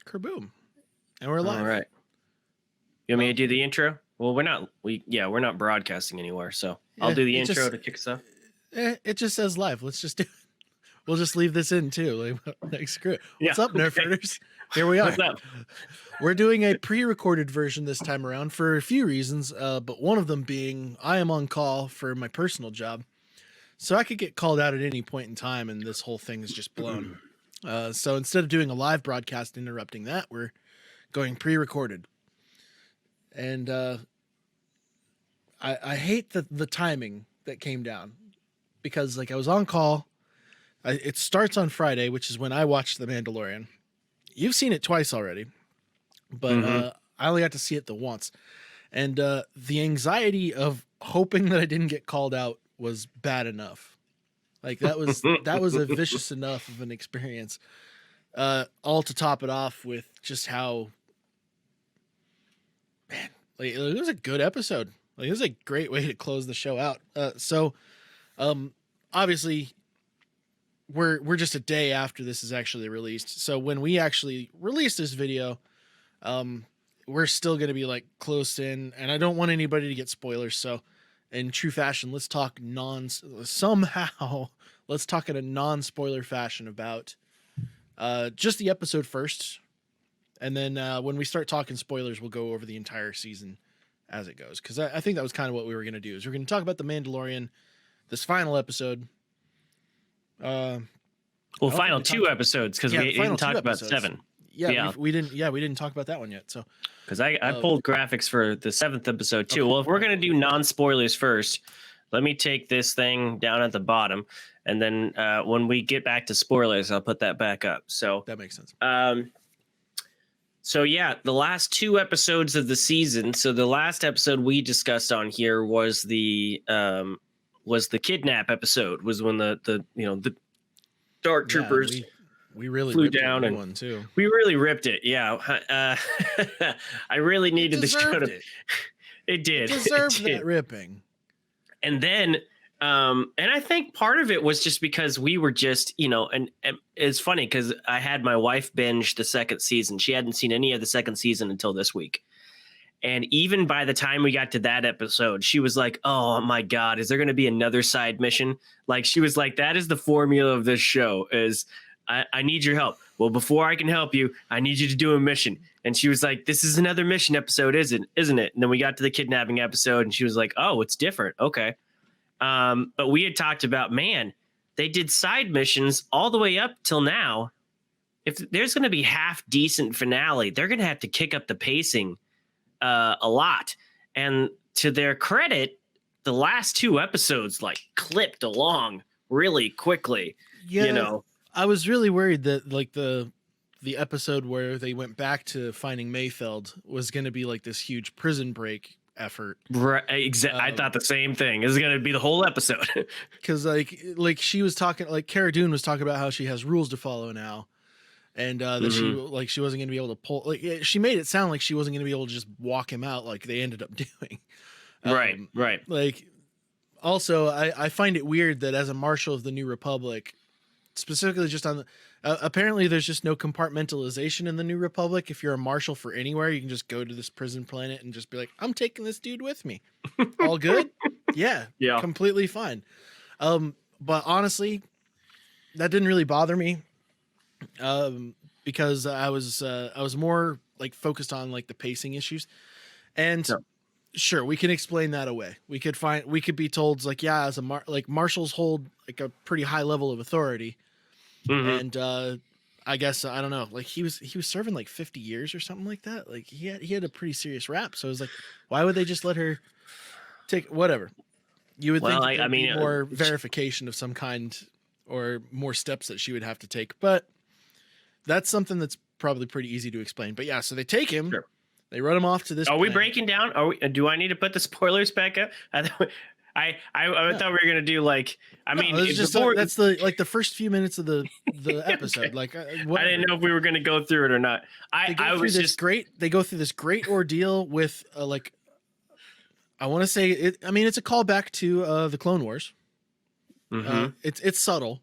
Kerboom. And we're live. All right. You want me to do the intro? Well, we're not broadcasting anywhere, so I'll do the intro to kick us off. It just says live. Let's just do it. We'll just leave this in too. Like screw it. What's up, Nerfherders? Here we are. What's up? We're doing a pre-recorded version this time around for a few reasons, but one of them being I am on call for my personal job. So I could get called out at any point in time, and this whole thing is just blown. So instead of doing a live broadcast interrupting that, we're going pre-recorded. And I hate the timing that came down because like I was on call. It starts on Friday, which is when I watched The Mandalorian. You've seen it twice already, but I only got to see it the once. And the anxiety of hoping that I didn't get called out was bad enough. Like that was a vicious enough of an experience. All to top it off with just how, man, like it was a good episode. Like it was a great way to close the show out. So obviously we're just a day after this is actually released. So when we actually release this video, we're still going to be like close in, and I don't want anybody to get spoilers. So in true fashion, let's talk in a non-spoiler fashion about just the episode first. And then when we start talking spoilers, we'll go over the entire season as it goes. Because I think that was kind of what we were going to do. Is we're going to talk about The Mandalorian, this final episode. Final two episodes because we didn't talk about 7. Yeah. We didn't talk about that one yet. So because I pulled graphics for the 7th episode too. Okay. Well, if we're going to do non-spoilers first, let me take this thing down at the bottom. And then when we get back to spoilers, I'll put that back up. So that makes sense. So yeah, the last 2 episodes of the season. So the last episode we discussed on here was the kidnap episode. Was when the Dark Troopers we really flew down and one too. We really ripped it. Yeah, I really needed this show to. It did. It deserved that ripping. And then. And I think part of it was just because we were just, and it's funny because I had my wife binge the second season. She hadn't seen any of the second season until this week. And even by the time we got to that episode, she was like, oh my God, is there going to be another side mission? Like she was like, that is the formula of this show is I need your help. Well, before I can help you, I need you to do a mission. And she was like, this is another mission episode, isn't it? And then we got to the kidnapping episode and she was like, oh, it's different. Okay. But we had talked about, man, they did side missions all the way up till now. If there's going to be half decent finale, they're going to have to kick up the pacing a lot. And to their credit, the last 2 episodes like clipped along really quickly. Yeah, I was really worried that like the episode where they went back to finding Mayfeld was going to be like this huge prison break effort. Right, exactly. I thought the same thing. This is going to be the whole episode. Because like she was talking, like Cara Dune was talking about how she has rules to follow now, and that she wasn't going to be able to pull. Like she made it sound like she wasn't going to be able to just walk him out, like they ended up doing. Right. Like, also, I find it weird that as a Marshal of the New Republic, specifically just on the. Apparently, there's just no compartmentalization in the New Republic. If you're a marshal for anywhere, you can just go to this prison planet and just be like, I'm taking this dude with me. All good? Yeah. Completely fine. But honestly, that didn't really bother me because I was more like focused on like the pacing issues. And sure, we can explain that away. We could be told like, yeah, as marshals hold like a pretty high level of authority. And I guess I don't know. Like he was serving like 50 years or something like that. Like he had a pretty serious rap. So I was like, why would they just let her take whatever? You would think there'd be more verification of some kind or more steps that she would have to take. But that's something that's probably pretty easy to explain. But yeah, so they take him. Sure. They run him off to this. Are we breaking down? Do I need to put the spoilers back up? I thought we were gonna do like that's the first few minutes of the episode. Like I didn't know if we were gonna go through it or not. They go through this great ordeal with like I want to say it. I mean, it's a callback to the Clone Wars. It's subtle,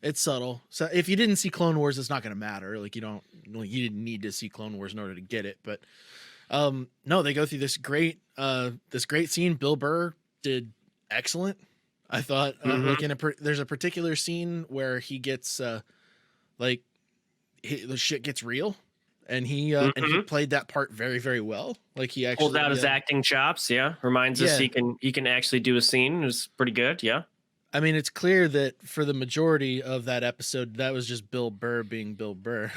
It's subtle. So if you didn't see Clone Wars, it's not going to matter. Like you didn't need to see Clone Wars in order to get it. But no, they go through this great scene. Bill Burr did excellent. I thought like there's a particular scene where he gets like the shit gets real, and he played that part very, very well. Like he actually pulled out his acting chops. Yeah, reminds us he can actually do a scene. It was pretty good. Yeah. I mean, it's clear that for the majority of that episode, that was just Bill Burr being Bill Burr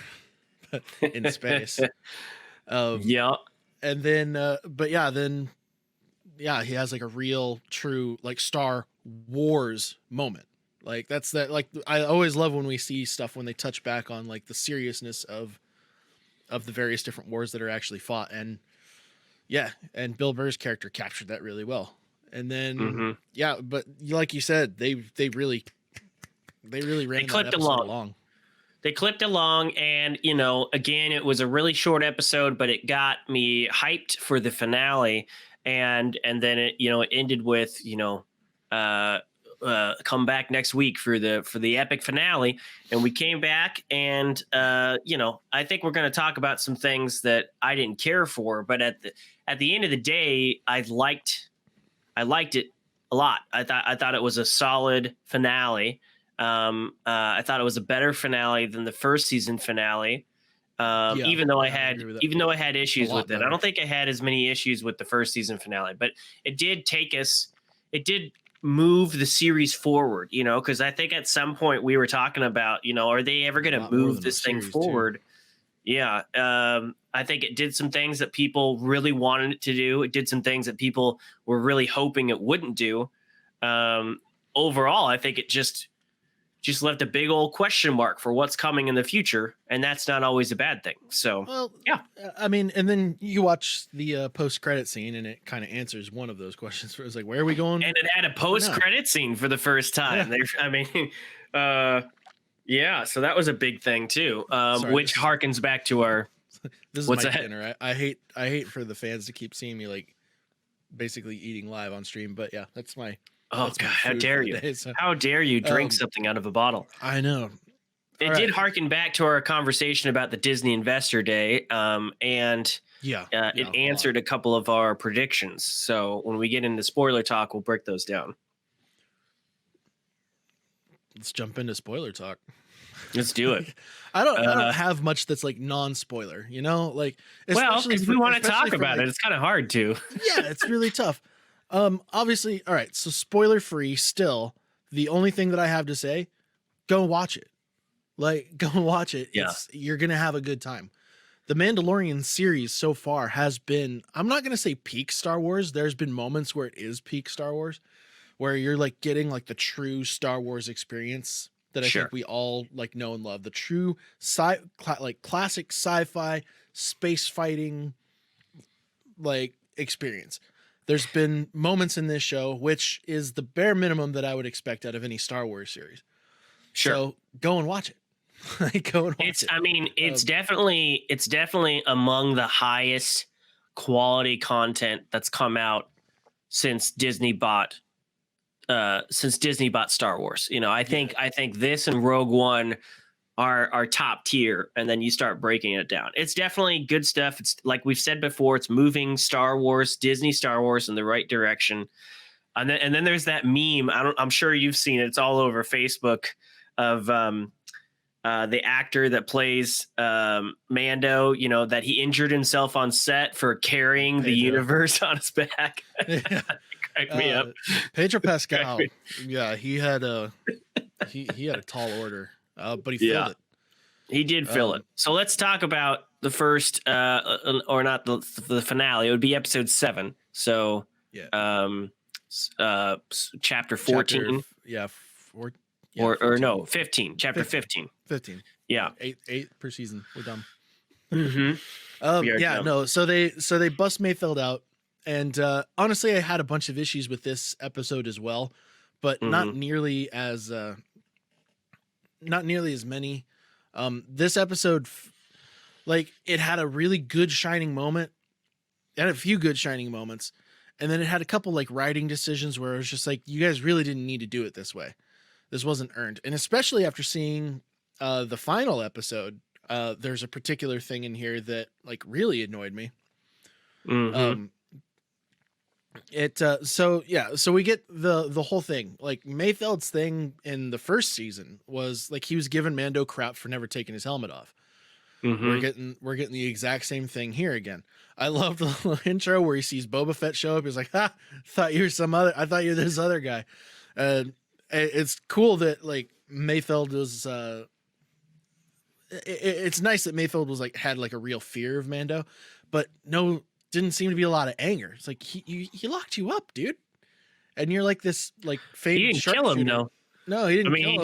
in space. Yeah. And then, he has like a real, true, like Star Wars moment. Like that's that. Like I always love when we see stuff when they touch back on like the seriousness of the various different wars that are actually fought, and Bill Burr's character captured that really well. And then but like you said, they really ran that episode along. They clipped along, and again, it was a really short episode, but it got me hyped for the finale, and then it it ended with come back next week for the epic finale. And we came back, and I think we're going to talk about some things that I didn't care for, but at the end of the day, I liked it a lot. I thought it was a solid finale. I thought it was a better finale than the first season finale. Even though I had issues with it. I don't think I had as many issues with the first season finale, but it did move the series forward, because I think at some point we were talking about, are they ever going to move this thing forward? Too. Yeah. I think it did some things that people really wanted it to do. It did some things that people were really hoping it wouldn't do. Overall, I think it just left a big old question mark for what's coming in the future. And that's not always a bad thing. So, well, yeah, I mean, and then you watch the post-credit scene and it kind of answers one of those questions. Where it's like, where are we going? And it had a post-credit scene for the first time. Yeah. So that was a big thing too, which harkens back to our, this is my dinner. I hate for the fans to keep seeing me like basically eating live on stream, but yeah, that's my, oh God, how dare you? How dare you drink something out of a bottle? I know. It did harken back to our conversation about the Disney Investor Day, and it answered a couple of our predictions. So when we get into spoiler talk, we'll break those down. Let's jump into spoiler talk. Let's do it. I don't have much that's like non-spoiler, like because we want to talk about it. It's kind of hard to. Yeah, it's really tough. Obviously, all right. So spoiler free. Still, the only thing that I have to say, go watch it. Like, go watch it. Yeah. You're gonna have a good time. The Mandalorian series so far has been, I'm not gonna say peak Star Wars. There's been moments where it is peak Star Wars, where you're like getting like the true Star Wars experience that I think we all like know and love. The true classic sci-fi space fighting like experience. There's been moments in this show, which is the bare minimum that I would expect out of any Star Wars series. Sure. So go and watch it. Go and watch it. I mean, it's definitely among the highest quality content that's come out since Disney bought Star Wars. I think this and Rogue One are top tier, and then you start breaking it down. It's definitely good stuff. It's like we've said before, it's moving Disney Star Wars in the right direction. And then there's that meme. I'm sure you've seen it. It's all over Facebook of the actor that plays Mando, that he injured himself on set for carrying the universe on his back. Cracked me up. Pedro Pascal. Yeah, he had a tall order. But he filled it. He did fill it. So let's talk about the first, or not the finale. It would be episode 7. So, chapter 14. No, 15. Chapter 15. 15. Yeah, 8 per season. We're done. Mm-hmm. No. So they bust Mayfeld out, and honestly, I had a bunch of issues with this episode as well, but not nearly as many. This episode, it had a really good shining moment. It had a few good shining moments, and then it had a couple writing decisions where it was just like, you guys really didn't need to do it this way. This wasn't earned. And especially after seeing the final episode, there's a particular thing in here that like really annoyed me. Mm-hmm. So we get the whole thing. Like Mayfeld's thing in the first season was like he was giving Mando crap for never taking his helmet off. Mm-hmm. We're getting the exact same thing here again. I love the little intro where he sees Boba Fett show up. He's like, "Ha! I thought you were this other guy." It's cool that like Mayfeld was. It's nice that Mayfeld was like had like a real fear of Mando, but no, didn't seem to be a lot of anger. It's like he locked you up, dude, and you're like this like He fake didn't kill him, no. No, he didn't. I mean,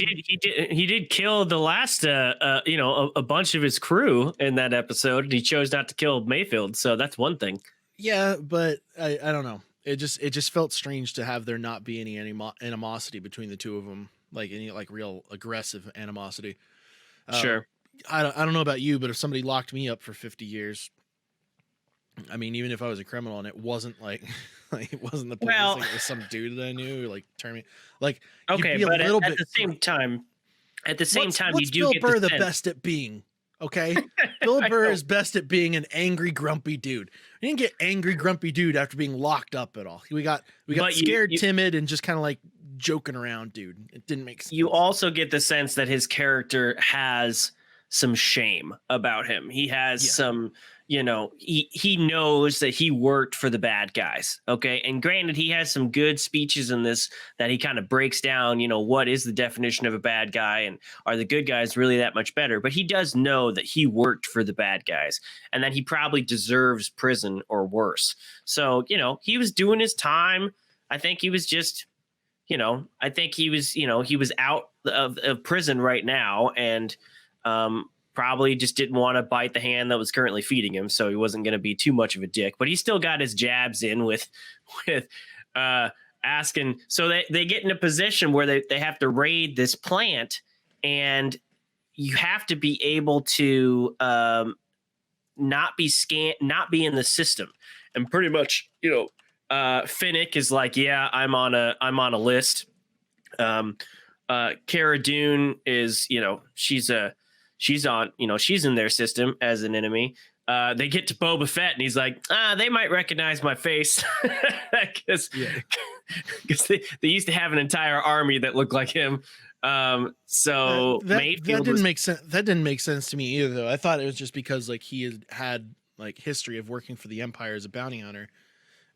he did kill the last, a bunch of his crew in that episode, and he chose not to kill Mayfield. So that's one thing. Yeah, but I don't know. It just felt strange to have there not be any animosity between the two of them, like any like real aggressive animosity. Sure. I don't know about you, but if somebody locked me up for 50 years, I mean, even if I was a criminal and it wasn't like, like it wasn't the police, like it was some dude that I knew, like turn me, like okay, but at the same time, what's you do Bill get Burr the sense. best at being? Okay, Bill Burr is best at being an angry, grumpy dude. We didn't get angry, grumpy dude after being locked up at all. We got scared, timid, and just kind of like joking around, dude. It didn't make sense. You also get the sense that his character has some shame about him. He has some, he knows that he worked for the bad guys. Okay. And granted, he has some good speeches in this that he kind of breaks down, what is the definition of a bad guy and are the good guys really that much better? But he does know that he worked for the bad guys and that he probably deserves prison or worse. So, he was doing his time. I think he was just, he was out of prison right now and, probably just didn't want to bite the hand that was currently feeding him, so he wasn't going to be too much of a dick. But he still got his jabs in with asking. So they get in a position where they have to raid this plant, and you have to be able to not be in the system. And pretty much, Finnick is like, yeah, I'm on a list. Cara Dune is, she's in their system as an enemy. They get to Boba Fett and he's like, they might recognize my face because they used to have an entire army that looked like him. So that didn't make sense. That didn't make sense to me either, though. I thought it was just because like he had like history of working for the Empire as a bounty hunter,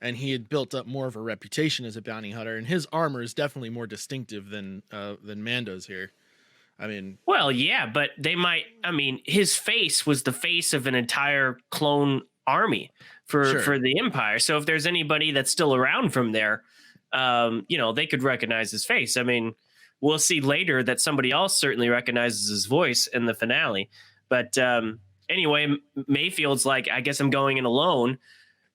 and he had built up more of a reputation as a bounty hunter, and his armor is definitely more distinctive than Mando's here. I mean, well, yeah, but his face was the face of an entire clone army for the Empire. So if there's anybody that's still around from there, they could recognize his face. I mean, we'll see later that somebody else certainly recognizes his voice in the finale. But anyway, Mayfield's like, I guess I'm going in alone,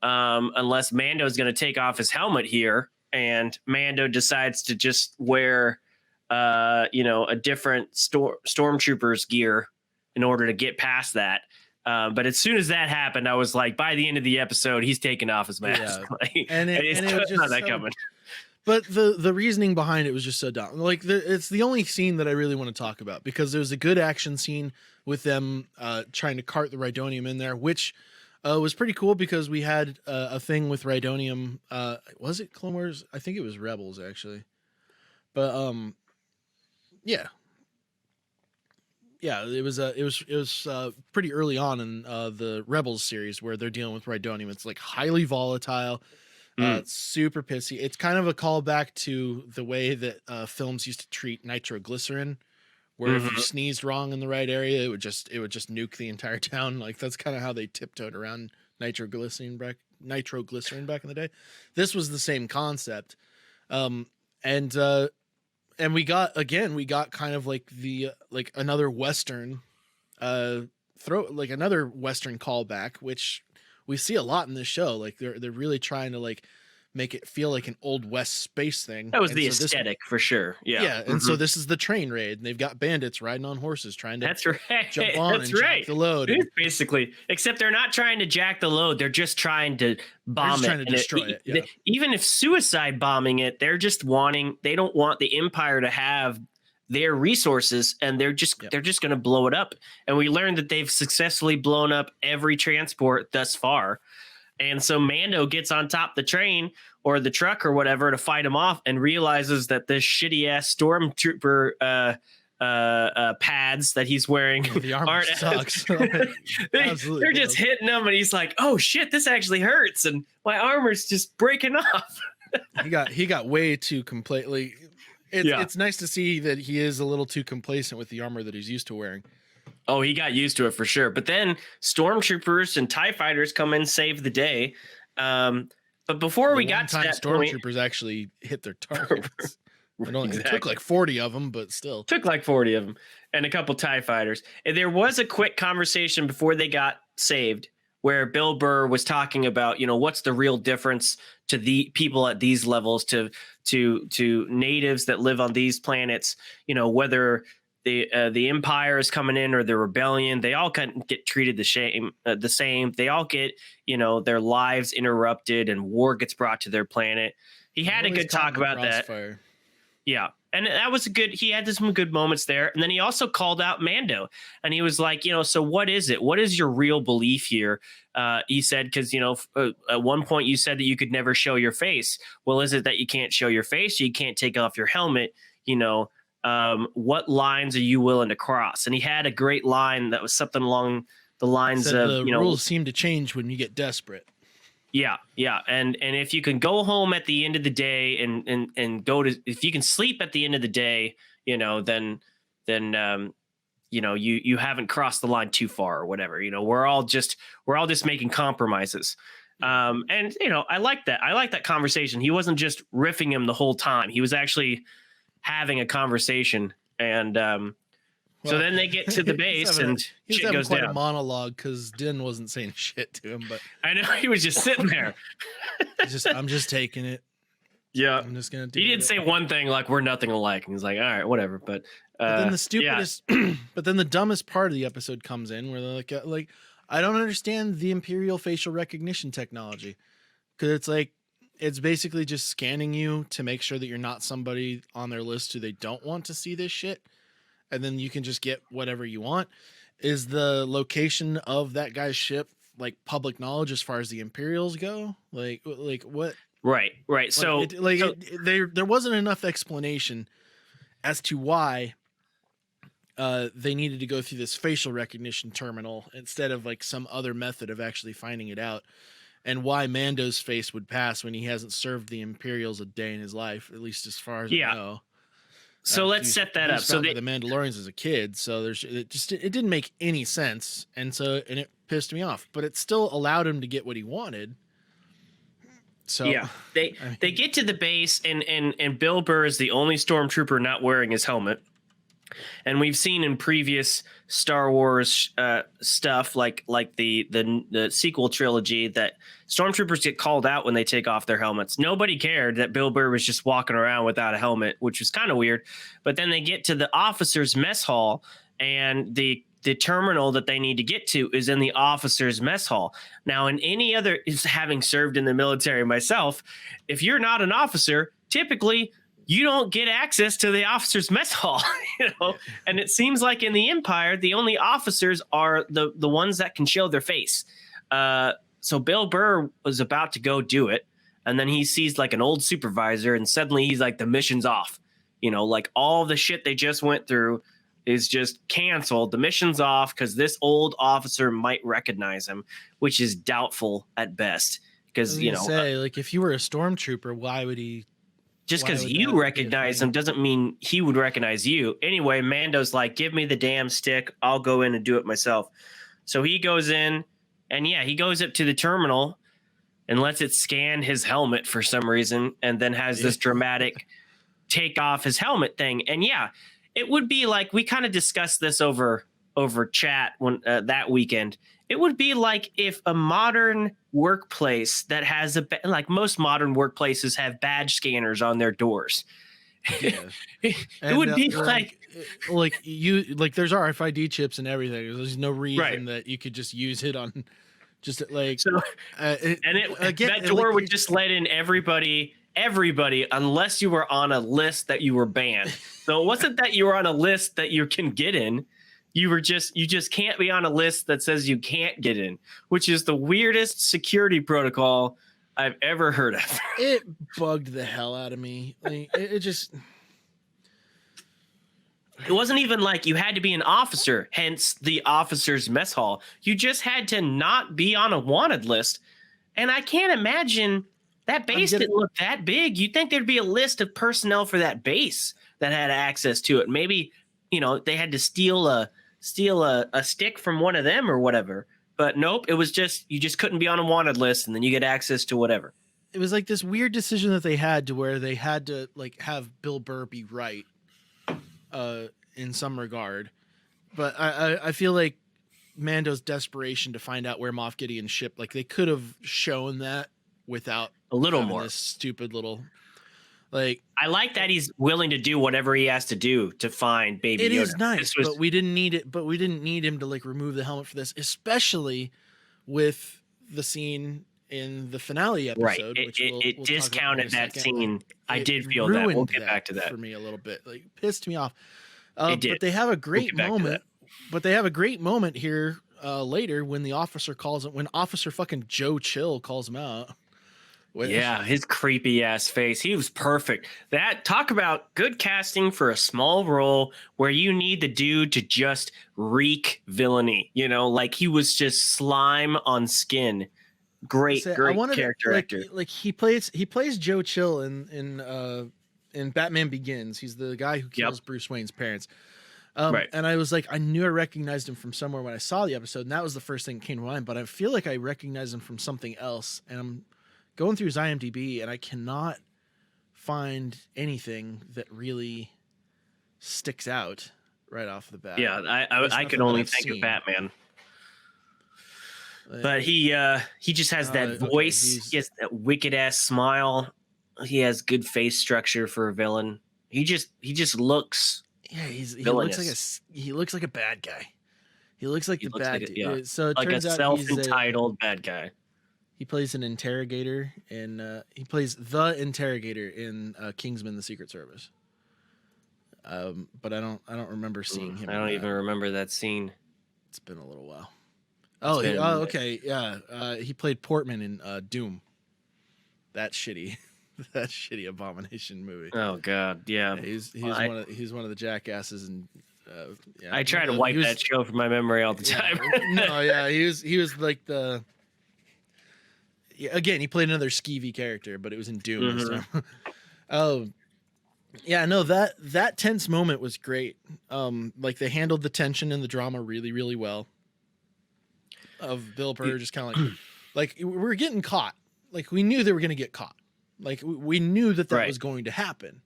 unless Mando's going to take off his helmet here. And Mando decides to just wear a different stormtrooper's gear in order to get past that. But as soon as that happened, I was like, by the end of the episode, he's taking off his mask. Yeah. and it was just that coming. But the reasoning behind it was just so dumb. Like it's the only scene that I really want to talk about because there's a good action scene with them trying to cart the Rhydonium in there, which was pretty cool because we had a thing with Rhydonium. Was it Clone Wars? I think it was Rebels actually. But yeah, it was pretty early on in the Rebels series where they're dealing with Rhydonium. It's like highly volatile, it's super pissy. It's kind of a callback to the way that films used to treat nitroglycerin, where if you sneezed wrong in the right area, it would just nuke the entire town. Like that's kind of how they tiptoed around nitroglycerin back in the day. This was the same concept, and we got kind of like the another Western another Western callback, which we see a lot in this show. Like they're really trying to like make it feel like an old West space thing. That was the aesthetic for sure. Yeah. Yeah. And so this is the train raid, and they've got bandits riding on horses trying to jump on and jack the load. Basically, except they're not trying to jack the load. They're just trying to bomb it. Trying to destroy it. Yeah. Even if suicide bombing it, they don't want the Empire to have their resources, and they're just going to blow it up. And we learned that they've successfully blown up every transport thus far. And so Mando gets on top of the train or the truck or whatever to fight him off, and realizes that this shitty ass stormtrooper pads that he's wearing the armor sucks. They're just hitting him, and he's like, "Oh shit, this actually hurts, and my armor's just breaking off." he got way too completely. It's nice to see that he is a little too complacent with the armor that he's used to wearing. Oh, he got used to it for sure. But then stormtroopers and TIE fighters come in, save the day. But before we got to that stormtroopers actually hit their targets. It took like 40 of them, but still. Took like 40 of them and a couple TIE fighters. And there was a quick conversation before they got saved where Bill Burr was talking about, what's the real difference to the people at these levels, to natives that live on these planets, whether the Empire is coming in or the Rebellion, they all kind of get treated the same. They all get, their lives interrupted and war gets brought to their planet. He had a good talk about that. Yeah. And that was he had some good moments there. And then he also called out Mando, and he was like, so what is it? What is your real belief here? He said, because, at one point you said that you could never show your face. Well, is it that you can't show your face? You can't take off your helmet? What lines are you willing to cross? And he had a great line that was something along the lines of, the rules seem to change when you get desperate. Yeah. And if you can go home at the end of the day and go to, if you can sleep at the end of the day, then you haven't crossed the line too far or whatever. We're all just making compromises. And I like that. I like that conversation. He wasn't just riffing him the whole time. He was actually having a conversation. And so then they get to the base and shit goes down. A monologue because Din wasn't saying shit to him, but I know he was just sitting there. I'm just taking it. Yeah, I'm just gonna do He did say one thing like, "We're nothing alike," and he's like, "All right, whatever." But then the stupidest, but then the dumbest part of the episode comes in where they're like, I don't understand the Imperial facial recognition technology, because it's basically just scanning you to make sure that you're not somebody on their list who they don't want to see this shit. And then you can just get whatever you want. Is the location of that guy's ship public knowledge as far as the Imperials go? Like what? Right. There wasn't enough explanation as to why they needed to go through this facial recognition terminal instead of some other method of actually finding it out, and why Mando's face would pass when he hasn't served the Imperials a day in his life, at least as far as I know. So let's set that up. So the Mandalorians as a kid, so it didn't make any sense, and it pissed me off. But it still allowed him to get what he wanted. So yeah, they get to the base, and Bill Burr is the only stormtrooper not wearing his helmet. And we've seen in previous Star Wars stuff, like the sequel trilogy, that stormtroopers get called out when they take off their helmets. Nobody cared that Bill Burr was just walking around without a helmet, which was kind of weird. But then they get to the officers' mess hall, and the terminal that they need to get to is in the officers' mess hall. Now, in any other, having served in the military myself, if you're not an officer, typically you don't get access to the officers' mess hall, And it seems like in the Empire, the only officers are the ones that can show their face. So Bill Burr was about to go do it, and then he sees an old supervisor, and suddenly he's like, the mission's off. All the shit they just went through is just canceled. The mission's off because this old officer might recognize him, which is doubtful at best. Because if you were a stormtrooper, why would he? Just because you recognize him doesn't mean he would recognize you. Anyway, Mando's like, give me the damn stick. I'll go in and do it myself. So he goes in, and he goes up to the terminal and lets it scan his helmet for some reason, and then has this dramatic take off his helmet thing. And it would be we kind of discussed this over chat when that weekend. It would be like if a modern workplace that has most modern workplaces have badge scanners on their doors. Yeah. it would be there's RFID chips and everything. There's no reason that you could just use it on that door would just let in everybody everybody unless you were on a list that you were banned. So it wasn't that you were on a list that you can get in. You just can't be on a list that says you can't get in, which is the weirdest security protocol I've ever heard of. It bugged the hell out of me. Like, it just. It wasn't even like you had to be an officer, hence the officer's mess hall. You just had to not be on a wanted list. And I can't imagine that base didn't look that big. You'd think there'd be a list of personnel for that base that had access to it. Maybe, they had to steal a stick from one of them or whatever. But nope, it was just, you just couldn't be on a wanted list and then you get access to whatever. It was like this weird decision that they had to where they had to like have Bill Burr be right. In some regard, but I feel like Mando's desperation to find out where Moff Gideon's ship, like they could have shown that without a little more this stupid little, like. I like that he's willing to do whatever he has to do to find Baby Yoda. It is nice, but we didn't need it. But we didn't need him to like remove the helmet for this, especially with the scene in the finale episode. Right, which it we'll discounted that scene. I did feel that. We'll get back to that for me a little bit. Like pissed me off. It did. But they have a great moment. But they have a great moment here later when the officer calls it. When Officer fucking Joe Chill calls him out. Yeah, his creepy ass face. He was perfect. Talk about good casting for a small role where you need the dude to just wreak villainy. Like he was just slime on skin. Great character actor. Like he plays Joe Chill in Batman Begins. He's the guy who kills Bruce Wayne's parents. Right. And I was like, I knew I recognized him from somewhere when I saw the episode, and that was the first thing that came to mind. But I feel like I recognized him from something else, and I'm going through his IMDb, and I cannot find anything that really sticks out right off the bat. Yeah, I can only think of Batman. But he just has that voice. He has that wicked ass smile. He has good face structure for a villain. He just looks. Yeah, he looks like a bad guy. He looks like dude. So it like turns a out self-entitled bad guy. He plays an interrogator he plays the interrogator in Kingsman: The Secret Service. But I don't remember seeing him. I don't even remember that scene. It's been a little while. Okay, yeah. He played Portman in Doom. That shitty Abomination movie. Oh God, yeah. He's one of the jackasses, and I try to wipe that show from my memory all the time. He was like the. Yeah, again, he played another skeevy character, but it was in Doom this time. Oh, yeah, no, that tense moment was great. Like they handled the tension and the drama really, really well. Of Bill Burr just kind of like we're getting caught. Like we knew they were going to get caught. Like we knew that was going to happen.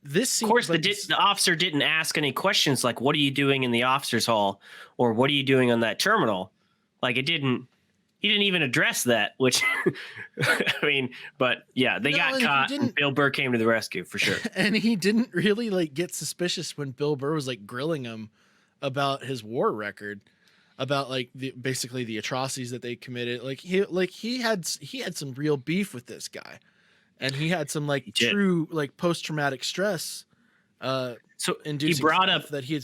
This scene, of course, the officer didn't ask any questions like, "What are you doing in the officers' hall?" or "What are you doing on that terminal?" Like he didn't even address that. Which, I mean, but yeah, they got caught, and Bill Burr came to the rescue for sure. And he didn't really like get suspicious when Bill Burr was like grilling him about his war record. About like basically the atrocities that they committed. Like he had some real beef with this guy, and he had some like true like post-traumatic stress. So he brought up that he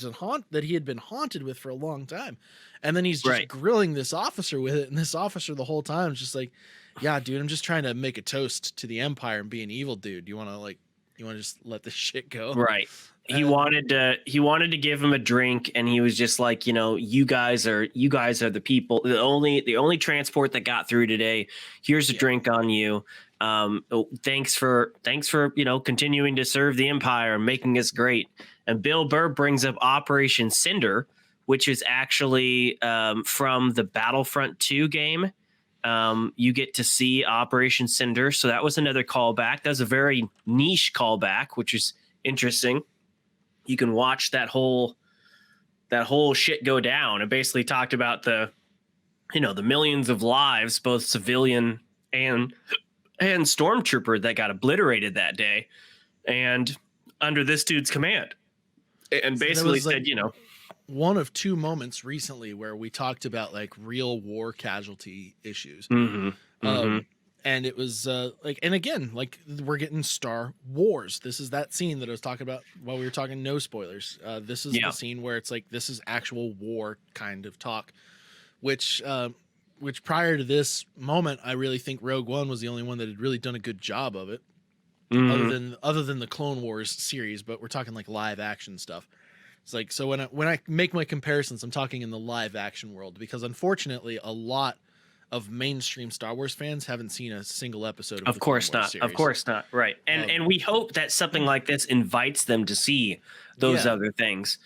had been haunted with for a long time, and then he's just grilling this officer with it, and this officer the whole time is just like, "Yeah, dude, I'm just trying to make a toast to the Empire and be an evil dude. You want to just let this shit go?" Right. He wanted to give him a drink, and he was just like, you guys are the people, the only transport that got through today. Here's a drink on you. Thanks for continuing to serve the Empire and making us great. And Bill Burr brings up Operation Cinder, which is actually from the Battlefront 2 game. You get to see Operation Cinder, so that was another callback. That was a very niche callback, which is interesting. You can watch that whole shit go down. It basically talked about the millions of lives, both civilian and stormtrooper, that got obliterated that day, and under this dude's command. And basically said, one of two moments recently where we talked about like real war casualty issues. And it was like, and again, like we're getting Star Wars. This is that scene that I was talking about while we were talking no spoilers. This is the scene where it's like this is actual war kind of talk, which prior to this moment, I really think Rogue One was the only one that had really done a good job of it, other than the Clone Wars series. But we're talking like live action stuff. It's like, so when I make my comparisons, I'm talking in the live action world, because unfortunately, a lot of mainstream Star Wars fans haven't seen a single episode of the Clone Wars series. Of course not. Right. And we hope that something like this invites them to see those other things,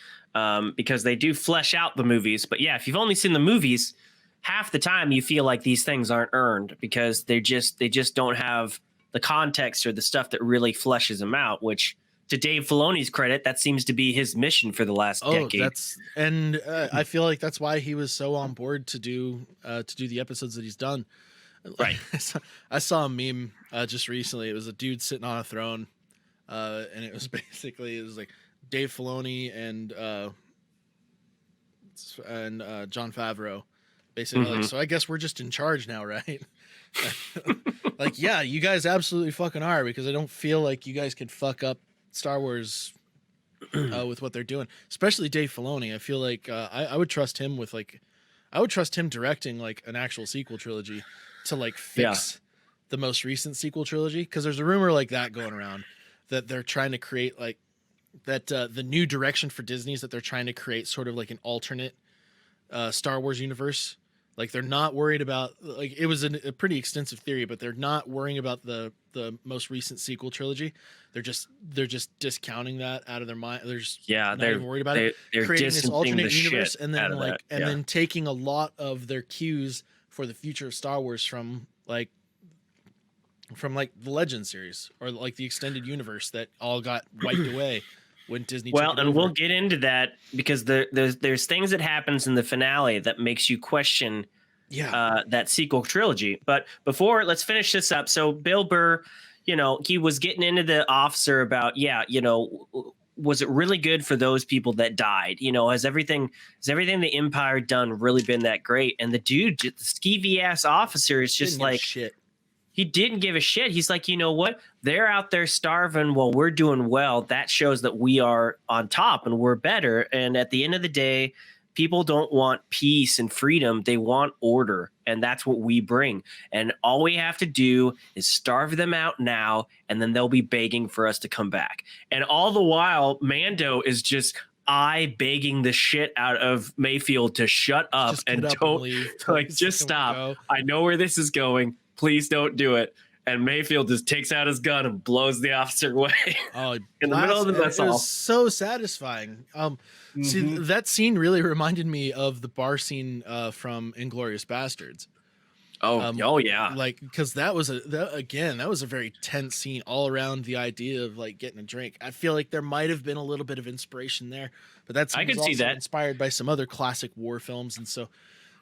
because they do flesh out the movies. But yeah, if you've only seen the movies, half the time you feel like these things aren't earned because they just don't have the context or the stuff that really fleshes them out, which, to Dave Filoni's credit, that seems to be his mission for the last decade. I feel like that's why he was so on board to do the episodes that he's done. Right. I saw a meme just recently. It was a dude sitting on a throne, and it was like Dave Filoni and Jon Favreau, basically. Like, so I guess we're just in charge now, right? Like, yeah, you guys absolutely fucking are, because I don't feel like you guys could fuck up Star Wars with what they're doing, especially Dave Filoni. I feel like I would trust him with I would trust him directing like an actual sequel trilogy to like fix the most recent sequel trilogy, because there's a rumor like that going around that they're trying to create like that the new direction for Disney is that they're trying to create sort of like an alternate Star Wars universe. Like, they're not worried about, like, it was a pretty extensive theory, but they're not worrying about the most recent sequel trilogy. They're just discounting that out of their mind. They're not even worried about it. They're creating this alternate universe, and then then taking a lot of their cues for the future of Star Wars from the Legend series, or like the extended universe that all got wiped away when Disney took it over. We'll get into that, because there's things that happens in the finale that makes you question that sequel trilogy. But before, let's finish this up. So Bill Burr, he was getting into the officer about, was it really good for those people that died? Has everything the Empire done really been that great? And the dude, the skeevy ass officer, is just like, shit. He didn't give a shit. He's like, you know what? They're out there starving while we're doing well. That shows that we are on top and we're better. And at the end of the day, people don't want peace and freedom. They want order. And that's what we bring. And all we have to do is starve them out now, and then they'll be begging for us to come back. And all the while, Mando is just begging the shit out of Mayfield to shut up and don't just stop. I know where this is going. Please don't do it. And Mayfield just takes out his gun and blows the officer away in the middle of the mess hall. It was so satisfying. See, that scene really reminded me of the bar scene from Inglourious Bastards. Yeah. Like, because that was a very tense scene all around the idea of like getting a drink. I feel like there might have been a little bit of inspiration there, but I could see that inspired by some other classic war films. And so,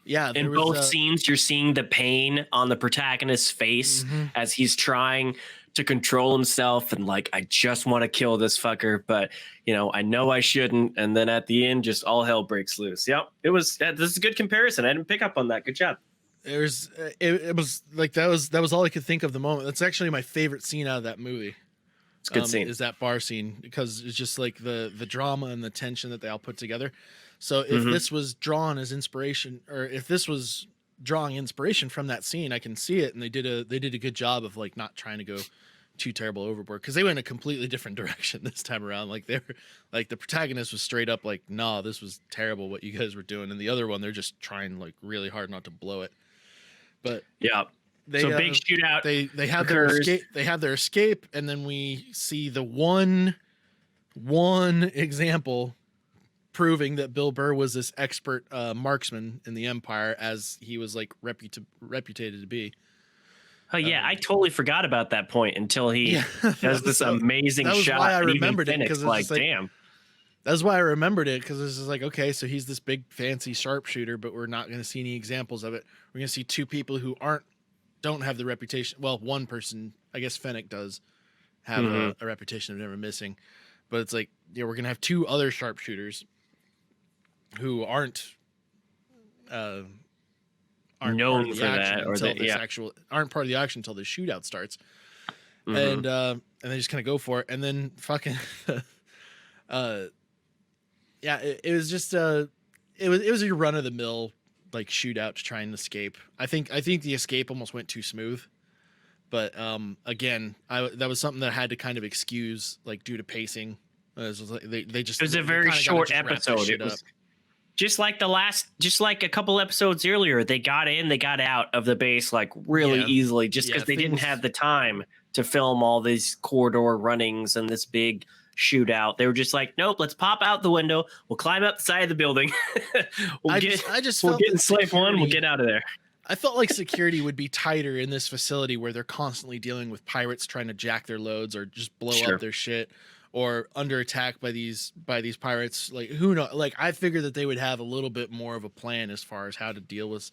yeah, in both scenes, you're seeing the pain on the protagonist's face as he's trying to control himself and like, I just want to kill this fucker, but I know I shouldn't. And then at the end, just all hell breaks loose. Yep, it was. This is a good comparison. I didn't pick up on that. Good job. It was like that was all I could think of the moment. That's actually my favorite scene out of that movie. It's a good scene. Is that bar scene, because it's just like the drama and the tension that they all put together. So if this was drawn as inspiration, or if this was drawing inspiration from that scene, I can see it. And they did a good job of like not trying to go too terrible overboard, because they went a completely different direction this time around. Like the protagonist was straight up like, nah, this was terrible what you guys were doing. And the other one, they're just trying like really hard not to blow it. But yeah, so big shootout. They have their escape. They have their escape, and then we see the one example proving that Bill Burr was this expert marksman in the Empire, as he was like reputed to be. Oh yeah, I totally forgot about that point until he does this amazing shot. Why I remembered it, because like, damn. That's why I remembered it, because this is like, okay, so he's this big fancy sharpshooter, but we're not going to see any examples of it. We're going to see two people who don't have the reputation. Well, one person, I guess Fennec does have a reputation of never missing, but it's like, yeah, we're going to have two other sharpshooters who aren't aren't part known of the for action that, or until that, this yeah. aren't part of the action until the shootout starts. Mhm. And they just kind of go for it, and then fucking yeah, it was just it was a run of the mill like shootout to try and escape. I think the escape almost went too smooth, but again, that was something that I had to kind of excuse like due to pacing. It was like they just It was a they very kinda gotta short just wrap this episode. shit It up. was just like a couple episodes earlier. They got in, they got out of the base like really Yeah. easily, just Yeah, because they didn't things- have the time to film all these corridor runnings and this big shootout. They were just like, nope, let's pop out the window. We'll climb up the side of the building. I just we'll felt get in that slave one. We'll security- get out of there. I felt like security would be tighter in this facility where they're constantly dealing with pirates trying to jack their loads or just blow Sure. up their shit or under attack by these pirates. Like who knows? Like I figured that they would have a little bit more of a plan as far as how to deal with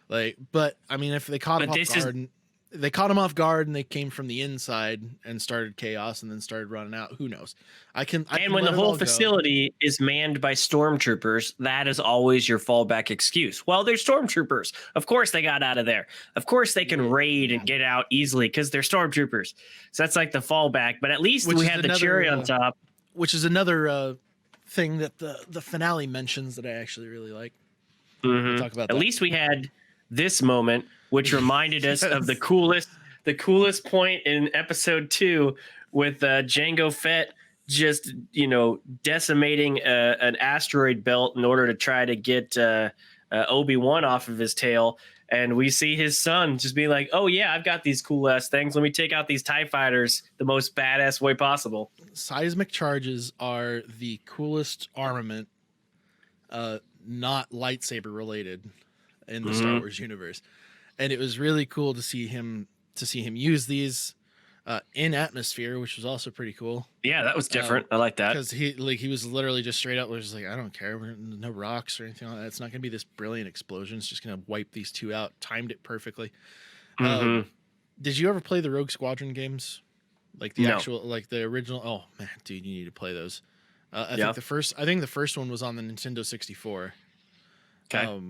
like, but I mean, if they caught them But off guard, they caught them off guard and they came from the inside and started chaos and then started running out. Who knows? And when the whole facility is manned by stormtroopers, that is always your fallback excuse. Well, they're stormtroopers. Of course they got out of there. Of course they can raid and get out easily because they're stormtroopers. So that's like the fallback. But at least we had the cherry on top. Which is another thing that the finale mentions that I actually really like. Mhm. We'll talk about At that. least we had this moment, which reminded us of the coolest point in episode 2 with Jango Fett just decimating an asteroid belt in order to try to get Obi-Wan off of his tail, and we see his son just be like, oh yeah, I've got these cool ass things, let me take out these TIE fighters the most badass way possible. Seismic charges are the coolest armament not lightsaber related in the Star Wars universe, and it was really cool to see him use these in atmosphere, which was also pretty cool. Yeah, that was different. I like that because he was literally just straight up was just like, I don't care, no rocks or anything like that. It's not gonna be this brilliant explosion. It's just gonna wipe these two out. Timed it perfectly. Did you ever play the Rogue Squadron games, like the actual, like the original? Oh man, dude, you need to play those. I think the first one was on the Nintendo 64. Okay.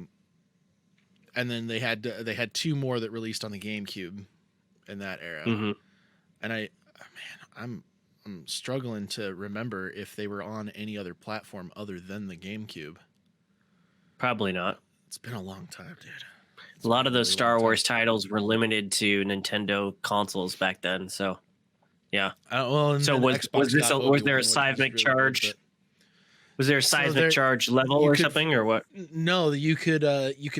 And then they had two more that released on the GameCube in that era. And I'm struggling to remember if they were on any other platform other than the GameCube. Probably not. It's been a long time, dude. A lot of those Star Wars titles were limited to Nintendo consoles back then, so yeah. So was there a seismic charge? Was there a seismic charge level or something, or what? No, you could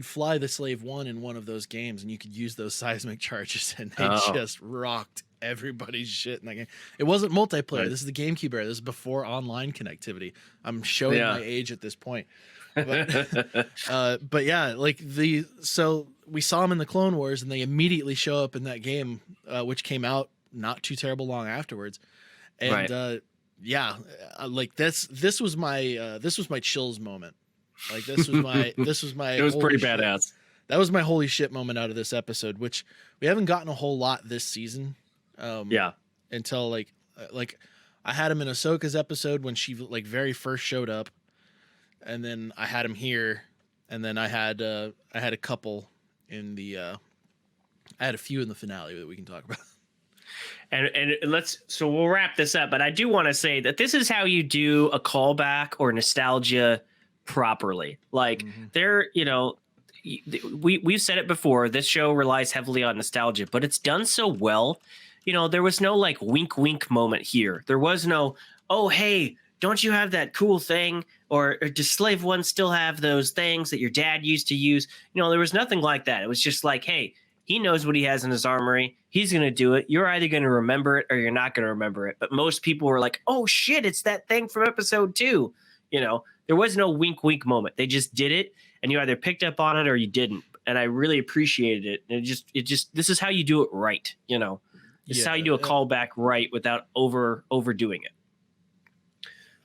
fly the Slave One in one of those games, and you could use those seismic charges, and they just rocked everybody's shit in that game. It wasn't multiplayer. Right. This is the GameCube era. This is before online connectivity. I'm showing my age at this point. But yeah, like so we saw them in the Clone Wars, and they immediately show up in that game, which came out not too terrible long afterwards, and yeah, like this was my chills moment. Like this was my it was pretty shit. Badass. That was my holy shit moment out of this episode, which we haven't gotten a whole lot this season. Until like I had him in Ahsoka's episode when she like very first showed up, and then I had him here, and then I had a couple in the I had a few in the finale that we can talk about. And so we'll wrap this up, but I do want to say that this is how you do a callback or nostalgia properly. Like we've said it before, this show relies heavily on nostalgia, but it's done so well. There was no like wink wink moment here. There was no, oh hey, don't you have that cool thing? Or does Slave One still have those things that your dad used to use? There was nothing like that. It was just like, hey, he knows what he has in his armory. He's going to do it. You're either going to remember it or you're not going to remember it. But most people were like, oh shit, it's that thing from episode 2. There was no wink wink moment. They just did it, and you either picked up on it or you didn't. And I really appreciated it. And it just this is how you do it right. This is how you do a callback right without overdoing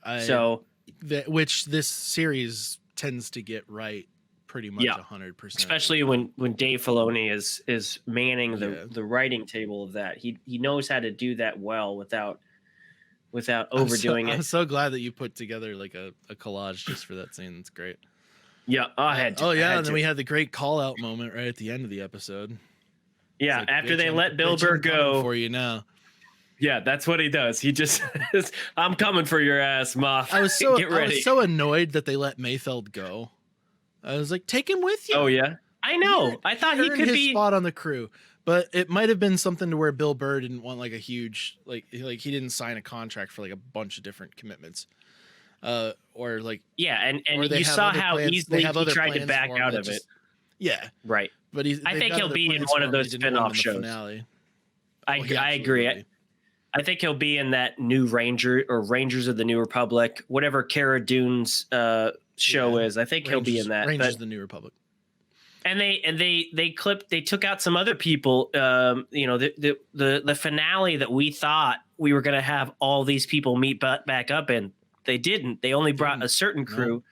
it. Which this series tends to get right pretty much 100%. Especially when Dave Filoni is manning the writing table of that. He knows how to do that well without overdoing it. I'm so glad that you put together like a collage just for that scene. That's great. Yeah, I had to. Oh yeah, had and then to. we had the great call out moment right at the end of the episode. Yeah, Like, after bitch, they let Bill bitch, I'm Burr coming go. for you now. Yeah, that's what he does. He just says, I'm coming for your ass, Moff. Get ready. I was so annoyed that they let Mayfeld go. I was like, take him with you. Oh yeah, I know. I thought he earned could his be spot on the crew, but it might have been something to where Bill Burr didn't want like a huge like he didn't sign a contract for like a bunch of different commitments, or like yeah, and or they you have saw other how plans- they easily have he other tried to plans back for him out that of it. just- Yeah, Right. but I think he'll be in plans one for of him those that he didn't want spin-off in the shows. finale. I Well, he I absolutely agree. will be. I think he'll be in that new Ranger or Rangers of the New Republic, whatever Cara Dune's show Yeah. is. I think he'll be in that. Rangers But of the New Republic. and they took out some other people. The finale that we thought we were going to have all these people meet back up in, they didn't. They only brought a certain crew.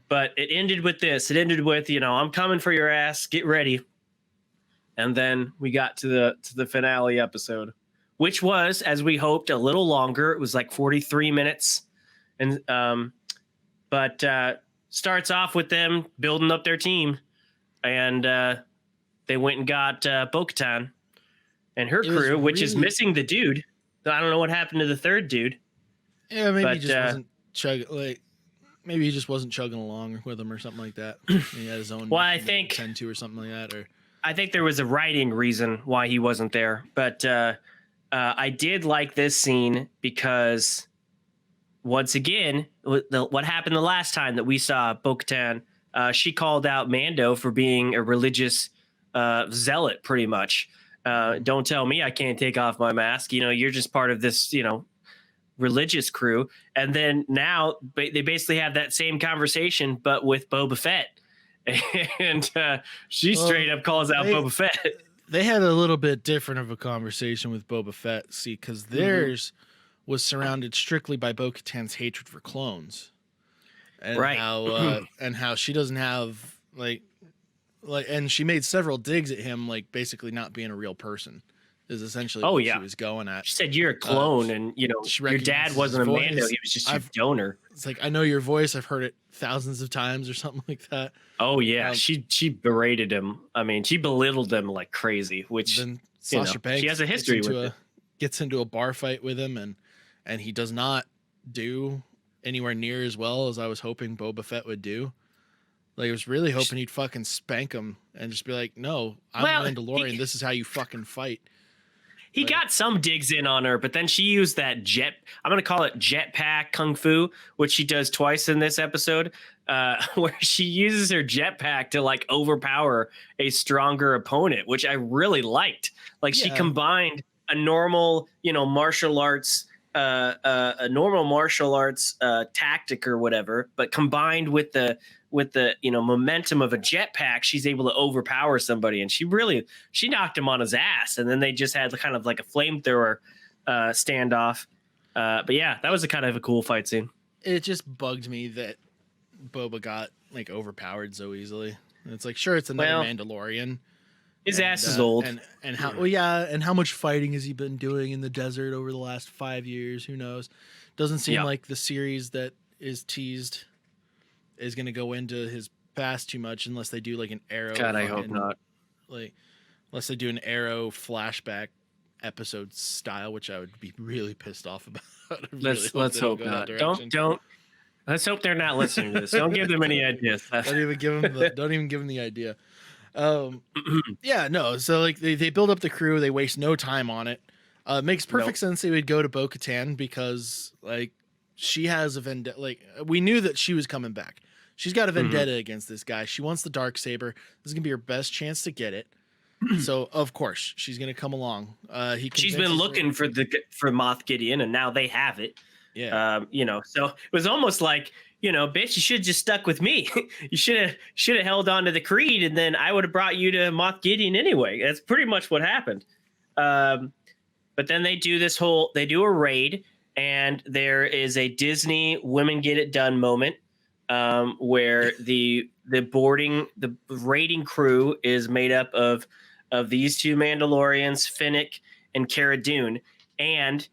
But it ended with this. It ended with, I'm coming for your ass. Get ready. And then we got to the finale episode, which was, as we hoped, a little longer. It was like 43 minutes, and but starts off with them building up their team, and they went and got Bo-Katan and her crew, which is missing the dude. I don't know what happened to the third dude. Yeah, maybe he just wasn't chugging. Maybe he just wasn't chugging along with him or something like that. He had his own. Well, I think 10-2 or something like that, or. I think there was a writing reason why he wasn't there, but I did like this scene because, once again, what happened the last time that we saw Bo-Katan, she called out Mando for being a religious zealot, pretty much. Don't tell me I can't take off my mask. You're just part of this, religious crew. And then now they basically have that same conversation, but with Boba Fett. And she straight up calls out Boba Fett. They had a little bit different of a conversation with Boba Fett, see, because theirs was surrounded strictly by Bo-Katan's hatred for clones, and how she doesn't have like, and she made several digs at him, like basically not being a real person. Is essentially what she was going at. She said you're a clone, and your dad wasn't a Mando; he was just your donor. It's like, I know your voice. I've heard it thousands of times, or something like that. Oh yeah, she berated him. I mean, she belittled him like crazy. Which then Sasha Banks she has a history with it. Gets into a bar fight with him, and he does not do anywhere near as well as I was hoping Boba Fett would do. Like, I was really hoping he'd fucking spank him and just be like, "No, I'm Mandalorian. This is how you fucking fight." He got some digs in on her, but then she used that I'm going to call it jetpack kung fu, which she does twice in this episode, where she uses her jetpack to like overpower a stronger opponent, which I really liked. Like she combined a normal, martial arts, tactic or whatever, but combined with the momentum of a jetpack, she's able to overpower somebody, and she knocked him on his ass, and then they just had kind of like a flamethrower standoff. But yeah, that was a kind of a cool fight scene. It just bugged me that Boba got like overpowered so easily. And it's like, sure, it's another Mandalorian. His ass is old, and how much fighting has he been doing in the desert over the last 5 years? Who knows? Doesn't seem like the series that is teased is going to go into his past too much, unless they do like an Arrow. God, I hope not. Like, unless they do an Arrow flashback episode style, which I would be really pissed off about. Let's hope not. Don't. Let's hope they're not listening to this. Don't give them any ideas. Don't even give them the idea. Yeah, no. So like they build up the crew. They waste no time on it. Makes perfect sense they would go to Bo-Katan because like she has a vendetta. Like, we knew that she was coming back. She's got a vendetta against this guy. She wants the Darksaber. This is gonna be her best chance to get it. So of course she's gonna come along. She's been looking for Moff Gideon, and now they have it. Yeah. So it was almost like, bitch, you should have just stuck with me. You should have held on to the creed, and then I would have brought you to Moff Gideon anyway. That's pretty much what happened. But then they do a raid, and there is a Disney women get it done moment, where the raiding crew is made up of these two Mandalorians, Finnick and Cara Dune, and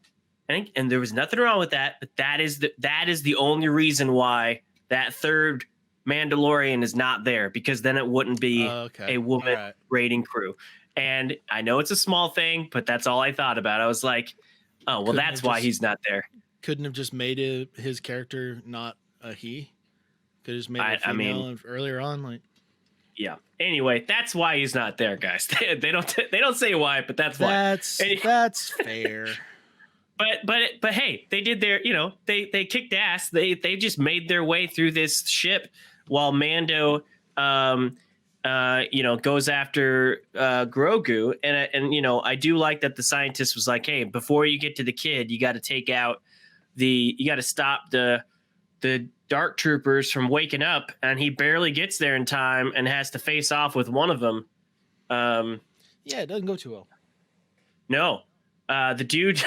there was nothing wrong with that, but that is the only reason why that third Mandalorian is not there because then it wouldn't be Okay. a woman All right. raiding crew. And I know it's a small thing, but that's all I thought about. I was like, oh, well, Couldn't that's have why just- he's not there. Couldn't have just made his character not a he. Could have just made it a I female mean, earlier on. Like, yeah. Anyway, that's why he's not there, guys. They don't say why, but that's why. that's fair. But hey, they did their, they kicked ass. They just made their way through this ship while Mando goes after Grogu, and I do like that the scientist was like, hey, before you get to the kid, you got to stop the dark troopers from waking up, and he barely gets there in time and has to face off with one of them. Yeah, it doesn't go too well. No, the dude,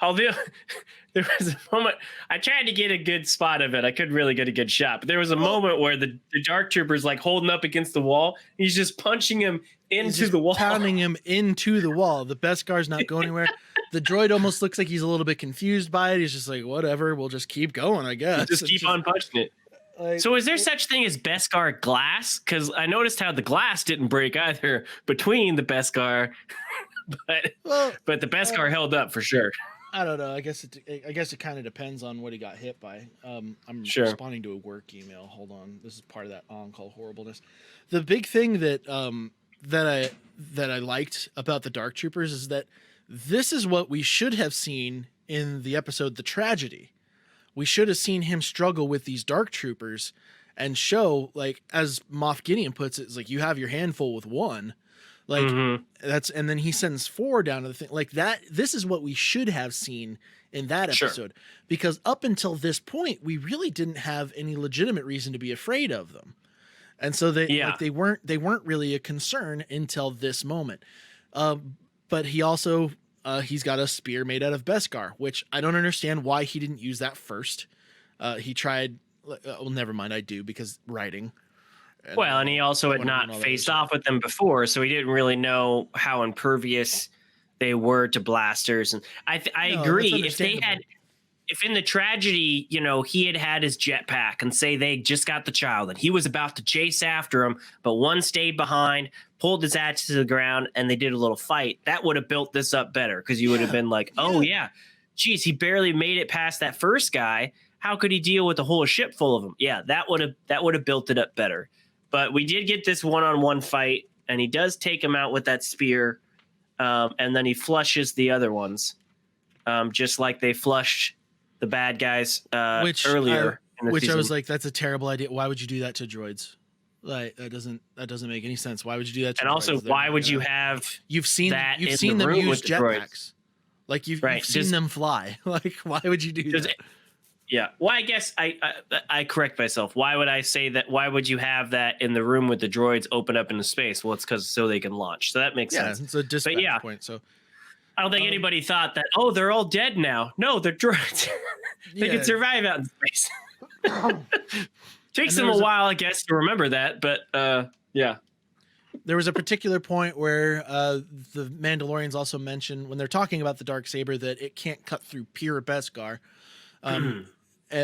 there was a moment, I tried to get a good spot of it. I couldn't really get a good shot, but there was a moment where the dark trooper's like holding up against the wall. He's just punching him into the wall. Pounding him into the wall. The Beskar's not going anywhere. The droid almost looks like he's a little bit confused by it. He's just like, whatever, we'll just keep going, I guess. Just keep on punching it. Like, so is there such thing as Beskar glass? Because I noticed how the glass didn't break either between the Beskar, but the Beskar held up for sure. I don't know. I guess it kind of depends on what he got hit by. I'm Sure. responding to a work email. Hold on. This is part of that on-call horribleness. The big thing that I liked about the Dark Troopers is that this is what we should have seen in the episode The Tragedy. We should have seen him struggle with these Dark Troopers and show, like, as Moff Gideon puts it, it's like you have your handful with one. Like and then he sends 4 down to the thing like that. This is what we should have seen in that episode, because up until this point, we really didn't have any legitimate reason to be afraid of them. And so they weren't really a concern until this moment. But he also, he's got a spear made out of Beskar, which I don't understand why he didn't use that first. He tried, well, never mind. I do, because writing. And he also had not faced off with them before, so he didn't really know how impervious they were to blasters. And I agree. If in the tragedy, he had his jetpack, and say they just got the child and he was about to chase after him, but one stayed behind, pulled his axe to the ground, and they did a little fight, that would have built this up better, because you would have been like, oh yeah, geez, he barely made it past that first guy. How could he deal with a whole ship full of them? Yeah, that would have built it up better. But we did get this one-on-one fight, and he does take him out with that spear, and then he flushes the other ones, just like they flushed the bad guys earlier. Which I was like, that's a terrible idea. Why would you do that to droids? Like that doesn't make any sense. Why would you do that to and droids? Also, why would you have you've seen them use jetpacks? Like you've seen them fly. Like why would you do that? Yeah. Well, I guess I correct myself. Why would I say that? Why would you have that in the room with the droids open up into space? Well, it's because so they can launch. So that makes sense. It's a dispatch point. So I don't think anybody thought that. Oh, they're all dead now. No, they're droids. They can survive out in space. Takes them a while, I guess, to remember that. But yeah. There was a particular point where the Mandalorians also mention when they're talking about the Darksaber that it can't cut through pure Beskar.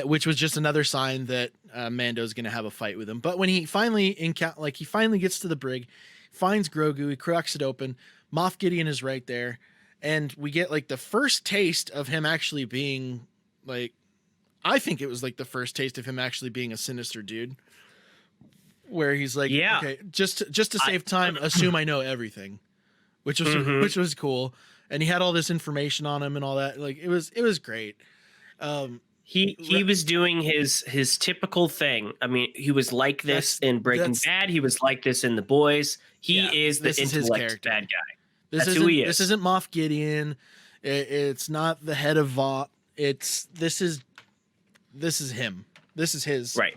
Which was just another sign that Mando's going to have a fight with him. But when he finally gets to the brig, finds Grogu, he cracks it open. Moff Gideon is right there, and we get like the first taste of him actually being like, I think it was like the first taste of him actually being a sinister dude, where he's like, okay, just to save time, assume I know everything, which was cool, and he had all this information on him and all that. Like it was great. He was doing his typical thing. I mean, he was like this in Breaking Bad. He was like this in The Boys. He is the intellect bad guy. That's who he is. This isn't Moff Gideon. It's not the head of Vought. This is him. This is his. Right.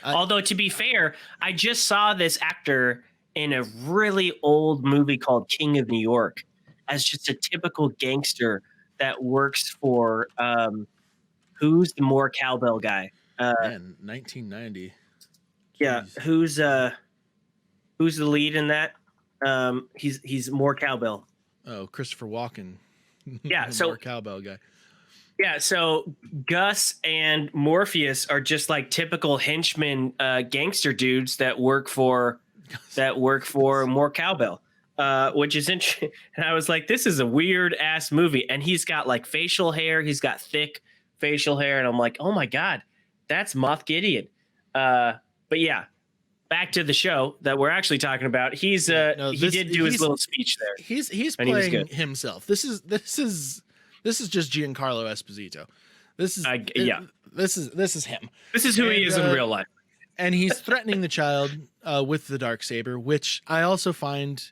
Although, to be fair, I just saw this actor in a really old movie called King of New York as just a typical gangster that works for who's the more cowbell guy? 1990. Yeah, who's the lead in that? He's more cowbell. Oh, Christopher Walken. Yeah, so more cowbell guy. Yeah, so Gus and Morpheus are just like typical henchmen, gangster dudes that work for more cowbell, which is interesting. And I was like, this is a weird ass movie. And he's got like facial hair. He's got thick facial hair, and I'm like, oh my god, that's Moff Gideon. But yeah, back to the show that we're actually talking about. He did do his little speech there. He's playing himself. This is just Giancarlo Esposito. This is him. This is who he is in real life. And he's threatening the child with the Darksaber, which I also find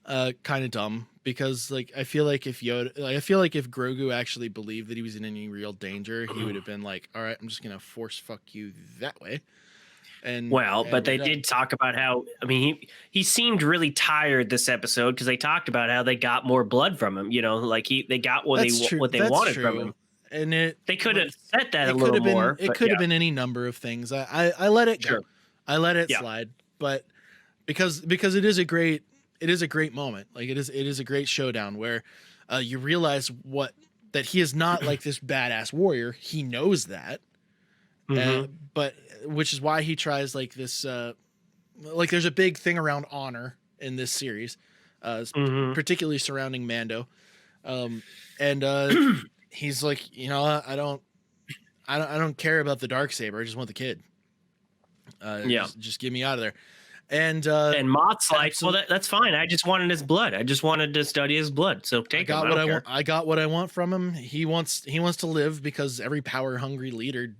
kind of dumb, because like I feel like if Grogu actually believed that he was in any real danger, he would have been like, all right, I'm just gonna force fuck you that way. But they did talk about how, I mean, he seemed really tired this episode, because they talked about how they got more blood from him. You know, like they got what they wanted from him. And they could have said that a little more. It could have been any number of things. I let it go. I let it slide. But because it is a great moment. Like it is a great showdown where you realize that he is not like this badass warrior. He knows that. But which is why he tries like this, like there's a big thing around honor in this series, particularly surrounding Mando. He's like, I don't care about the Darksaber. I just want the kid. Just get me out of there. And Mott's like, well, that's fine. I just wanted his blood. I just wanted to study his blood. So take him. I got what I want from him. He wants to live, because every power hungry leader,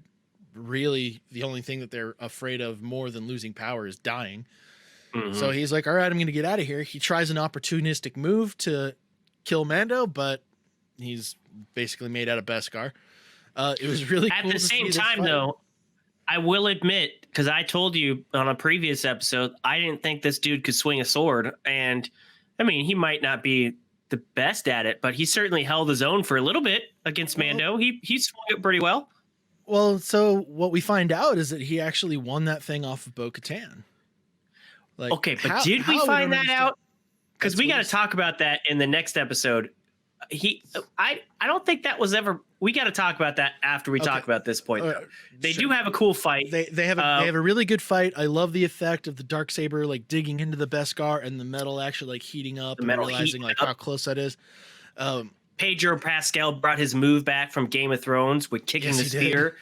really the only thing that they're afraid of more than losing power is dying. So he's like, all right, I'm going to get out of here. He tries an opportunistic move to kill Mando, but he's basically made out of Beskar. It was really cool. At the same time, though, I will admit, because I told you on a previous episode, I didn't think this dude could swing a sword. And I mean, he might not be the best at it, but he certainly held his own for a little bit against Mando. He swung it pretty well. Well, so what we find out is that he actually won that thing off of Bo-Katan. Like, okay, but did we find that out? Because we got to talk about that in the next episode. I don't think that was ever. We got to talk about that after we talk about this point. They do have a cool fight. They have a really good fight. I love the effect of the Darksaber like digging into the Beskar and the metal actually like heating up and realizing like how close that is. Pedro Pascal brought his move back from Game of Thrones with kicking the spear.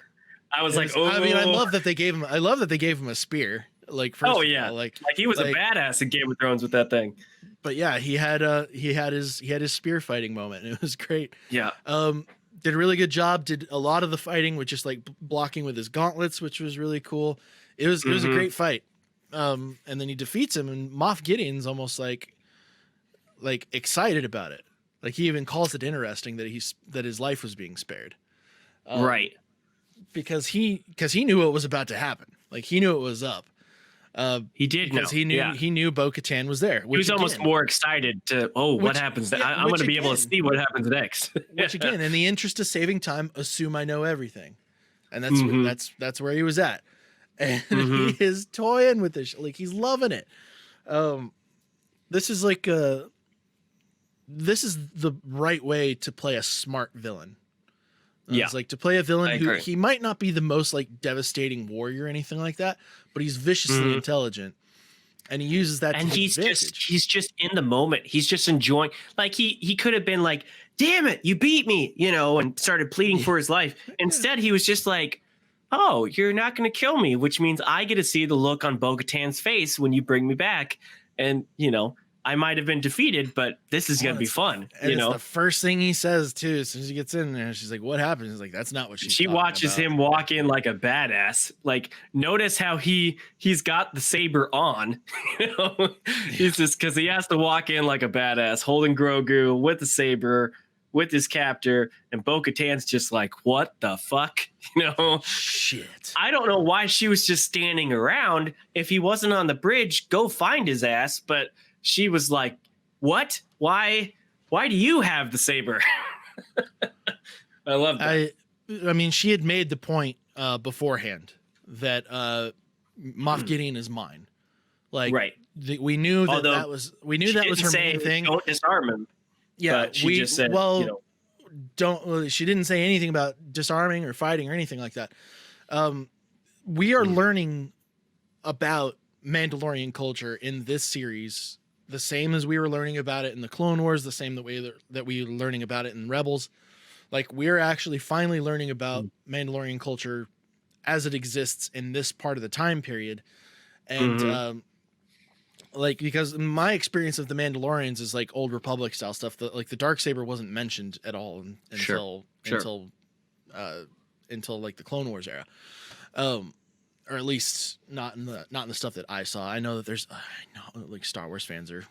I was like, oh, I mean, I love that they gave him a spear. Like, like he was a badass in Game of Thrones with that thing. But yeah, he had his spear fighting moment, and it was great. Yeah. Did a really good job. Did a lot of the fighting with just like blocking with his gauntlets, which was really cool. It was a great fight. And then he defeats him, and Moff Gideon's almost like excited about it. Like he even calls it interesting that his life was being spared. Right. Because he knew what was about to happen. Like he knew it was up. He did because he knew Bo-Katan was there. He was almost more excited to what happens. I'm going to be able to see what happens next. Which again, in the interest of saving time, assume I know everything, and that's where he was at, and he is toying with this. Like he's loving it. This is the right way to play a smart villain. It's like to play a villain who he might not be the most like devastating warrior or anything like that, but he's viciously intelligent, and he uses that. And he's just in the moment. He's just enjoying. Like he could have been like, "Damn it, you beat me," and started pleading for his life. Instead, he was just like, "Oh, you're not going to kill me," which means I get to see the look on Bo-Katan's face when you bring me back, and I might have been defeated, but this is going to be fun. And it's the first thing he says too. As soon as he gets in there, she's like, "What happened?" He's like, "That's not what she watches about. Him walk in like a badass. Like, notice how he's got the saber on. He's just because he has to walk in like a badass, holding Grogu with the saber, with his captor, and Bo-Katan's just like, "What the fuck?" Shit. I don't know why she was just standing around. If he wasn't on the bridge, go find his ass. But she was like, "What? Why do you have the saber?" I love that. I mean, she had made the point beforehand that Moff Gideon is mine. Like, right. We knew that was her main thing. Don't disarm him. Yeah, she just said, she didn't say anything about disarming or fighting or anything like that. We are learning about Mandalorian culture in this series, the same as we were learning about it in the Clone Wars, the same way that we were learning about it in Rebels. Like, we're actually finally learning about Mandalorian culture as it exists in this part of the time period. And, like, because my experience of the Mandalorians is like Old Republic style stuff. Like the Darksaber wasn't mentioned at all until like the Clone Wars era. Or at least not in the stuff that I saw. I know that there's, like Star Wars fans are,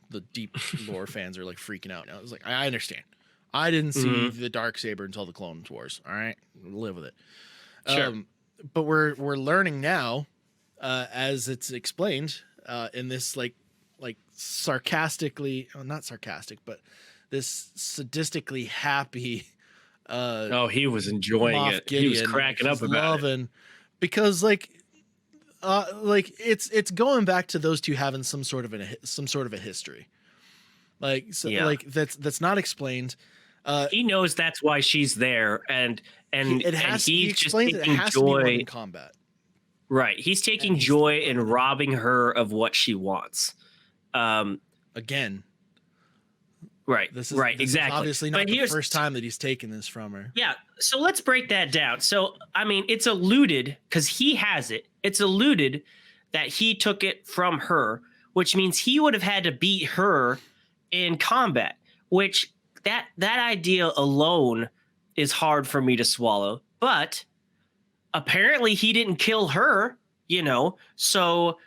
the deep lore fans are like freaking out now. It's like, I understand. I didn't see the Darksaber until the Clone Wars. All right, live with it. Sure. But we're learning now, as it's explained, in this like sarcastically, not sarcastic, but this sadistically happy. He was enjoying Moff it. Gideon, he was cracking up about it. Because like it's going back to those two having some sort of a history, like like that's not explained. He knows that's why she's there, and he's just taking joy in combat. Right, he's taking joy in robbing her of what she wants. Again. Right. This is exactly. Obviously not the first time that he's taken this from her. Yeah. So let's break that down. So, I mean, it's alluded, because he has it. It's alluded that he took it from her, which means he would have had to beat her in combat, which that idea alone is hard for me to swallow. But apparently he didn't kill her, so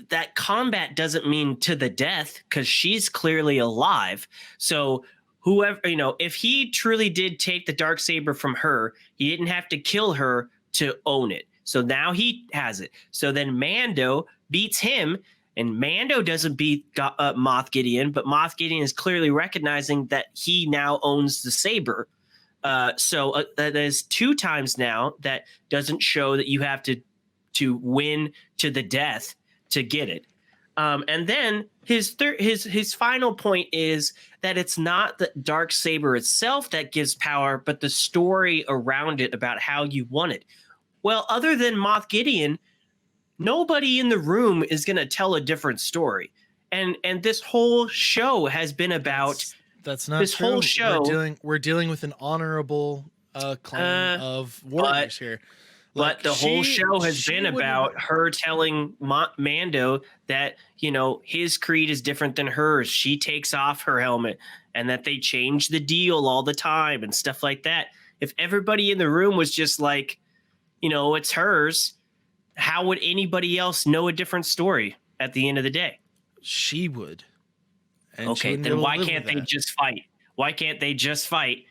that combat doesn't mean to the death, because she's clearly alive. So whoever, if he truly did take the Darksaber from her, he didn't have to kill her to own it. So now he has it. So then Mando beats him, and Mando doesn't beat Moff Gideon, but Moff Gideon is clearly recognizing that he now owns the saber. So that is 2 times now. That doesn't show that you have to win to the death to get it. And then his final point is that it's not the Darksaber itself that gives power, but the story around it about how you won it. Well, other than Moff Gideon, nobody in the room is going to tell a different story. And this whole show has been about that's not this true. Whole show. We're dealing with an honorable claim of warriors here. But the whole show has been about her telling Mando that, his creed is different than hers. She takes off her helmet, and that they change the deal all the time and stuff like that. If everybody in the room was just like, it's hers, how would anybody else know a different story at the end of the day? She would. And okay, then why can't they just fight? Why can't they just fight?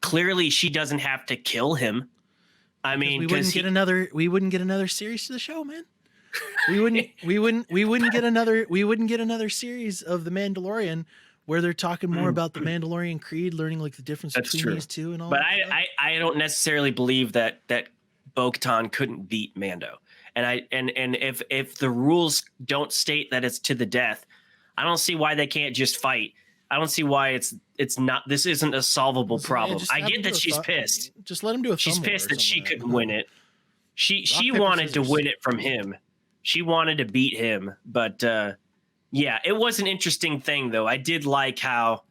Clearly, she doesn't have to kill him. I mean, we wouldn't get another series to the show, man. We wouldn't get another series of The Mandalorian where they're talking more about the Mandalorian creed, learning like the difference between these two and all. But I don't necessarily believe that Bo-Katan couldn't beat Mando. And if the rules don't state that it's to the death, I don't see why they can't just fight. I don't see why it's not. This isn't a solvable problem. I get that she's pissed. Just let him do a. She's pissed that she couldn't win it. She wanted to win it from him. She wanted to beat him, but yeah, it was an interesting thing though. I did like how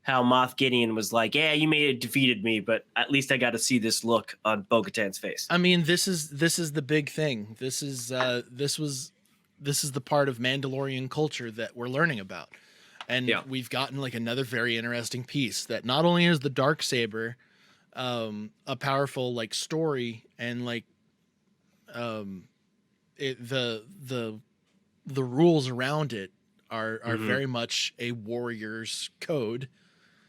Moff Gideon was like, "Yeah, you may have defeated me, but at least I got to see this look on Bo-Katan's face." I mean, this is the big thing. This is the part of Mandalorian culture that we're learning about. And we've gotten like another very interesting piece that not only is the Darksaber a powerful like story and like the rules around it are very much a warrior's code.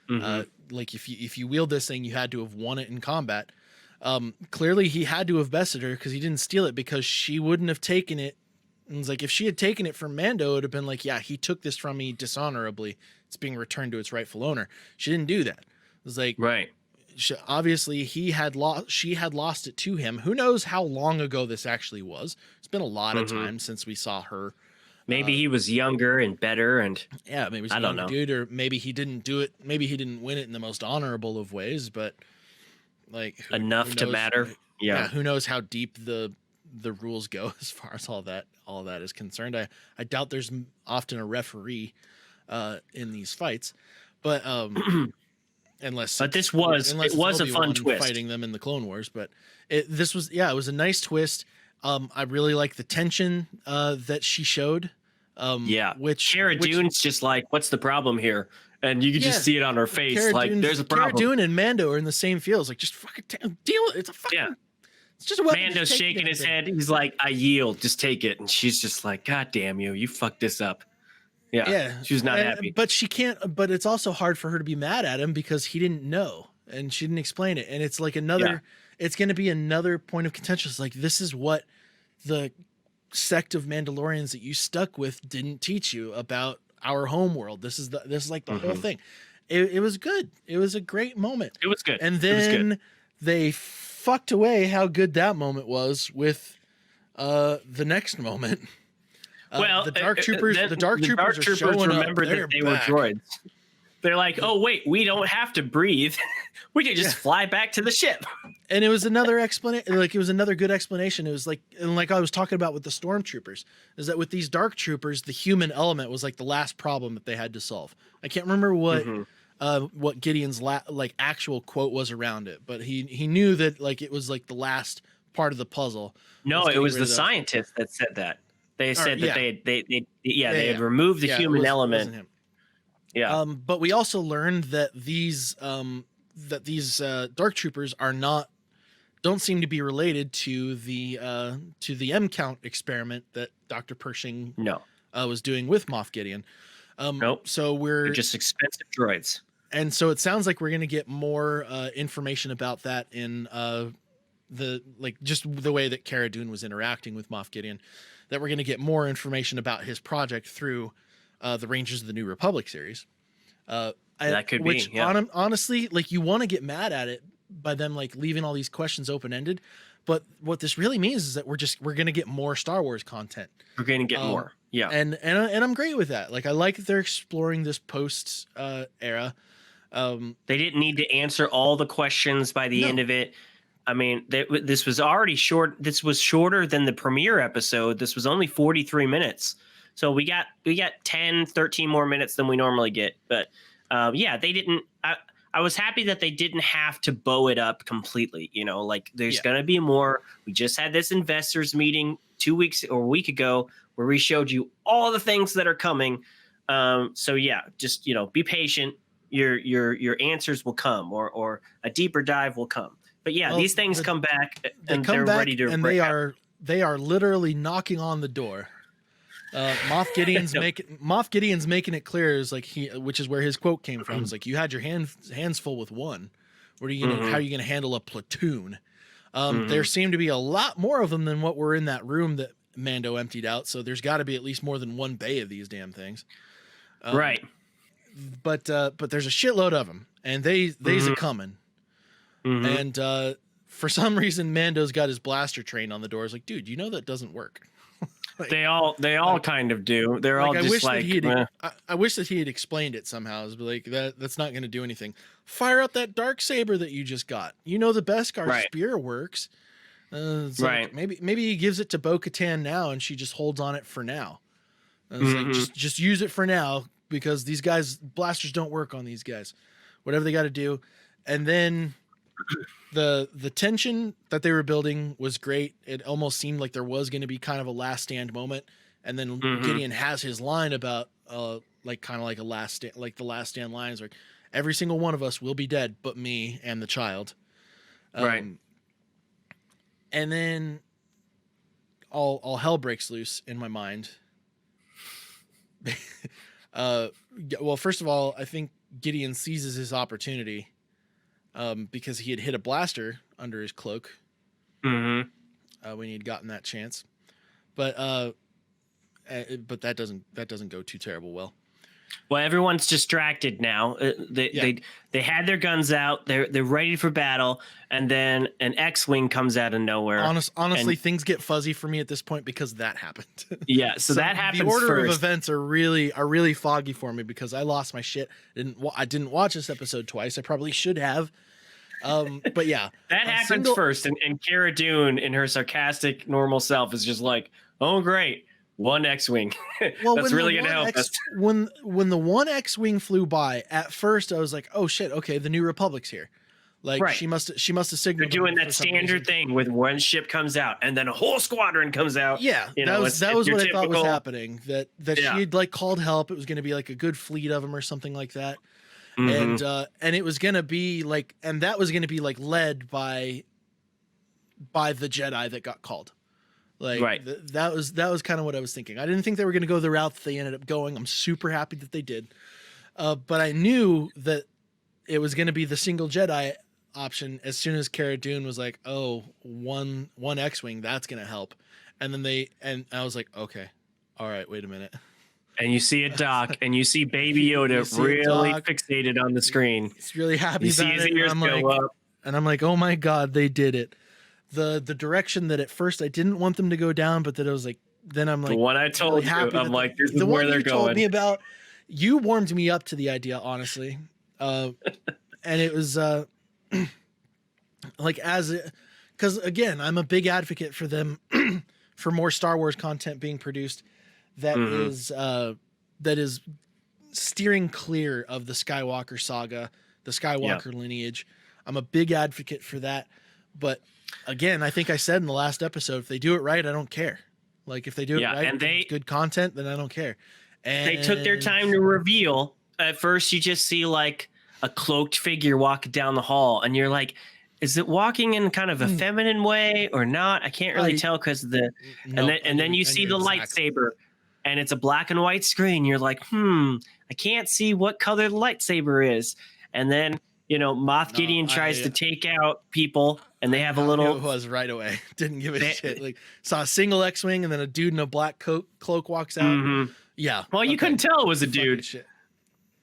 Like if you wield this thing, you had to have won it in combat. Clearly he had to have bested her because he didn't steal it, because she wouldn't have taken it. And it's like, if she had taken it from Mando, it would have been like, yeah, he took this from me dishonorably. It's being returned to its rightful owner. She didn't do that. It was like, right. Obviously she had lost it to him. Who knows how long ago this actually was? It's been a lot of time since we saw her Maybe he was younger and better, and yeah, maybe he's I a don't younger know. dude, or maybe he didn't do it. Maybe he didn't win it in the most honorable of ways, but like who Enough to knows? matter. Like, Yeah. yeah, who knows how deep the rules go as far as all that is concerned. I doubt there's often a referee in these fights, but unless But it's it was a fun Obi-Wan twist. fighting them in the Clone Wars, but this was it was a nice twist. I really like the tension that she showed. Yeah. Which Cara Dune's just like, what's the problem here? And you could just see it on her face. There's a Cara problem. Dune and Mando are in the same fields. Like, just fucking deal with it. It's a fucking. Yeah. It's just a weapon. Mando's shaking his head. He's like, I yield. Just take it. And she's just like, God damn you. You fucked this up. Yeah. She was not happy. But she can't. But it's also hard for her to be mad at him because he didn't know and she didn't explain it. And it's like another. Yeah. It's going to be another point of contention. It's like, this is what the sect of Mandalorians that you stuck with didn't teach you about our home world. This is like the whole thing. It was good. It was a great moment. It was good. And then they fucked away how good that moment was with the next moment. The Dark Troopers. The Dark Troopers are showing remembered up. that they were droids. They're like, oh wait, we don't have to breathe. We can just fly back to the ship. And it was another explanation. Like, it was another good explanation. It was like, and like I was talking about with the stormtroopers, is that with these Dark Troopers, the human element was like the last problem that they had to solve. I can't remember what Gideon's actual quote was around it, but he knew that like it was like the last part of the puzzle. No, it was the scientists that said that. They said that they had removed the human element. Yeah. But we also learned that these Dark Troopers don't seem to be related to the M count experiment that Dr. Pershing was doing with Moff Gideon. Nope. So they're just expensive droids. And so it sounds like we're going to get more information about that in just the way that Cara Dune was interacting with Moff Gideon, that we're going to get more information about his project through the Rangers of the New Republic series. That could be, yeah. Honestly, like, you want to get mad at it by them like leaving all these questions open-ended, but what this really means is that we're going to get more Star Wars content. We're going to get more. Yeah. And I'm great with that. Like, I like that they're exploring this post era. They didn't need to answer all the questions by the end of it. I mean, this was already short. This was shorter than the premiere episode. This was only 43 minutes. So we got 10, 13 more minutes than we normally get. But they didn't. I was happy that they didn't have to bow it up completely. You know, like, there's going to be more. We just had this investors meeting 2 weeks or a week ago where we showed you all the things that are coming. Just, be patient. Your answers will come, or a deeper dive will come. But these things come back and they're ready to. And they are literally knocking on the door. Moff Gideon's making it clear, is like which is where his quote came from. It's like, you had your hands full with one. What are you gonna? How are you gonna handle a platoon? There seem to be a lot more of them than what were in that room that Mando emptied out. So there's got to be at least more than one bay of these damn things. Right. But there's a shitload of them, and they's a coming. And for some reason, Mando's got his blaster trained on the door. It's like, dude, you know that doesn't work. Like, they all kind of do. They're all just like. I wish that he had explained it somehow. It's like, that's not going to do anything. Fire up that dark saber that you just got. You know the Beskar spear works. Like, maybe he gives it to Bo-Katan now, and she just holds on it for now. It's like, just use it for now, because these guys, blasters don't work on these guys. Whatever they got to do. And then the tension that they were building was great. It almost seemed like there was going to be kind of a last stand moment. And then Gideon has his line about kind of like a last stand, like the last stand lines, like, every single one of us will be dead but me and the child. Right. And then all hell breaks loose in my mind. Well, first of all, I think Gideon seizes his opportunity because he had hit a blaster under his cloak when he had gotten that chance, but that doesn't go too terrible well. Well, everyone's distracted now. They had their guns out. They're ready for battle, and then an X-wing comes out of nowhere. Honestly, things get fuzzy for me at this point because that happened. Yeah, so that happens. The order first. of events are really foggy for me because I lost my shit. I didn't watch this episode twice. I probably should have. But yeah, that happens first, and Cara Dune in her sarcastic normal self is just like, "Oh great, one X-wing." Well, that's really gonna help us. When the one X-wing flew by, at first I was like, "Oh shit, okay, the New Republic's here." Like right. she must have signaled. They're doing that standard thing with one ship comes out and then a whole squadron comes out. Yeah, that was what I thought was happening. That she had like called help. It was going to be like a good fleet of them or something like that. And it was gonna be like, and that was gonna be like led by the Jedi that got called. Like right. That was kind of what I was thinking. I didn't think they were gonna go the route that they ended up going. I'm super happy that they did. But I knew that it was gonna be the single Jedi option as soon as Cara Dune was like, "Oh, one X-wing, that's gonna help." And then I was like, "Okay, all right, wait a minute." And you see a doc, and you see Baby Yoda really fixated on the screen. He's really happy you about see his it. ears go up. And I'm like, oh my God, they did it. The direction that at first I didn't want them to go down, but that I was like, then I'm like, the one I told you, I'm like, this is where they're going. The one you told me about, you warmed me up to the idea, honestly. And it was like because again, I'm a big advocate for them, for more Star Wars content being produced. That is steering clear of the Skywalker saga, the Skywalker lineage. I'm a big advocate for that. But again, I think I said in the last episode, if they do it right, I don't care. Like if they do it right, and it's good content, then I don't care. And they took their time to reveal. At first, you just see like a cloaked figure walking down the hall, and you're like, is it walking in kind of a feminine way or not? I can't really tell because and then you see the lightsaber. And it's a black and white screen. You're like, I can't see what color the lightsaber is. And then, Moff Gideon tries to take out people, and they have a little. It was right away. Didn't give a shit. Like saw a single X-wing, and then a dude in a black cloak walks out. Mm-hmm. Yeah. Well, you couldn't tell it was a dude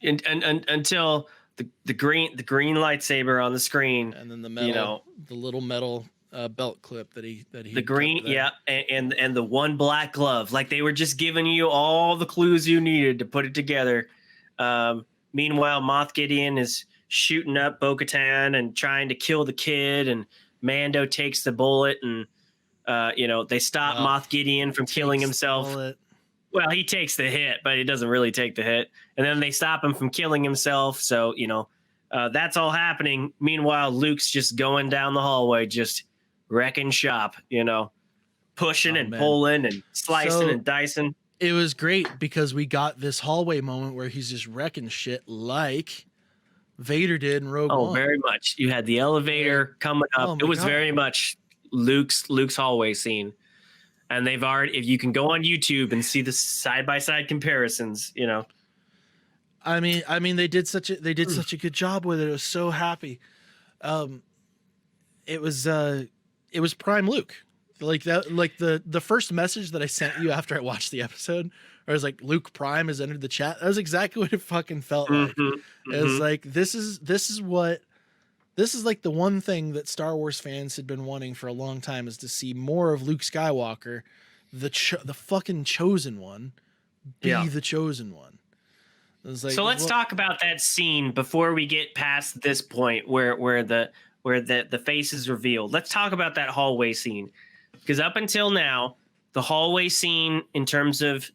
until the green lightsaber on the screen, and then the metal, the little metal. Belt clip that he the green and the one black glove, like they were just giving you all the clues you needed to put it together. Meanwhile, Moff Gideon is shooting up Bo-Katan and trying to kill the kid, and Mando takes the bullet, and they stop Moff Gideon from killing himself. Well, he takes the hit, but he doesn't really take the hit, and then they stop him from killing himself. So that's all happening. Meanwhile, Luke's just going down the hallway, just wrecking shop, pushing and pulling and slicing and dicing. It was great because we got this hallway moment where he's just wrecking shit like Vader did in Rogue One. Oh, very much. You had the elevator coming up. It was very much Luke's hallway scene. And they've already, if you can go on YouTube and see the side-by-side comparisons, I mean, they did such a good job with it. I was so happy. It was prime Luke, like that. Like the first message that I sent you after I watched the episode, I was like, Luke Prime has entered the chat. That was exactly what it fucking felt like. It was like this is like the one thing that Star Wars fans had been wanting for a long time, is to see more of Luke Skywalker, the fucking chosen one, be the chosen one. Like, so let's talk about that scene before we get past this point where the face is revealed. Let's talk about that hallway scene, because up until now, the hallway scene in terms of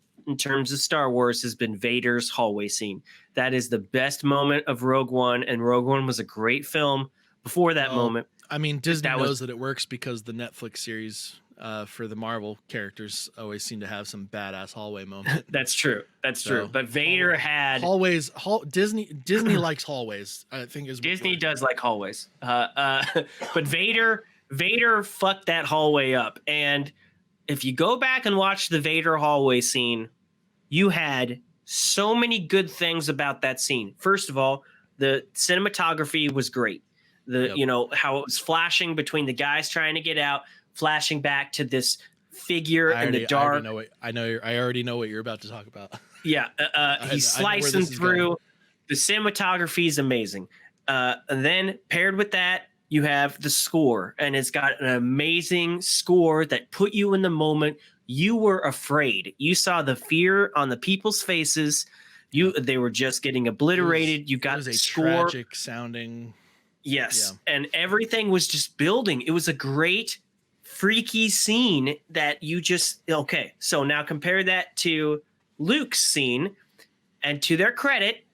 Star Wars has been Vader's hallway scene. That is the best moment of Rogue One, and Rogue One was a great film before that moment. I mean, Disney knows that it works because the Netflix series for the Marvel characters always seem to have some badass hallway moments. That's true. But Vader had hallways. Disney likes hallways. I think Disney does like hallways. But Vader fucked that hallway up. And if you go back and watch the Vader hallway scene, you had so many good things about that scene. First of all, the cinematography was great. How it was flashing between the guys trying to get out, flashing back to this figure in the dark. I already know what you're about to talk about. Yeah, he's slicing through. The cinematography is amazing. And then paired with that, you have the score, and it's got an amazing score that put you in the moment. You were afraid. You saw the fear on the people's faces. They were just getting obliterated. You got the score. Tragic sounding. Yes, and everything was just building. It was a great, freaky scene that you just okay. So now compare that to Luke's scene, and to their credit,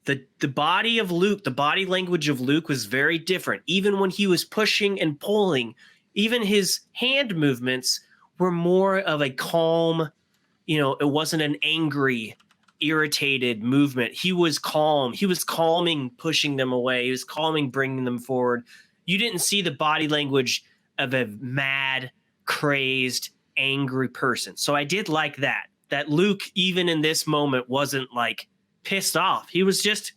the body of Luke, the body language of Luke was very different. Even when he was pushing and pulling, even his hand movements were more of a calm, it wasn't an angry, irritated movement. He was calm. He was calming, pushing them away. He was calming, bringing them forward. You didn't see the body language of a mad, crazed, angry person. So I did like that Luke, even in this moment, wasn't like pissed off. He was just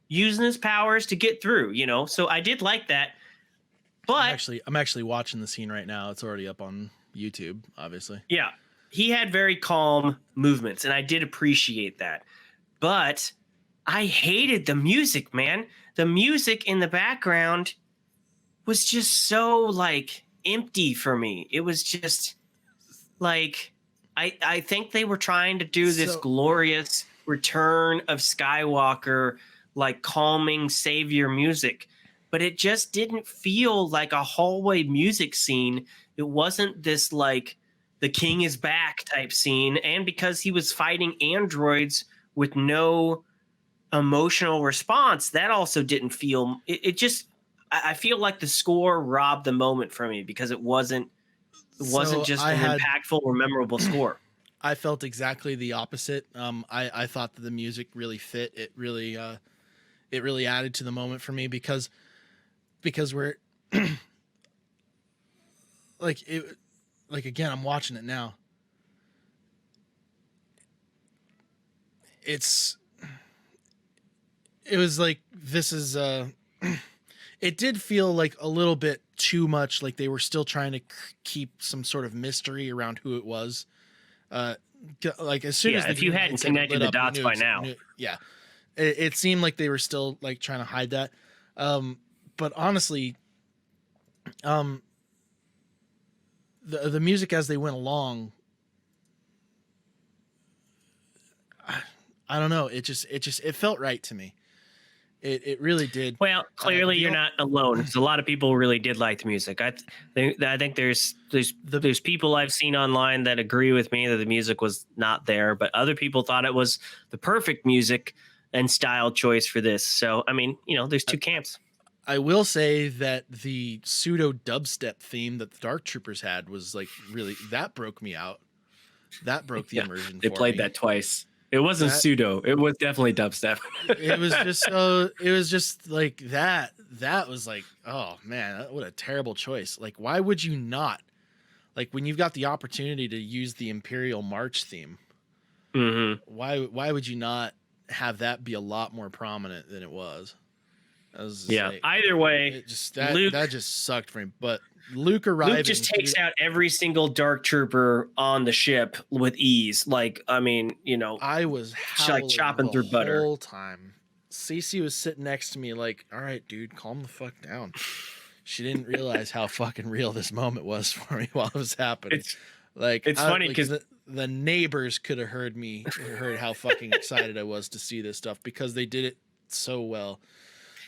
using his powers to get through, So I did like that. But I'm actually watching the scene right now. It's already up on YouTube, obviously. Yeah. He had very calm movements, and I did appreciate that. But I hated the music, man. The music in the background was just so like empty for me. It was just like I think they were trying to do this glorious return of Skywalker, like calming savior music, but it just didn't feel like a hallway music scene. It wasn't this like the king is back type scene. And because he was fighting androids with no emotional response, that also didn't feel I feel like the score robbed the moment from me because it wasn't just an impactful or memorable score. I felt exactly the opposite. I thought that the music really fit. It really added to the moment for me because we're again, I'm watching it now. It was like, this is it did feel like a little bit too much like they were still trying to keep some sort of mystery around who it was. Like as soon as if you hadn't connected the dots by now, it seemed like they were still like trying to hide that. But honestly, the music as they went along, I don't know. It felt right to me. It really did. Well, clearly you're not alone, because a lot of people really did like the music. I think there's people I've seen online that agree with me that the music was not there, but other people thought it was the perfect music and style choice for this. So, I mean, there's two camps. I will say that the pseudo dubstep theme that the Dark Troopers had was like really, that broke me out. That broke the immersion. They played that twice. It wasn't pseudo. It was definitely dubstep. It was just like that. That was like, oh man, what a terrible choice. Like, why would you not? Like, when you've got the opportunity to use the Imperial March theme, why would you not have that be a lot more prominent than it was? Either way, that just sucked for me. But Luke arriving, Luke just takes out every single Dark Trooper on the ship with ease. Like, I mean, I was like chopping through butter the whole time. Cece was sitting next to me, like, all right, dude, calm the fuck down. She didn't realize how fucking real this moment was for me while it was happening. It's funny because the neighbors could have heard how fucking excited I was to see this stuff because they did it so well.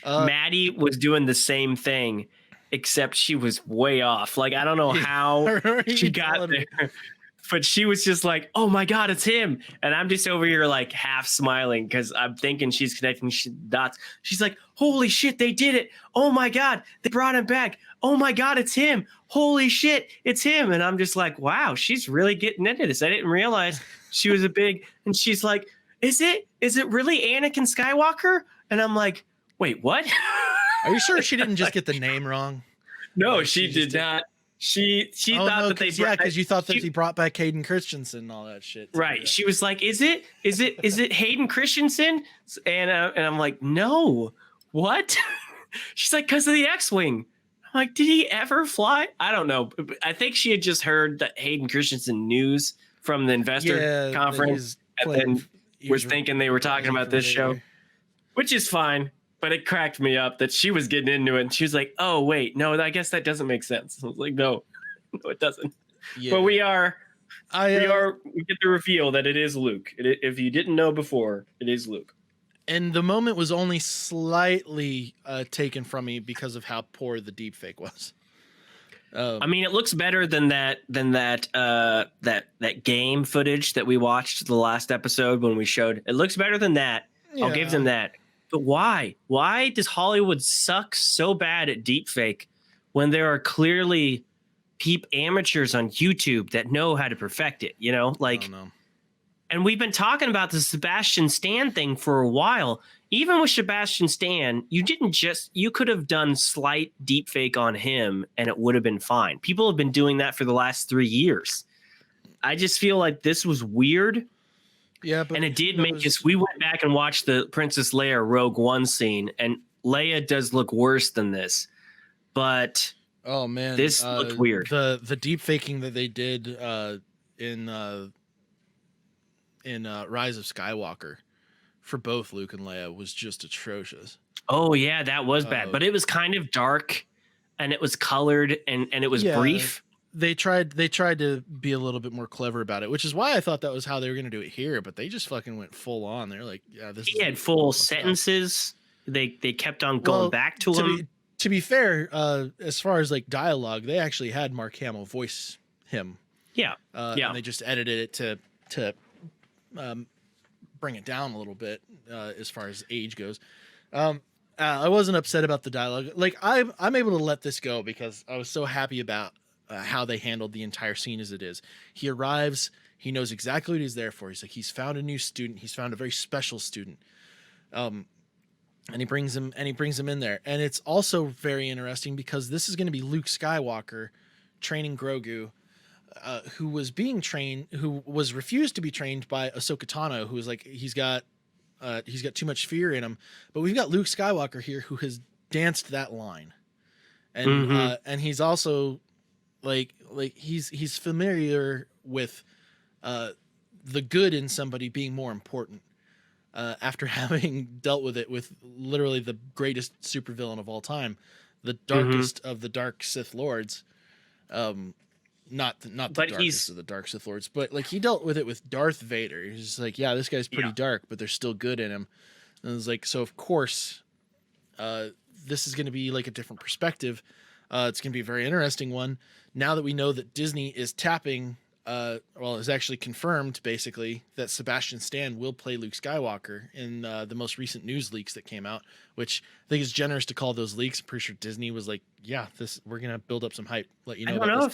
Maddie was doing the same thing, except she was way off. Like, I don't know how she got there, but she was just like, oh my God, it's him. And I'm just over here like half smiling because I'm thinking she's connecting dots. She's like, holy shit, they did it. Oh my God, they brought him back. Oh my God, it's him. Holy shit, it's him. And I'm just like, wow, she's really getting into this. I didn't realize she was and she's like, is it really Anakin Skywalker? And I'm like, wait, what? Are you sure she didn't just get the name wrong? No, like, she did not. She thought that they because you thought that he brought back Hayden Christensen and all that shit. Right. Yeah. She was like, is it Hayden Christensen? And I'm like, no. What? She's like, because of the X-Wing. I'm like, did he ever fly? I don't know. I think she had just heard the Hayden Christensen news from the investor conference, and then was thinking they were talking about this show, which is fine. But it cracked me up that she was getting into it, and she was like, "Oh wait, no, I guess that doesn't make sense." I was like, "No, no, it doesn't." Yeah. But we get the reveal that it is Luke. If you didn't know before, it is Luke. And the moment was only slightly taken from me because of how poor the deepfake was. I mean, it looks better than that game footage that we watched the last episode when we showed. It looks better than that. Yeah. I'll give them that. But why? Why does Hollywood suck so bad at deepfake when there are clearly amateurs on YouTube that know how to perfect it? You know, like. I don't know. And we've been talking about the Sebastian Stan thing for a while. Even with Sebastian Stan, you could have done slight deepfake on him and it would have been fine. People have been doing that for the last 3 years. I just feel like this was weird. Yeah, but and it did make us. We went back and watched the Princess Leia Rogue One scene, and Leia does look worse than this. But oh man, this looked weird. The deep faking that they did in Rise of Skywalker for both Luke and Leia was just atrocious. Oh yeah, that was bad. But it was kind of dark, and it was colored, and it was brief. They tried to be a little bit more clever about it, which is why I thought that was how they were going to do it here. But they just fucking went full on. They're like, yeah, this. He had full sentences. They kept on going back to him. To be fair, as far as like dialogue, they actually had Mark Hamill voice him. Yeah, And they just edited it to bring it down a little bit as far as age goes. I wasn't upset about the dialogue. Like I'm able to let this go because I was so happy about how they handled the entire scene as it is. He arrives, he knows exactly what he's there for. He's like, he's found a new student. He's found a very special student. And he brings him in there. And it's also very interesting because this is going to be Luke Skywalker training Grogu, who was refused to be trained by Ahsoka Tano, who was like, he's got too much fear in him. But we've got Luke Skywalker here who has danced that line. And and he's also like he's familiar with the good in somebody being more important after having dealt with it with literally the greatest supervillain of all time, the darkest of the dark Sith Lords. Not the darkest of the dark Sith Lords, but like he dealt with it with Darth Vader. He's just like, yeah, this guy's pretty dark, but there's still good in him. And it's like, so of course, this is going to be like a different perspective. It's going to be a very interesting one. Now that we know that Disney is tapping, is actually confirmed basically that Sebastian Stan will play Luke Skywalker in the most recent news leaks that came out, which I think is generous to call those leaks. I'm pretty sure Disney was like, yeah, we're going to build up some hype. Let you know. I don't know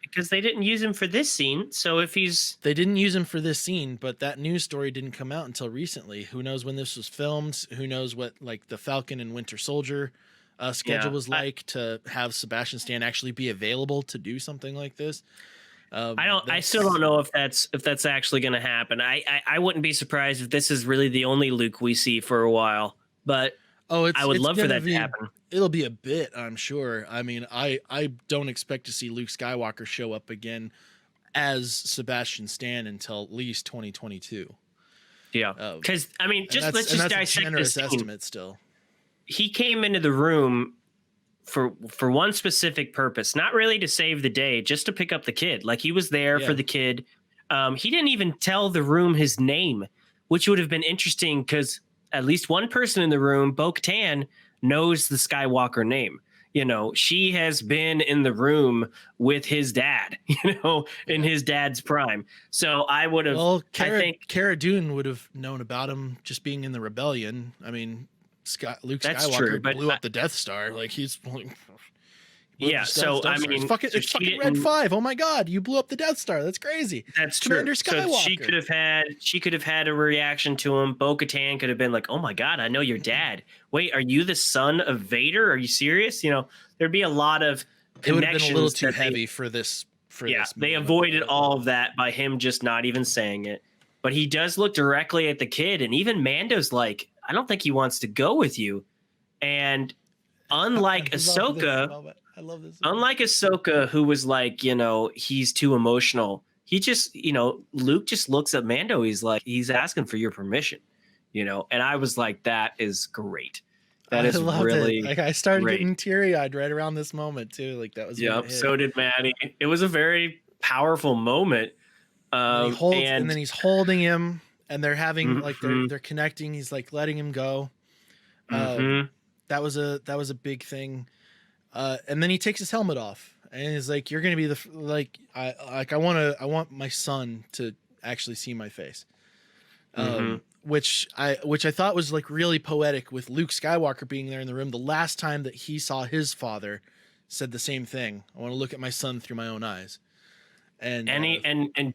because they didn't use him for this scene. So they didn't use him for this scene, but that news story didn't come out until recently. Who knows when this was filmed? Who knows what like the Falcon and Winter Soldier schedule was like to have Sebastian Stan actually be available to do something like this. I still don't know if that's actually going to happen. I wouldn't be surprised if this is really the only Luke we see for a while, but I would love for that to happen. It'll be a bit, I'm sure. I mean, I don't expect to see Luke Skywalker show up again as Sebastian Stan until at least 2022. Yeah. Cause I mean, let's just dissect this estimate still. He came into the room for one specific purpose, not really to save the day, just to pick up the kid. Like he was there for the kid. He didn't even tell the room his name, which would have been interesting because at least one person in the room, Bo-Katan, knows the Skywalker name. You know, she has been in the room with his dad, in his dad's prime. So I would have, I think Cara Dune would have known about him just being in the rebellion. I mean, Luke Skywalker blew up the Death Star. Like he's so I mean, it's fucking Red 5. Oh my God, you blew up the Death Star. That's crazy. That's Commander true. Skywalker. So she could have had a reaction to him. Bo-Katan could have been like, "Oh my God, I know your dad. Wait, are you the son of Vader? Are you serious?" There'd be a lot of connections. It would have been a little too heavy for this. They avoided all of that by him just not even saying it. But he does look directly at the kid, and even Mando's like, I don't think he wants to go with you. And unlike Ahsoka, I love this. Unlike Ahsoka, who was like, he's too emotional. He just, Luke just looks at Mando. He's like, he's asking for your permission, and I was like, that is great. That is really it. Like I started great. getting teary eyed right around this moment too. Like that was. Yep. So did Maddie. It was a very powerful moment. And then he's holding him, and they're having like they're connecting. He's like letting him go. That was a big thing. And then he takes his helmet off, and he's like, "You're gonna be I want my son to actually see my face." Which I thought was like really poetic, with Luke Skywalker being there in the room. The last time that he saw his father said the same thing. I want to look at my son through my own eyes. And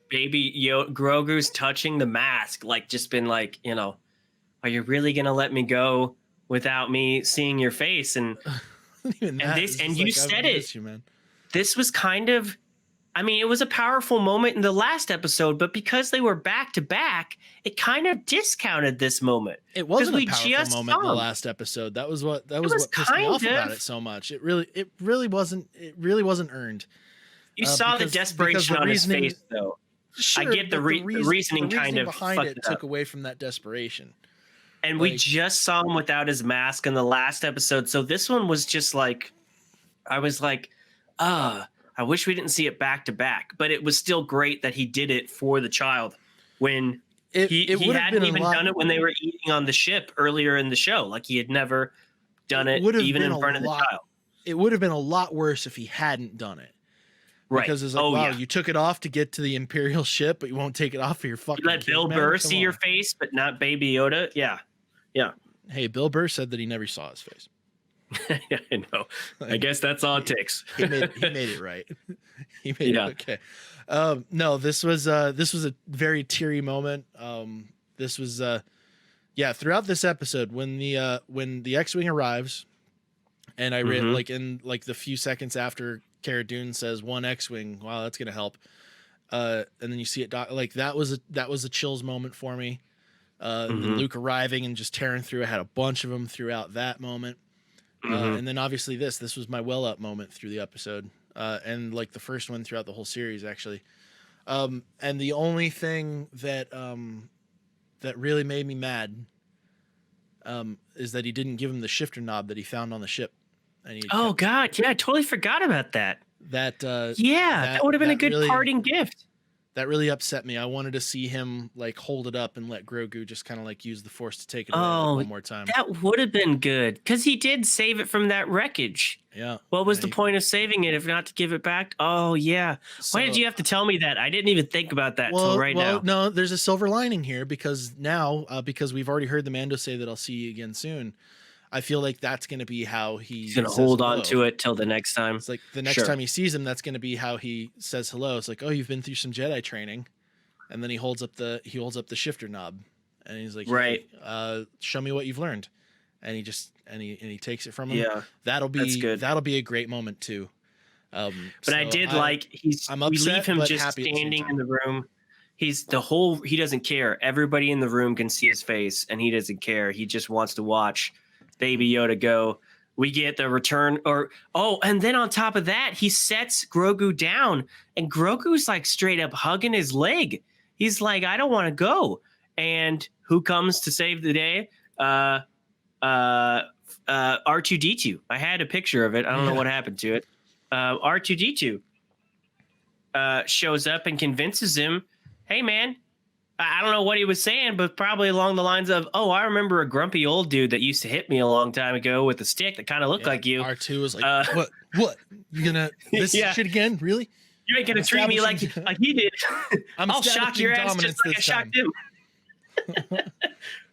baby Grogu's touching the mask, like just been like, are you really gonna let me go without me seeing your face? And you said it. This was kind of, it was a powerful moment in the last episode, but because they were back to back, it kind of discounted this moment. It wasn't a powerful moment in the last episode. That was what pissed me off about it so much. It really wasn't earned. You saw the desperation on his face, though. Sure, I get the reasoning kind of behind it took away from that desperation. And we just saw him without his mask in the last episode. So this one was just like, I was like, I wish we didn't see it back to back. But it was still great that he did it for the child when he hadn't even done it when they were eating on the ship earlier in the show. Like he had never done it even in front of the child. It would have been a lot worse if he hadn't done it. Right. Because it's like, you took it off to get to the Imperial ship, but you won't take it off for your fucking You let Bill Burr see your face, but not Baby Yoda? Yeah. Yeah. Hey, Bill Burr said that he never saw his face. Yeah, I know. I guess that's all it takes. He made it right. He made it okay. No, this was a very teary moment. This was throughout this episode when the X-Wing arrives, and I read like in like the few seconds after Cara Dune says one X-Wing, wow, that's gonna help. And then you see it like that was a chills moment for me. And then Luke arriving and just tearing through. I had a bunch of them throughout that moment. And then obviously this was my well up moment through the episode. And like the first one throughout the whole series, actually. And the only thing that really made me mad is that he didn't give him the shifter knob that he found on the ship. God, yeah, I totally forgot about that. That would have been a good parting gift. That really upset me. I wanted to see him like hold it up and let Grogu just kind of like use the Force to take it away one more time. That would have been good because he did save it from that wreckage. Yeah. What was the point of saving it if not to give it back? Oh yeah. Why did you have to tell me that? I didn't even think about that till right now. No, there's a silver lining here because now because we've already heard the Mando say that I'll see you again soon. I feel like that's going to be how he's going to hold on to it till the next time. It's like the next time he sees him, that's going to be how he says hello. It's like, oh, you've been through some Jedi training, and then he holds up the shifter knob, and he's like, right, hey, show me what you've learned, and he takes it from him. Yeah, that'll be a great moment too. But I did like we leave him just standing in the room. He doesn't care. Everybody in the room can see his face, and he doesn't care. He just wants to watch Baby Yoda go. We get the return and then on top of that, he sets Grogu down, and Grogu's like straight up hugging his leg. He's like, I don't want to go. And who comes to save the day? R2D2. I had a picture of it. I don't know what happened to it. R2D2 shows up and convinces him, hey man, I don't know what he was saying, but probably along the lines of, oh, I remember a grumpy old dude that used to hit me a long time ago with a stick that kind of looked like you. R2 was like, what? You gonna this shit again? Really? You ain't gonna treat me like he did. I'll shock your ass just like I shocked him.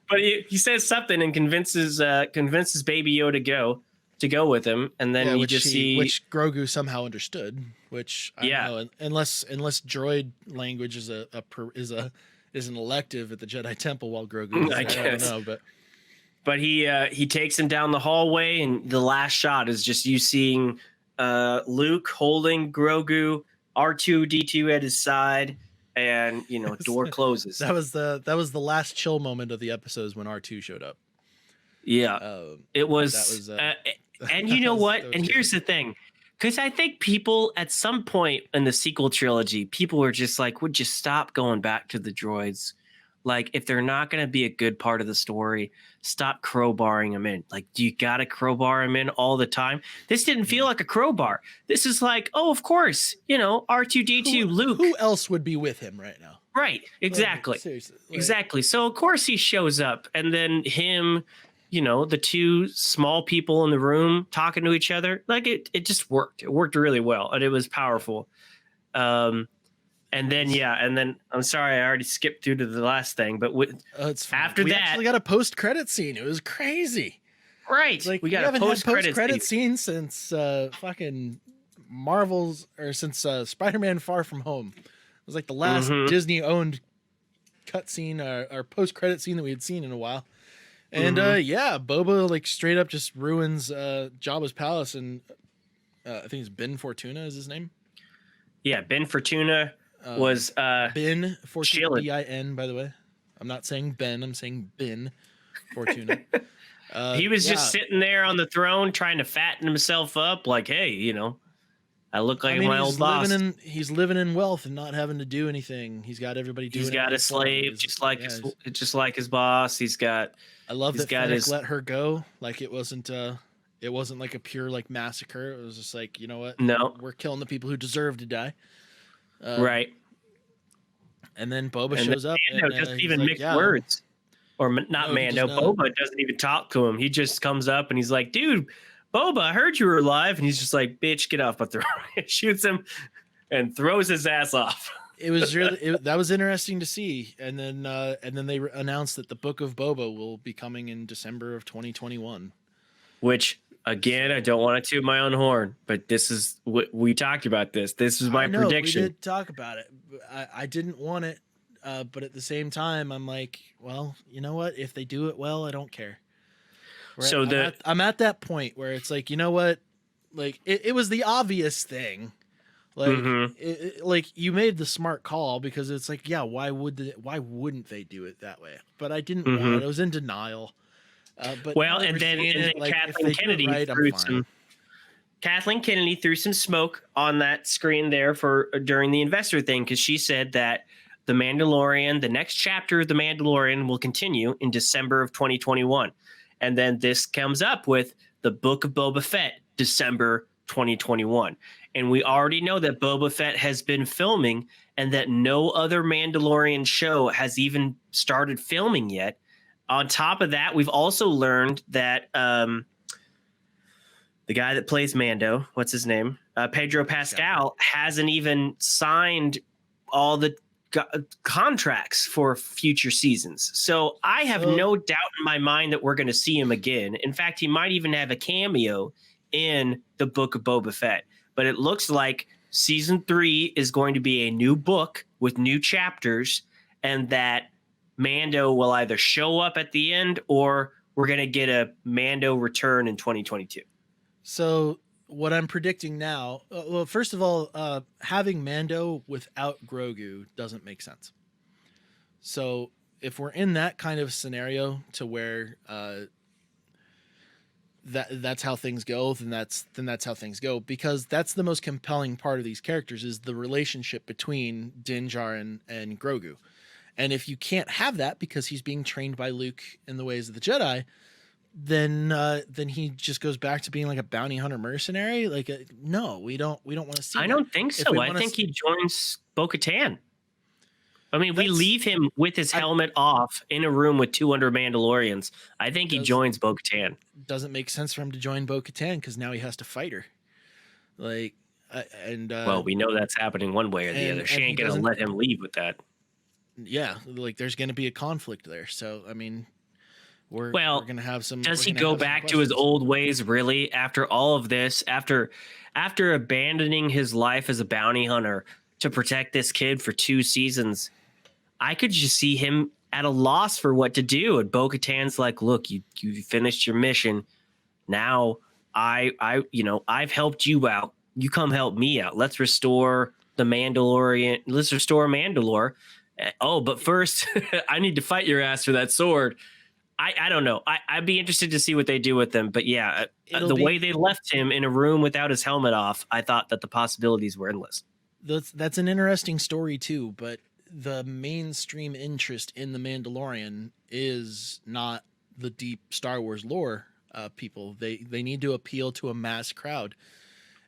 But he says something and convinces Baby Yoda to go with him, and then you just see which Grogu somehow understood. Which I don't know, unless droid language is an elective at the Jedi Temple while Grogu is I don't know, but he takes him down the hallway, and the last shot is just you seeing Luke holding Grogu, R2D2 at his side, and door closes. That was the last chill moment of the episodes when R2 showed up. Yeah, it was. And you know what? And here's the thing: Because I think people at some point in the sequel trilogy, people were just like, would you stop going back to the droids? Like, if they're not going to be a good part of the story, stop crowbarring them in. Like, do you got to crowbar them in all the time? This didn't feel like a crowbar. This is like, oh, of course, R2D2, Luke. Who else would be with him right now? Right, exactly. Like, seriously. Exactly. So, of course, he shows up. And then him, the two small people in the room talking to each other. Like, it just worked. It worked really well. And it was powerful. And then I'm sorry, I already skipped through to the last thing, but after we that, actually got a post-credit scene. It was crazy, right? Like we got haven't a had post-credit scene since fucking Marvel's or since Spider-Man: Far From Home. It was like the last Disney-owned cutscene or post-credit scene that we had seen in a while. And Boba like straight up just ruins Jabba's palace, and I think it's Ben Fortuna is his name. Yeah, Ben Fortuna. Was Ben Fortuna, chilling. BIN, by the way. I'm not saying Ben, I'm saying Ben Fortuna. He was just sitting there on the throne trying to fatten himself up, like, hey, I look like my old boss. He's living in wealth and not having to do anything. He's got everybody doing. He's got a slave, just like his boss. He's got. I love that Fennec let her go. Like it wasn't like a pure like massacre. It was just like, you know what? No, we're killing the people who deserve to die. Right. And then Boba shows up. Mando doesn't even mix words. Or not Mando. Boba doesn't even talk to him. He just comes up and he's like, dude, Boba, I heard you were alive. And he's just like, bitch, get off my throne. Shoots him and throws his ass off. It was really that was interesting to see. And then they announced that the Book of Boba will be coming in December of 2021. Which, again, I don't want to toot my own horn, but this is what we talked about. This is my prediction. We did talk about it. I didn't want it, but at the same time, I'm like, well, you know what? If they do it well, I don't care. I'm at that point where it's like, you know what? Like it was the obvious thing. Like, like you made the smart call because it's like, yeah, why wouldn't they do it that way? But I didn't want it. I was in denial. But and then Kathleen Kennedy threw some smoke on that screen there for during the investor thing, because she said that the Mandalorian, the next chapter of the Mandalorian, will continue in December of 2021, and then this comes up with the Book of Boba Fett, December 2021, and we already know that Boba Fett has been filming, and that no other Mandalorian show has even started filming yet. On top of that, we've also learned that the guy that plays Mando, what's his name? Pedro Pascal, hasn't even signed all the contracts for future seasons. So I have no doubt in my mind that we're going to see him again. In fact, he might even have a cameo in the Book of Boba Fett. But it looks like season 3 is going to be a new book with new chapters, and that Mando will either show up at the end or we're going to get a Mando return in 2022. So what I'm predicting now, well, first of all, having Mando without Grogu doesn't make sense. So if we're in that kind of scenario to where that's how things go, then that's how things go, because that's the most compelling part of these characters is the relationship between Din Djarin and Grogu. And if you can't have that because he's being trained by Luke in the ways of the Jedi, then he just goes back to being like a bounty hunter mercenary. Like, no, we don't want to see. I don't think so. I think he joins Bo-Katan. I mean, we leave him with his helmet off in a room with 200 Mandalorians. I think he joins Bo-Katan. Doesn't make sense for him to join Bo-Katan because now he has to fight her. Like, well, we know that's happening one way or the other. She ain't gonna let him leave with that. Yeah, like there's going to be a conflict there. So, I mean, we're going to have some. Does he go back to his old ways, really, after all of this? After abandoning his life as a bounty hunter to protect this kid for 2 seasons, I could just see him at a loss for what to do. And Bo-Katan's like, look, you finished your mission. Now I've helped you out. You come help me out. Let's restore the Mandalorian. Let's restore Mandalore. Oh, but first, I need to fight your ass for that sword. I don't know. I'd be interested to see what they do with them. But yeah, It'll the be way they left him in a room without his helmet off, I thought that the possibilities were endless. that's an interesting story too, but the mainstream interest in the Mandalorian is not the deep Star Wars lore people. They need to appeal to a mass crowd.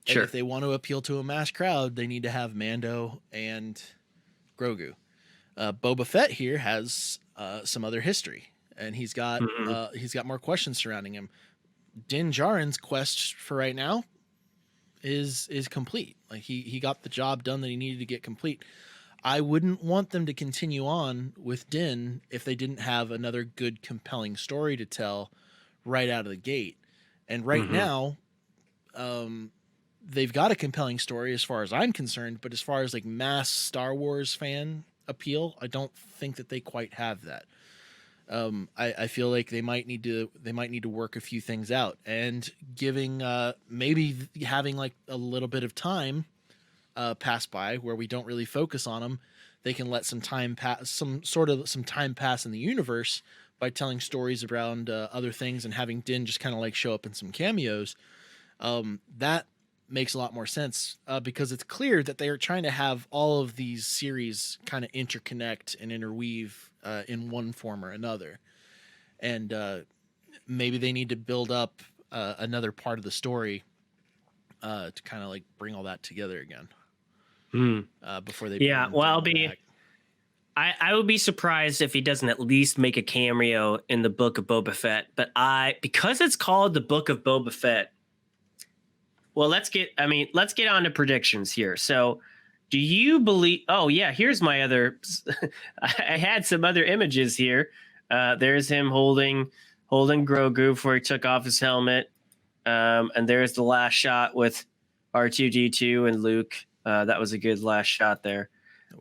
And Sure. if they want to appeal to a mass crowd, they need to have Mando and Grogu. Boba Fett here has some other history, and he's got more questions surrounding him. Din Djarin's quest for right now is complete. Like he got the job done that he needed to get complete. I wouldn't want them to continue on with Din if they didn't have another good, compelling story to tell right out of the gate. And right now, they've got a compelling story as far as I'm concerned, but as far as like mass Star Wars fan appeal, I don't think that they quite have that. I feel like they might need to work a few things out, and giving maybe having like a little bit of time pass by where we don't really focus on them. They can let some time pass, some time pass in the universe by telling stories around other things and having Din just kind of like show up in some cameos. That makes a lot more sense because it's clear that they are trying to have all of these series kind of interconnect and interweave in one form or another. And maybe they need to build up another part of the story to kind of like bring all that together again before they I would be surprised if he doesn't at least make a cameo in the Book of Boba Fett. But because it's called the Book of Boba Fett. Well, let's get on to predictions here. So, do you believe? Oh yeah, here's my other. I had some other images here. There's him holding Grogu before he took off his helmet, and there's the last shot with R2D2 and Luke. That was a good last shot there.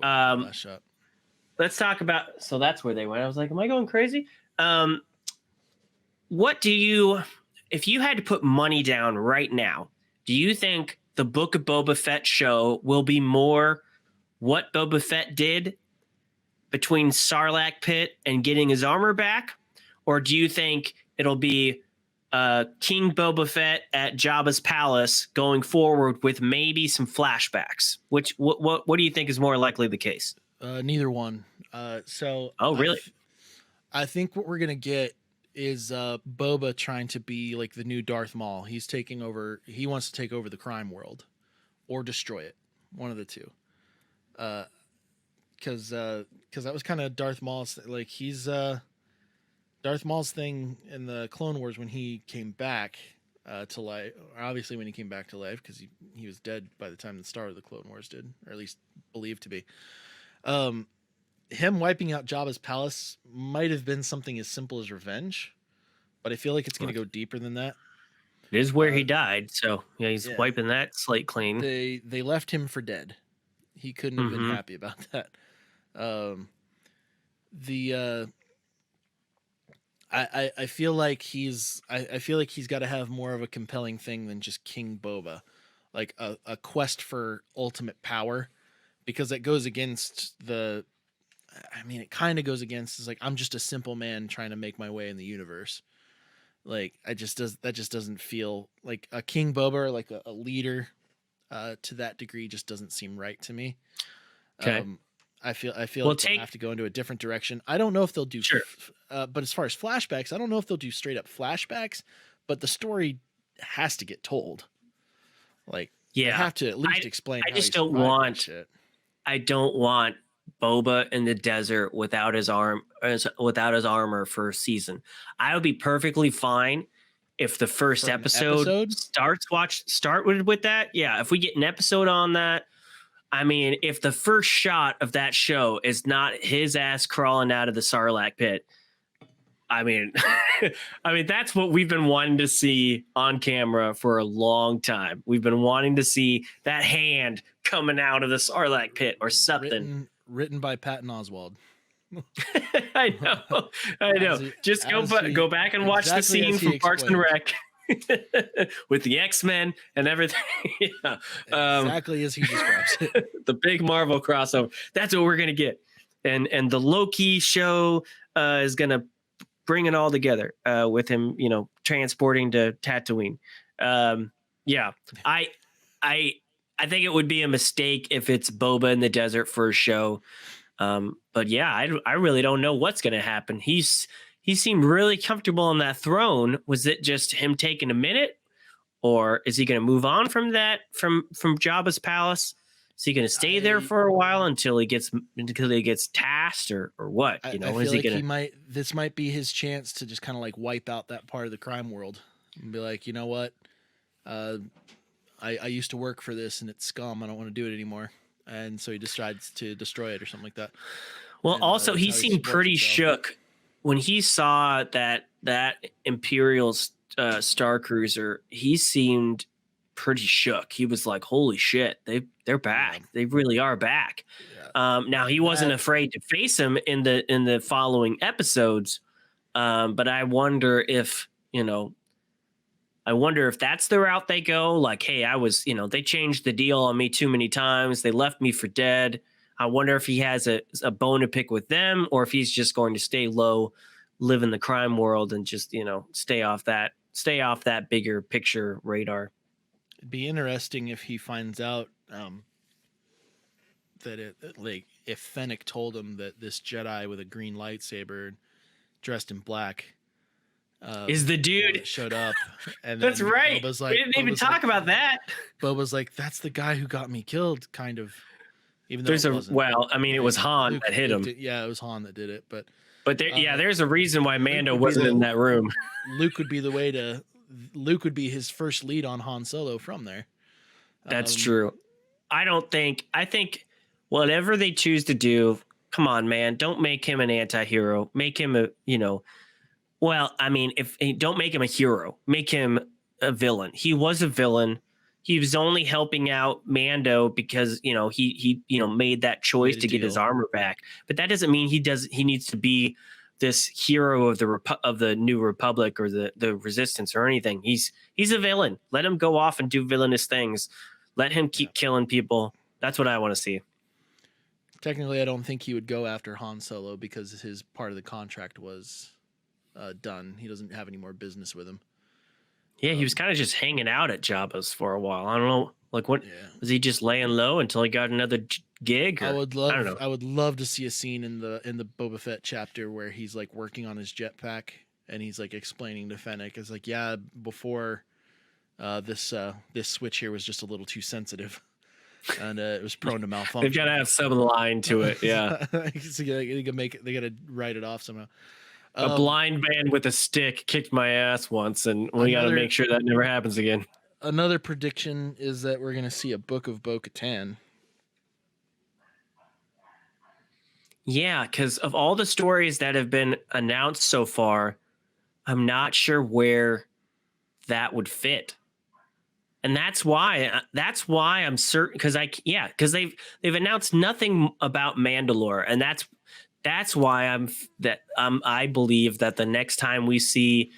last shot. Let's talk about. So that's where they went. I was like, am I going crazy? What do you? If you had to put money down right now, do you think the Book of Boba Fett show will be more what Boba Fett did between Sarlacc Pit and getting his armor back? Or do you think it'll be King Boba Fett at Jabba's palace going forward with maybe some flashbacks? What do you think is more likely the case? Neither one. Oh, really? I think what we're going to get is Boba trying to be like the new Darth Maul. He's taking over. He wants to take over the crime world or destroy it. One of the two. Because that was kind of Darth Maul's, like he's Darth Maul's thing in the Clone Wars when he came back to life. Obviously when he came back to life, because he was dead by the time the start of the Clone Wars did, or at least believed to be. Him wiping out Jabba's palace might have been something as simple as revenge, but I feel like it's going to go deeper than that. It is where he died, so yeah, he's wiping that slate clean. They left him for dead. He couldn't have been happy about that. I feel like he's got to have more of a compelling thing than just King Boba, like a quest for ultimate power, because it goes against it kind of goes against. It's like, I'm just a simple man trying to make my way in the universe. Like that just doesn't feel like a King Boba or like a leader to that degree. Just doesn't seem right to me. Okay. I feel like they have to go into a different direction. I don't know if they'll do, but as far as flashbacks, I don't know if they'll do straight up flashbacks, but the story has to get told. Like, they have to at least explain. I don't want Boba in the desert without his armor for a season. I would be perfectly fine if the first episode start with that. Yeah, if we get an episode on that. I mean, if the first shot of that show is not his ass crawling out of the Sarlacc pit, I mean, that's what we've been wanting to see on camera for a long time. We've been wanting to see that hand coming out of the Sarlacc pit or something. Written by Patton Oswalt. I know. Just go back and watch the scene from Parks and Rec. With the X-Men and everything. Exactly as he describes it. The big Marvel crossover. That's what we're gonna get. And the Loki show is gonna bring it all together with him, transporting to Tatooine. Yeah, I I I think it would be a mistake if it's Boba in the desert for a show. But yeah, I really don't know what's going to happen. He seemed really comfortable on that throne. Was it just him taking a minute, or is he going to move on from that from Jabba's palace? Is he going to stay there for a while until he gets tasked, or what? I feel is he like going to? this might be his chance to just kind of like wipe out that part of the crime world and be like, you know what, I used to work for this and it's scum. I don't want to do it anymore. And so he decides to destroy it or something like that. Well, And, also he seemed pretty shook when he saw that Imperial Star Cruiser. He seemed pretty shook. He was like, "Holy shit, they're back. Yeah. They really are back." Yeah. Now he wasn't afraid to face him in the following episodes, but I wonder if that's the route they go. Like, hey, they changed the deal on me too many times. They left me for dead. I wonder if he has a bone to pick with them, or if he's just going to stay low, live in the crime world, and just stay off that bigger picture radar. It'd be interesting if he finds out that if Fennec told him that this Jedi with a green lightsaber, dressed in black, is the dude that showed up. And that's right. We didn't even talk about that. Boba's like, that's the guy who got me killed, kind of. Even though it was Han that hit him. It was Han that did it, but there's a reason why Mando wasn't in that room. Luke would be his first lead on Han Solo from there. That's true. I think whatever they choose to do, come on, man, don't make him an anti-hero. Make him don't make him a hero, make him a villain. He was a villain. He was only helping out Mando because he made that choice to get his armor back. But that doesn't mean he needs to be this hero of the New Republic or the Resistance or anything. He's a villain. Let him go off and do villainous things. Let him keep killing people. That's what I want to see. Technically, I don't think he would go after Han Solo because his part of the contract was done. He doesn't have any more business with him. Yeah, he was kind of just hanging out at Jabba's for a while. I don't know, was he just laying low until he got another gig? Or, I would love to see a scene in the Boba Fett chapter where he's like working on his jetpack and he's like explaining to Fennec, it's like, yeah, before this switch here was just a little too sensitive. And it was prone to malfunction. They've got to have some line to it, yeah. So they got to write it off somehow. A blind man with a stick kicked my ass once, and we got to make sure that never happens again. Another prediction is that we're going to see a Book of Bo-Katan. Yeah, because of all the stories that have been announced so far, I'm not sure where that would fit. And that's why I'm certain, because they've announced nothing about Mandalore, and that's why I believe that the next time we see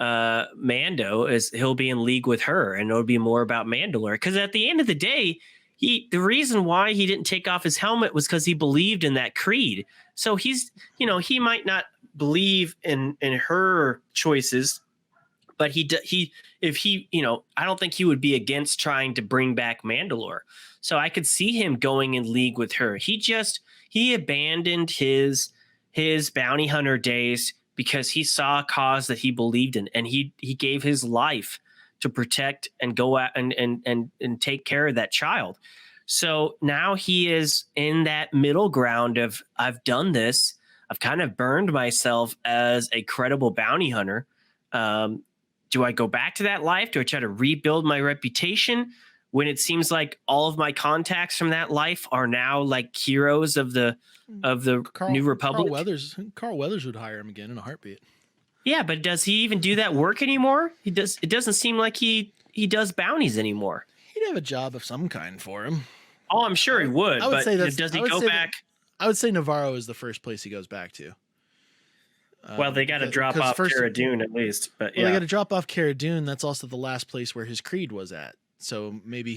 Mando is he'll be in league with her, and it'll be more about Mandalore. Because at the end of the day, the reason why he didn't take off his helmet was because he believed in that creed. So he's he might not believe in her choices, but I don't think he would be against trying to bring back Mandalore. So I could see him going in league with her. He abandoned his bounty hunter days because he saw a cause that he believed in, and he gave his life to protect and go out and take care of that child. So now he is in that middle ground of, I've done this. I've kind of burned myself as a credible bounty hunter. Do I go back to that life? Do I try to rebuild my reputation when it seems like all of my contacts from that life are now like heroes of the New Republic? Carl Weathers would hire him again in a heartbeat. Yeah, but does he even do that work anymore? It doesn't seem like he does bounties anymore. He'd have a job of some kind for him. Oh, I'm sure he would. But does he go back? I would say Navarro is the first place he goes back to. Well, they got to drop off Cara Dune at least, but yeah, they got to drop off Cara Dune. That's also the last place where his creed was at. So maybe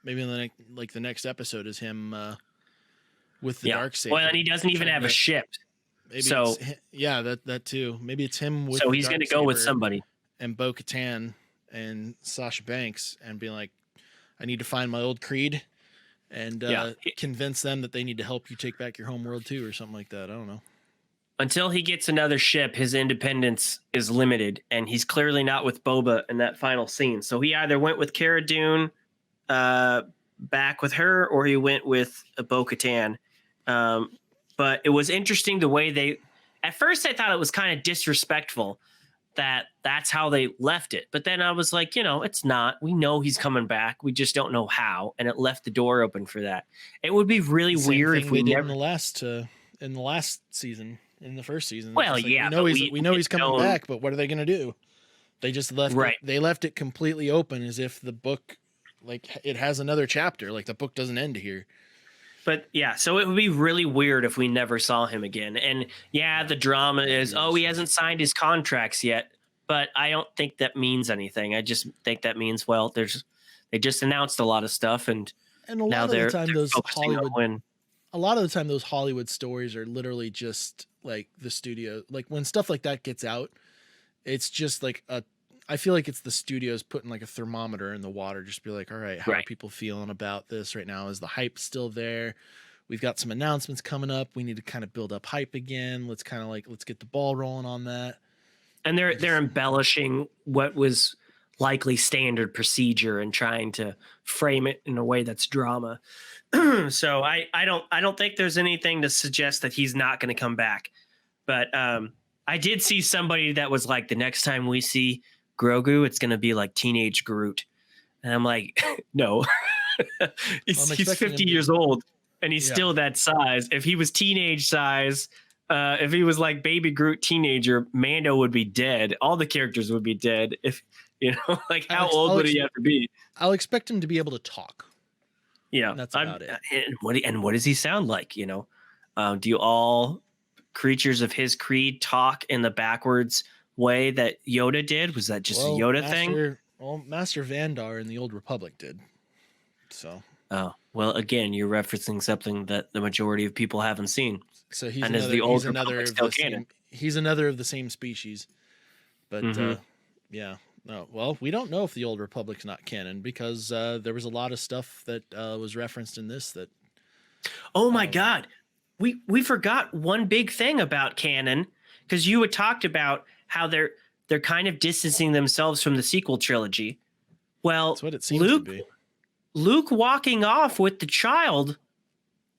maybe in the next episode is him with the dark saber. Well, and he doesn't even have a ship. Maybe So yeah, that too. Maybe it's him with so the he's going dark to go with saber somebody. and Bo-Katan and Sasha Banks and be like, I need to find my old creed and Yeah. convince them that they need to help you take back your home world too, or something like that. I don't know. Until he gets another ship, his independence is limited, and he's clearly not with Boba in that final scene. So he either went with Cara Dune back with her, or he went with Bo-Katan. But it was interesting the way they. At first, I thought it was kind of disrespectful that that's how they left it. But then I was like, it's not. We know he's coming back. We just don't know how, and it left the door open for that. It would be really weird if we did never in the last season. In the first season, well, like, yeah, we know he's coming back, but what are they going to do? They just left right. They left it completely open, as if the book, like, it has another chapter. Like, the book doesn't end here. But yeah, so it would be really weird if we never saw him again. And yeah, the drama is, he hasn't signed his contracts yet. But I don't think that means anything. I just think that means, well, they just announced a lot of stuff, and a lot of the time those Hollywood stories are literally just like the studio. Like, when stuff like that gets out, it's just like I feel like it's the studios putting like a thermometer in the water, just be like, all right, how are people feeling about this right now? Is the hype still there? We've got some announcements coming up. We need to kind of build up hype again. Let's get the ball rolling on that. And they're embellishing what was likely standard procedure and trying to frame it in a way that's drama. So I don't think there's anything to suggest that he's not going to come back. But I did see somebody that was like, the next time we see Grogu, it's going to be like teenage Groot. And I'm like, no. He's 50 years old and he's still that size. If he was teenage size, if he was like baby Groot teenager, Mando would be dead. All the characters would be dead. If like, how old would he have to be? I'll expect him to be able to talk. Yeah, and that's about it. And what does he sound like? Do all creatures of his creed talk in the backwards way that Yoda did? Was that just a Yoda thing? Well, Master Vandar in the Old Republic did. So. Oh, well, again, you're referencing something that the majority of people haven't seen. So he's another of the same species. But yeah. No, well, we don't know if the Old Republic's not canon, because there was a lot of stuff that was referenced in this that. Oh my God, we forgot one big thing about canon, because you had talked about how they're kind of distancing themselves from the sequel trilogy. Well, that's what it seems to be. Luke walking off with the child.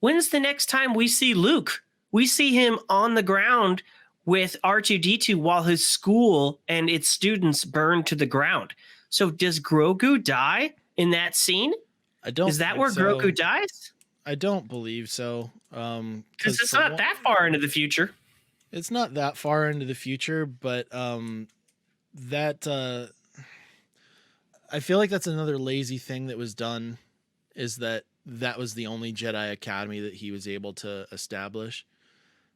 When's the next time we see Luke? We see him on the ground with R2-D2 while his school and its students burn to the ground. So does Grogu die in that scene? Is that where Grogu dies? I don't believe so. Because it's not that far into the future. It's not that far into the future, but that I feel like that's another lazy thing that was done, is that was the only Jedi Academy that he was able to establish.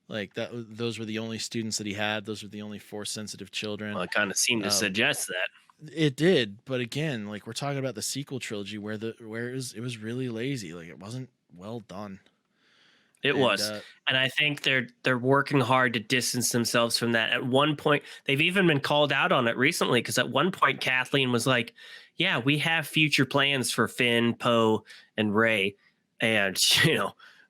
Like, those were the only students that he had. Those were the only Force-sensitive children. Well, it kind of seemed to suggest that. It did, but again, like, we're talking about the sequel trilogy where it was really lazy. Like, it wasn't well done. It was. And I think they're working hard to distance themselves from that. At one point, they've even been called out on it recently, because at one point Kathleen was like, yeah, we have future plans for Finn, Poe, and Rey. And,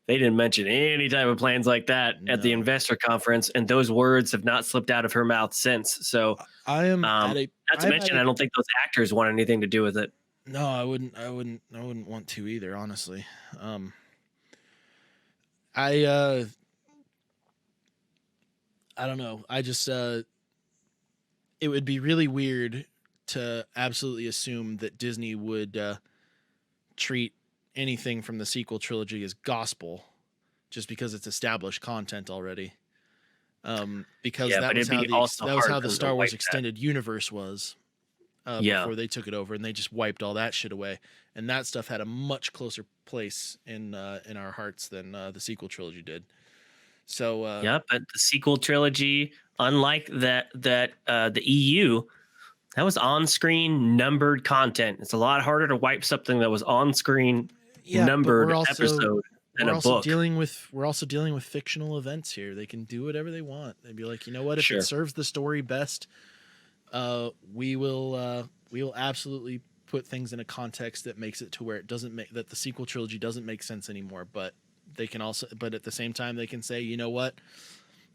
they didn't mention any type of plans like that at the investor conference, and those words have not slipped out of her mouth since. So I am not to mention, I don't think those actors want anything to do with it. No, I wouldn't want to either, honestly. I don't know. I just it would be really weird to absolutely assume that Disney would treat anything from the sequel trilogy as gospel just because it's established content already. Because that was how the Star Wars extended universe was before they took it over, and they just wiped all that shit away. And that stuff had a much closer place in our hearts than the sequel trilogy did. So but the sequel trilogy, unlike the EU, that was on-screen numbered content. It's a lot harder to wipe something that was on-screen numbered episode than a book. we're also dealing with fictional events here. They can do whatever they want. They'd be like, you know what, if Sure. it serves the story best, we will absolutely put things in a context that makes it to where it doesn't make that the sequel trilogy doesn't make sense anymore. But they can also, but at the same time, they can say, you know what,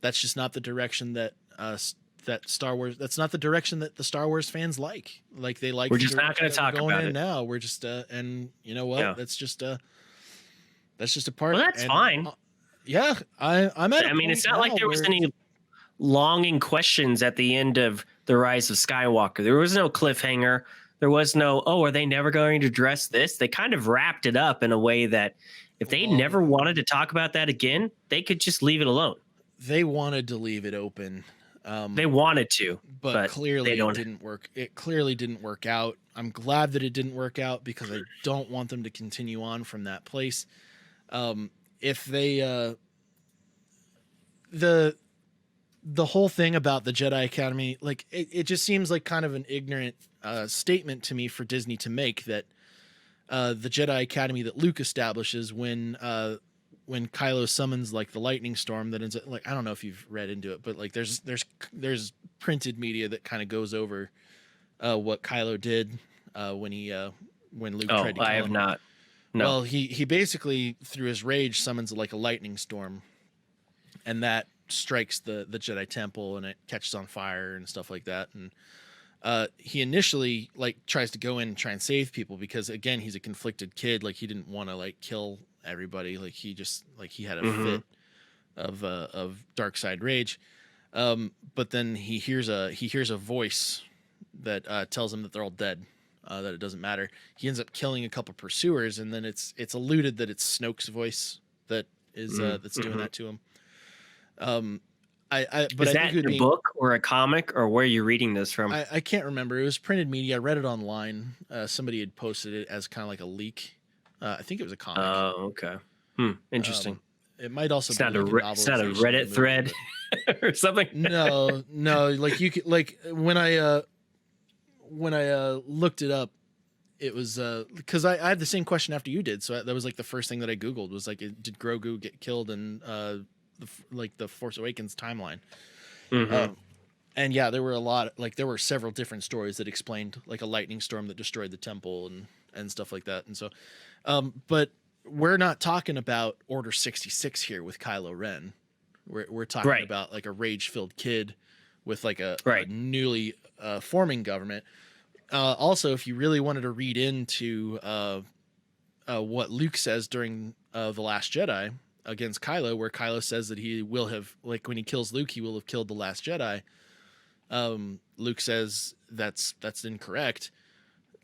that's just not the direction that that Star Wars. That's not the direction that the Star Wars fans like. Like they like. We're just not going to talk about it now. We're just and you know what? Yeah. That's just a part. Well, that's fine. Yeah, I'm at. I mean, it's not like there was any longing questions at the end of The Rise of Skywalker. There was no cliffhanger. There was no, oh, are they never going to address this? They kind of wrapped it up in a way that if they never wanted to talk about that again, they could just leave it alone. They wanted to leave it open. They wanted to, but clearly it didn't work. It clearly didn't work out. I'm glad that it didn't work out because I don't want them to continue on from that place. If they, the whole thing about the Jedi Academy, like it just seems like kind of an ignorant statement to me for Disney to make that the Jedi Academy that Luke establishes when Kylo summons like the lightning storm that ends up, like, I don't know if you've read into it, but like there's printed media that kind of goes over what Kylo did when Luke tried to kill him. I have not. No. Well, he basically through his rage summons like a lightning storm, and that strikes the Jedi Temple and it catches on fire and stuff like that. And he initially like tries to go in and try and save people because again he's a conflicted kid. Like he didn't want to like kill everybody. Like he just like he had a fit of dark side rage. But then he hears a voice that tells him that they're all dead. That it doesn't matter. He ends up killing a couple pursuers, and then it's alluded that it's Snoke's voice that is that's doing that to him. But is that in a book or a comic, or where are you reading this from? I can't remember. It was printed media. I read it online. Somebody had posted it as kind of like a leak. I think it was a comic. Oh, okay. Interesting. It might also it's be not it's not a Reddit thread or something. No. Like you could like when I looked it up, it was because I had the same question after you did. So that was like the first thing that I Googled was like, did Grogu get killed in the Force Awakens timeline? And yeah, there were several different stories that explained like a lightning storm that destroyed the temple and stuff like that. And so, but we're not talking about Order 66 here with Kylo Ren. We're talking about like a rage-filled kid with like a newly forming government. Also, if you really wanted to read into what Luke says during The Last Jedi against Kylo, where Kylo says that he will have, like when he kills Luke, he will have killed the Last Jedi. Luke says that's incorrect.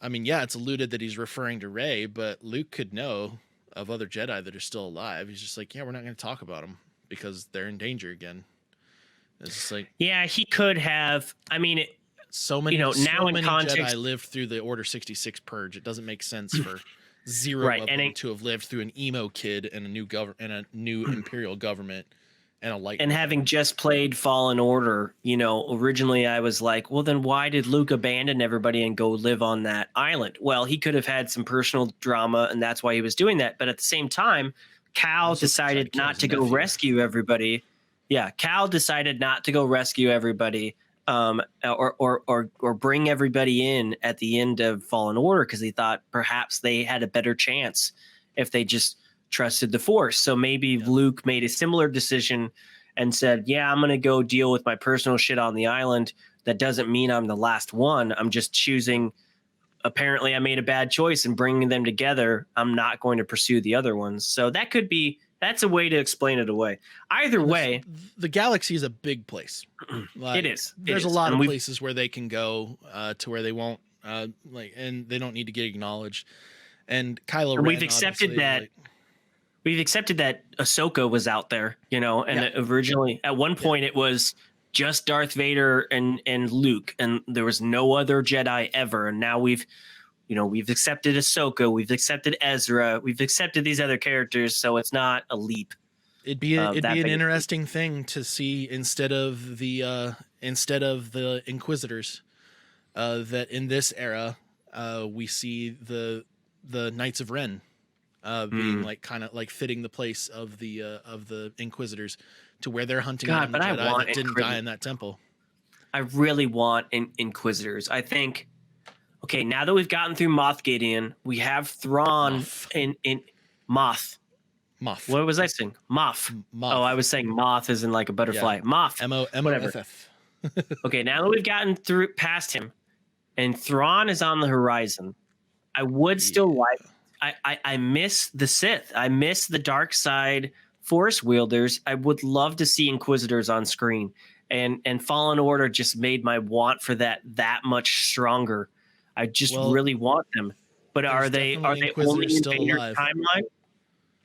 I mean, yeah, it's alluded that he's referring to Rey, but Luke could know of other Jedi that are still alive. He's just like, yeah, we're not going to talk about them because they're in danger again. It's just like, yeah, he could have. I mean, so many, now in many context, Jedi lived through the Order 66 purge. It doesn't make sense for zero of them to have lived through an emo kid and a new Imperial government and a light. And having just played Fallen Order, originally I was like, well, then why did Luke abandon everybody and go live on that island? Well, he could have had some personal drama, and that's why he was doing that. But at the same time, Cal decided not to go rescue everybody. Yeah, Cal decided not to go rescue everybody, or bring everybody in at the end of Fallen Order because he thought perhaps they had a better chance if they just trusted the Force. So maybe Luke made a similar decision and said, yeah, I'm going to go deal with my personal shit on the island. That doesn't mean I'm the last one. I'm just choosing. Apparently I made a bad choice in bringing them together. I'm not going to pursue the other ones. So that's a way to explain it away. Either way, the galaxy is a big place. It is. There's a lot of places where they can go to where they won't and they don't need to get acknowledged. And Kylo Ren, we've accepted that. We've accepted that Ahsoka was out there, and originally at one point it was just Darth Vader and Luke, and there was no other Jedi ever. And now we've accepted Ahsoka, we've accepted Ezra, we've accepted these other characters, so it's not a leap. It'd be an interesting thing to see instead of the Inquisitors, that in this era we see the Knights of Ren being like kind of like fitting the place of the Inquisitors to where they're hunting God, down the but I Jedi want that didn't die in that temple. I really want Inquisitors. I think, okay, now that we've gotten through Moff Gideon, we have Thrawn in Moth. Moff. What was I saying? Moth. Moth. Oh, I was saying moth as in like a butterfly. Yeah. Moth. M-O-F-F. Okay, now that we've gotten through past him and Thrawn is on the horizon, I would still like I miss the Sith. I miss the dark side Force wielders. I would love to see Inquisitors on screen. And Fallen Order just made my want for that much stronger. I just really want them. But are they only in Vader's timeline?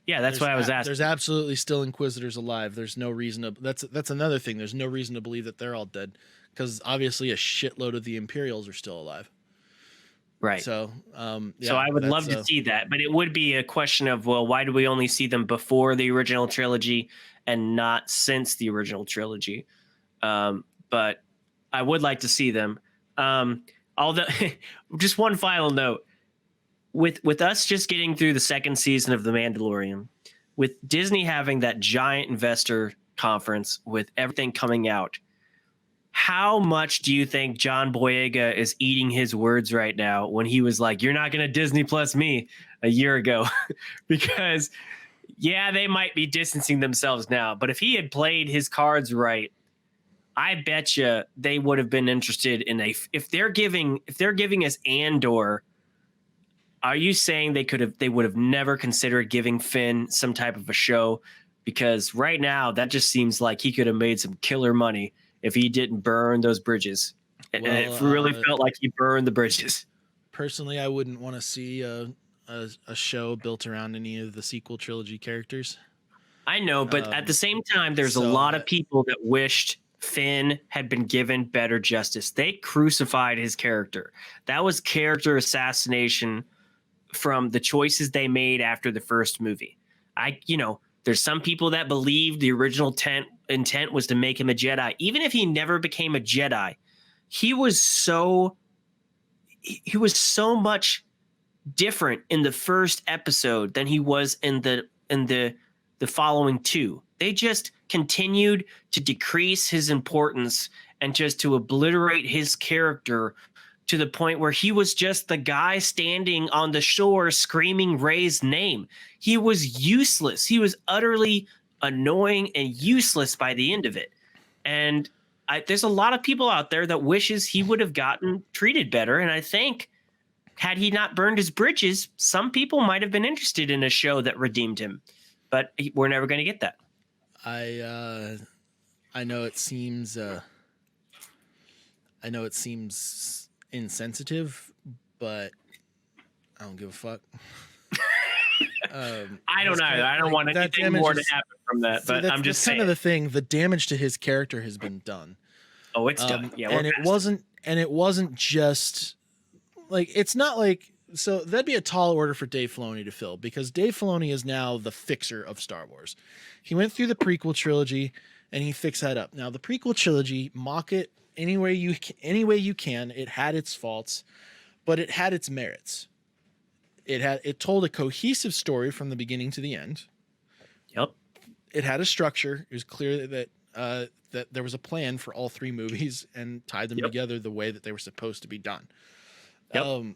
Yeah, that's what I was asking. There's absolutely still Inquisitors alive. There's no reason to. That's another thing. There's no reason to believe that they're all dead, because obviously a shitload of the Imperials are still alive. Right. So, so I would love to see that, but it would be a question of, well, why do we only see them before the original trilogy and not since the original trilogy? But I would like to see them. Although, just one final note. With us just getting through the second season of The Mandalorian, with Disney having that giant investor conference with everything coming out, how much do you think John Boyega is eating his words right now when he was like, "You're not going to Disney Plus me" a year ago? Because, yeah, they might be distancing themselves now, but if he had played his cards right, I bet you they would have been interested in if they're giving us Andor. Are you saying they would have never considered giving Finn some type of a show? Because right now that just seems like he could have made some killer money if he didn't burn those bridges. And it really felt like he burned the bridges. Personally, I wouldn't want to see a show built around any of the sequel trilogy characters. I know, but at the same time, there's a lot of people that wished Finn had been given better justice. They crucified his character. That was character assassination from the choices they made after the first movie. There's some people that believe the original intent was to make him a Jedi. Even if he never became a Jedi, he was so much different in the first episode than he was in the following two. They just continued to decrease his importance and just to obliterate his character to the point where he was just the guy standing on the shore screaming Rey's name. He was useless. He was utterly annoying and useless by the end of it. And there's a lot of people out there that wishes he would have gotten treated better. And I think had he not burned his bridges, some people might have been interested in a show that redeemed him. But we're never going to get that. I know it seems insensitive, but I don't give a fuck. I don't know. I don't want anything more to happen from that. But I'm just saying. Kind of the thing. The damage to his character has been done. Oh, it's done. Yeah, and it wasn't just like, it's not like, so that'd be a tall order for Dave Filoni to fill, because Dave Filoni is now the fixer of Star Wars. He went through the prequel trilogy and he fixed that up. Now the prequel trilogy, mock it any way you can. It had its faults, but it had its merits. It told a cohesive story from the beginning to the end. Yep. It had a structure. It was clear that there was a plan for all three movies and tied them together the way that they were supposed to be done. Yep.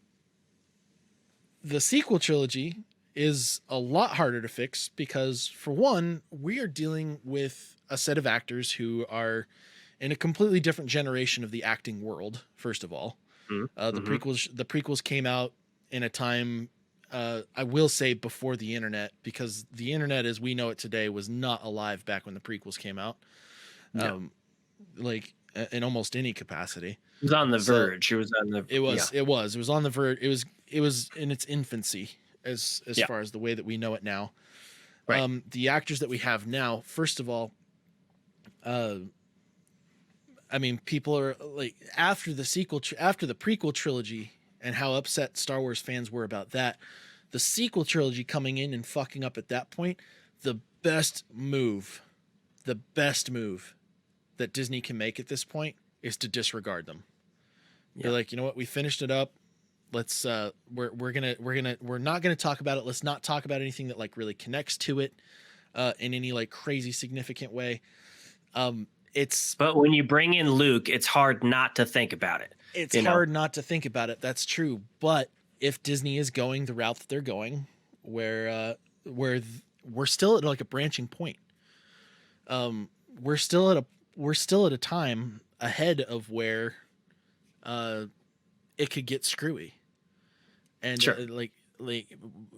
The sequel trilogy is a lot harder to fix because, for one, we are dealing with a set of actors who are in a completely different generation of the acting world. First of all, the prequels came out in a time, I will say, before the internet, because the internet as we know it today was not alive back when the prequels came out. No. Like in almost any capacity. It was on the verge. It was on the. It was on the verge. It was in its infancy as far as the way that we know it now. Right. The actors that we have now, first of all, I mean, people are like, after the prequel trilogy and how upset Star Wars fans were about that, the sequel trilogy coming in and fucking up at that point, the best move that Disney can make at this point is to disregard them. You're like, you know what? We finished it up. we're not gonna talk about it. Let's not talk about anything that like really connects to it in any like crazy significant way. It's But when you bring in Luke, it's hard not to think about it. it's hard not to think about it. That's true. But if Disney is going the route that they're going, we're still at like a branching point. We're still at a time ahead of where it could get screwy. And Sure. like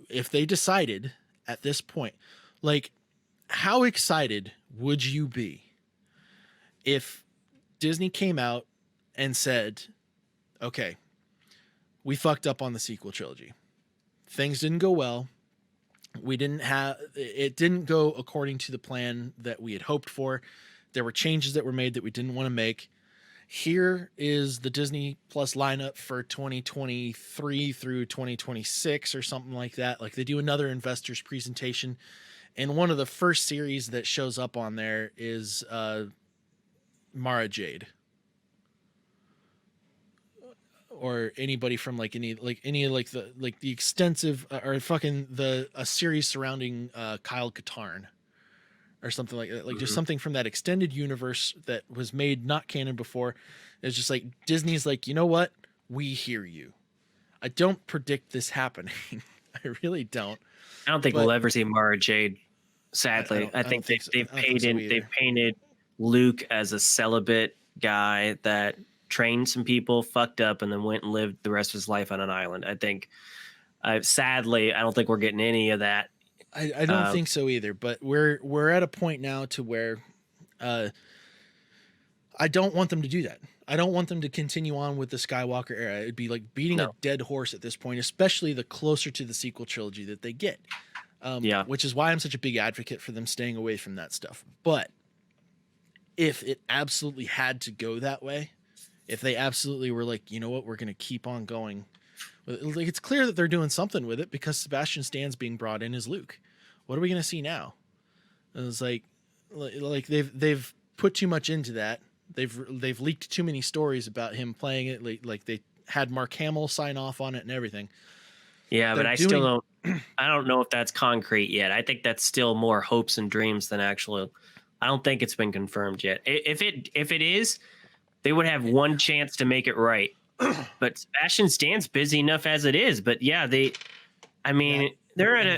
if they decided at this point, like how excited would you be if Disney came out and said, okay, we fucked up on the sequel trilogy. Things didn't go well. It didn't go according to the plan that we had hoped for. There were changes that were made that we didn't want to make. Here is the Disney Plus lineup for 2023 through 2026 or something like that. Like they do another investors presentation. And one of the first series that shows up on there is Mara Jade. Or anybody from like any the extensive or fucking a series surrounding Kyle Katarn or something like that. Like just something from that extended universe that was made not canon before. It's just like Disney's like, you know what? We hear you. I don't predict this happening. I really don't. I don't think we'll ever see Mara Jade. Sadly, I think they've painted Luke as a celibate guy that trained some people, fucked up, and then went and lived the rest of his life on an island. I think, sadly, I don't think we're getting any of that. I don't think so either. But we're at a point now to where I don't want them to do that. I don't want them to continue on with the Skywalker era. It'd be like beating a dead horse at this point, especially the closer to the sequel trilogy that they get. Which is why I'm such a big advocate for them staying away from that stuff. But if it absolutely had to go that way, if they absolutely were like, you know what, we're going to keep on going. Like it's clear that they're doing something with it because Sebastian Stan's being brought in as Luke. What are we going to see now? And it's like they've put too much into that. They've leaked too many stories about him playing it. Like they had Mark Hamill sign off on it and everything. Yeah, but I still don't. I don't know if that's concrete yet. I think that's still more hopes and dreams than actual. I don't think it's been confirmed yet. If it is, they would have one chance to make it right. But Sebastian Stan's busy enough as it is. But yeah, they're at a.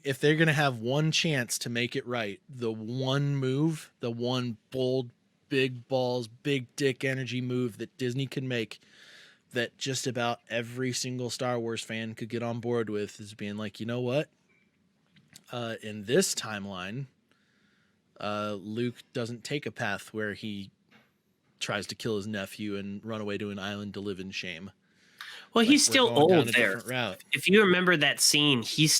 If they're gonna have one chance to make it right, the one move, the one bold, big balls, big dick energy move that Disney can make, that just about every single Star Wars fan could get on board with, is being like, you know what? In this timeline, Luke doesn't take a path where he tries to kill his nephew and run away to an island to live in shame. Well, he's still old there. If you remember that scene, he was